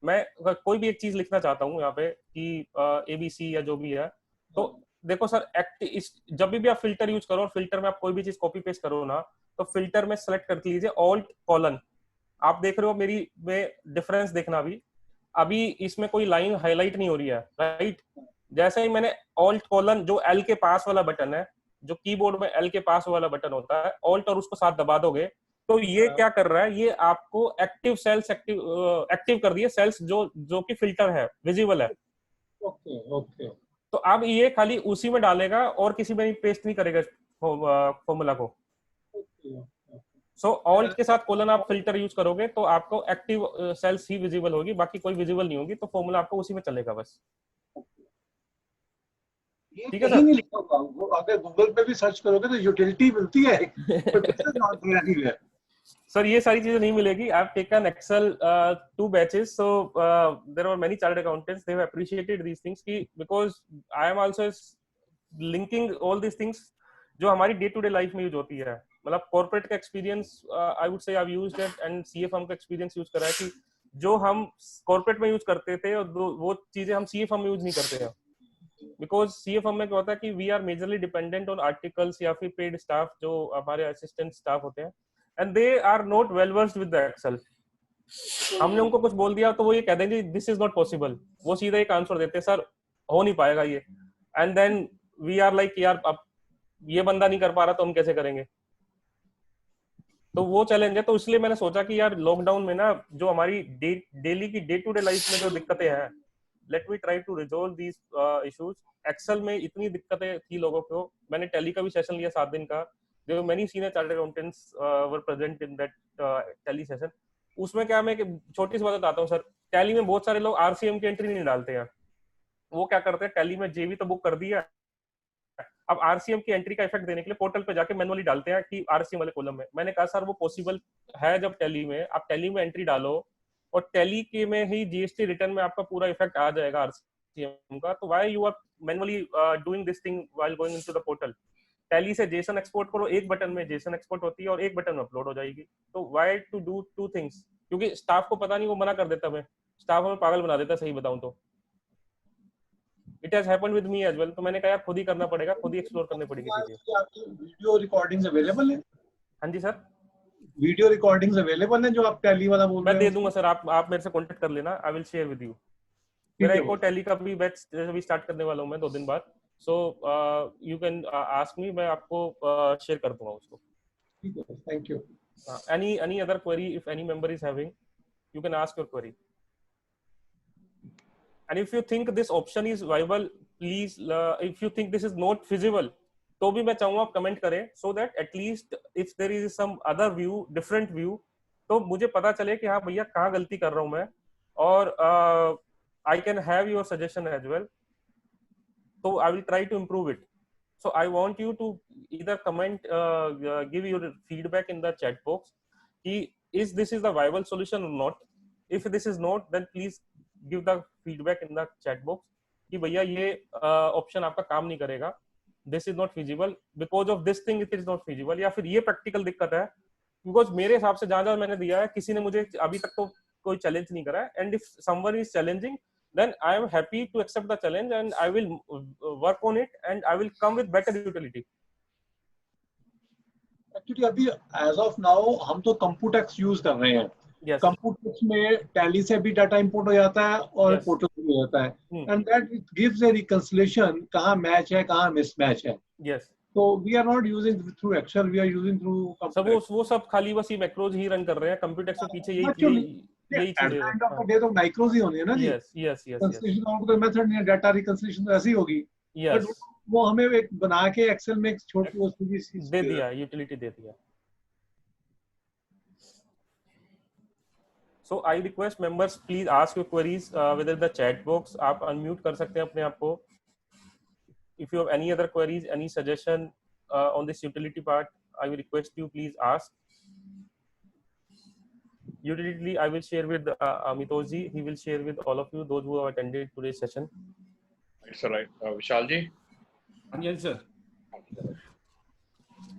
मैं अगर कोई भी एक चीज लिखना चाहता हूँ यहाँ पे कि ABC या जो भी है, तो देखो सर जब भी आप फिल्टर यूज करो और फिल्टर में आप कोई भी चीज कॉपी पेस्ट करो ना, तो फिल्टर में सेलेक्ट कर लीजिए ऑल्ट कॉलन। आप देख रहे हो मेरी में डिफरेंस देखना, अभी इसमें कोई लाइन हाईलाइट नहीं हो रही है, राइट। जैसे ही मैंने ऑल्ट कॉलन, जो एल के पास वाला बटन है, जो कीबोर्ड में एल के पास वाला बटन होता है, ऑल्ट और उसको साथ दबा दोगे तो ये क्या कर रहा है, ये आपको एक्टिव सेल्स एक्टिव कर दिए, सेल्स जो जो कि फिल्टर है, विजिबल है। Okay okay. तो अब ये खाली उसी में डालेगा और किसी में पेस्ट नहीं करेगा फॉर्मूला को। सो ऑल्ट के साथ कोलन आप फिल्टर यूज करोगे तो आपको एक्टिव सेल्स ही विजिबल होगी, बाकी कोई विजिबल नहीं होगी, तो फॉर्मूला आपको उसी में चलेगा बस। ये ठीक है कहीं सर। नहीं लिखा होगा, वो अगर गूगल पे भी सर्च करोगे तो यूटिलिटी मिलती है, but this is not there anywhere. Sir ये सारी चीजें नहीं मिलेगी। I have taken excel 2 batches, so there are many chartered accountants, they have appreciated these things की because I am also linking all these things जो हमारी day to day life में use होती है। मतलब कॉर्पोरेट का experience I would say I have used it, and CA firm का experience use करा है कि जो हम कॉर्पोरेट में यूज करते थे और वो चीजें हम सीए फर्म में यूज नहीं करते हैं। बिकॉज सीए फर्म में क्या होता है कि we are majorly dependent on articles या फिर पेड स्टाफ जो हमारे असिस्टेंट स्टाफ होते हैं, and they are not well versed with the Excel. हमने उनको कुछ बोल दिया तो वो ये कह देंगे दिस इज नॉट पॉसिबल, वो सीधा एक आंसर देते हैं, सर हो नहीं पाएगा ये, and then we are like यार अब ये बंदा नहीं कर पा रहा तो हम कैसे करेंगे। तो वो चैलेंज है। तो इसलिए मैंने सोचा कि यार लॉकडाउन में ना जो हमारी डेली की डे टू डे लाइफ में जो दिक्कतें हैं, let me try to resolve these issues. Excel में इतनी दिक्कतें थी लोगों को, मैंने टैली का भी सेशन लिया 7 दिन का, जो many senior chartered accountants were present in that tally session. उसमें क्या, मैं छोटी सी बात बताता हूँ सर, टैली में बहुत सारे लोग आरसीएम की एंट्री नहीं डालते हैं। वो क्या करते हैं, टैली में जेवी तो बुक कर दिया, अब आरसीएम की एंट्री का इफेक्ट देने के लिए पोर्टल पे जाके मैनुअली डालते हैं कि आरसीएम वाले कॉलम में। मैंने कहा सर वो पॉसिबल है जब टैली में, आप टैली में एंट्री डालो और टैली के में ही जीएसटी रिटर्न में आपका पूरा इफेक्ट आ जाएगा आरसीएम का, तो why you are manually doing this thing while going into the portal. Tally से जेसन एक्सपोर्ट करो, एक बटन में जेसन एक्सपोर्ट होती है और एक बटन में अपलोड हो जाएगी। तो why to do two things, क्योंकि स्टाफ को पता नहीं, वो मना कर देता है, स्टाफ हमें पागल बना देता है सही बताऊं तो। It has happened with me as well. तो मैंने कहा यार खुद ही करना पड़ेगा, खुद ही एक्सप्लोर करनी पड़ेगी चीजें। आपकी वीडियो रिकॉर्डिंग्स अवेलेबल है? हाँ जी सर, वीडियो रिकॉर्डिंग्स अवेलेबल है जो आप टैली वाला बोल मैं रहे दे हैं? दूंगा सर, आप मेरे से कांटेक्ट कर लेना, I will share with you. मेरा एक और टैली का भी बैच भी स्टार्ट करने वाला हूं मैं 2 दिन बाद, so you can ask me, मैं आपको शेयर कर दूंगा उसको। ठीक है, thank you. any other query, if any member is having, you can ask your query, and if you think this option is viable, please if you think this is not feasible, तो भी मैं चाहूंगा आप comment करें, so that at least if there is some other view, different view, तो मुझे पता चले कि हाँ भैया कहाँ गलती कर रहा हूँ मैं, और I can have your suggestion as well, so I will try to improve it. So I want you to either comment, give your feedback in the chat box, is this is the viable solution or not. If this is not, then please give the feedback in the chat box कि भैया ये option आपका काम नहीं करेगा, this is not feasible because of this thing, it is not feasible, या फिर ये प्रैक्टिकल दिक्कत है। बिकॉज मेरे हिसाब से जहां जहां मैंने दिया है, किसी ने मुझे अभी तक तो कोई चैलेंज नहीं करा है, and if someone is challenging then I am happy to accept the challenge and I will work on it and I will come with better utility. Actually अभी एज ऑफ नाउ हम तो Computex use कर रहे हैं. Yes. Computex में tally से भी data import हो जाता है और Yes. पोर्टल से भी हो जाता है, and that gives A reconciliation कहाँ मैच है कहाँ मिसमैच है. Yes. So we are not using through Excel, we are using through सब वो सब खाली बस ये मैक्रोज ही रन कर रहे हैं. कंप्यूटेक्स के पीछे यही चीजें हैं. एंड ऑफ द डे तो माइक्रोज ही होनी है ना जी. Yes, yes, yes, yes. Conciliation का कोई मेथड नहीं है, डाटा रिकंसिलिएशन तो ऐसी ही होगी. Yes. But वो हमें एक बना के एक्सेल में एक छोटी वो चीज दे दिया, यूटिलिटी दे दिया. So I request members please ask your queries whether the chat box. आप unmute कर सकते हैं अपने आप को. If you have any other queries, any suggestion on this utility part, I will request you please ask. Utility I will share with Amitoji. He will share with all of you, those who have attended today's session. It's all right. Vishal ji. Yes, sir.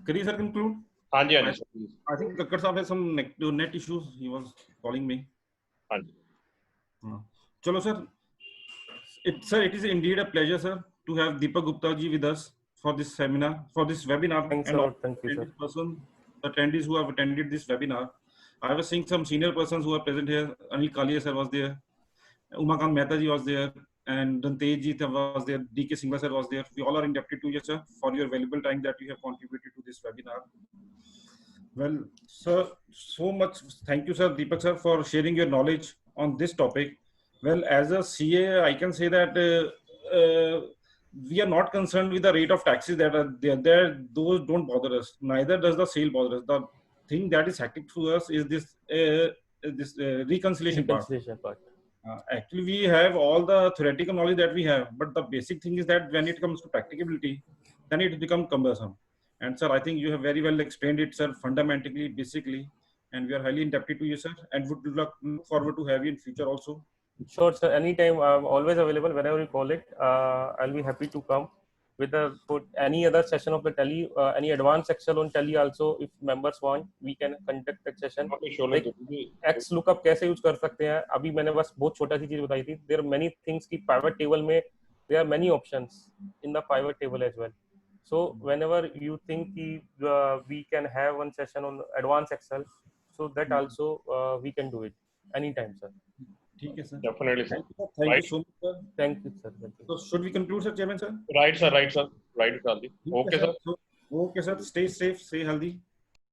Can you, sir, conclude? हाँ जी, हाँ जी. I think Kakkar Saab has some net issues. He was calling me. हाँ जी. Chalo, sir. It is indeed a pleasure, sir, to have Deepak Gupta ji with us for this seminar, for this webinar. Thanks, and sir. all Thank you, sir. The attendees who have attended this webinar. I was seeing some senior persons who are present here. Anil Kalia sir was there. Umakant Mehta ji was there. And Dantej ji was there. DK Singla sir was there. We all are indebted to you, sir, for your valuable time that you have contributed to this webinar. Well, sir, so much thank you, sir, Deepak sir, for sharing your knowledge on this topic. Well, as a CA, I can say that we are not concerned with the rate of taxes that are there. Those don't bother us. Neither does the sale bother us. The thing that is hectic to us is this reconciliation part. Actually, we have all the theoretical knowledge that we have, but the basic thing is that when it comes to practicability, then it becomes cumbersome. And sir, I think you have very well explained it, sir, fundamentally, basically, and we are highly indebted to you, sir, and would look forward to have you in future also. Sure, sir. Anytime, I'm always available. Whenever you call it, I'll be happy to come with any other session of the tally, any advanced section on tally also. If members want, we can conduct that session. Like X lookup कैसे use कर सकते हैं? अभी मैंने बस बहुत छोटा सी चीज बताई थी. There are many things की pivot table में there are many options in the pivot table as well. So whenever you think we can have one session on advanced Excel, so that also we can do it anytime, sir. Okay, sir. Definitely, sir. Thank you so much, sir. Thank you, sir. Thank you. So should we conclude, sir, Chairman, sir? Right, sir. Right, sir. Right, Vishal ji. Okay, sir. Okay, sir. Stay safe, stay healthy.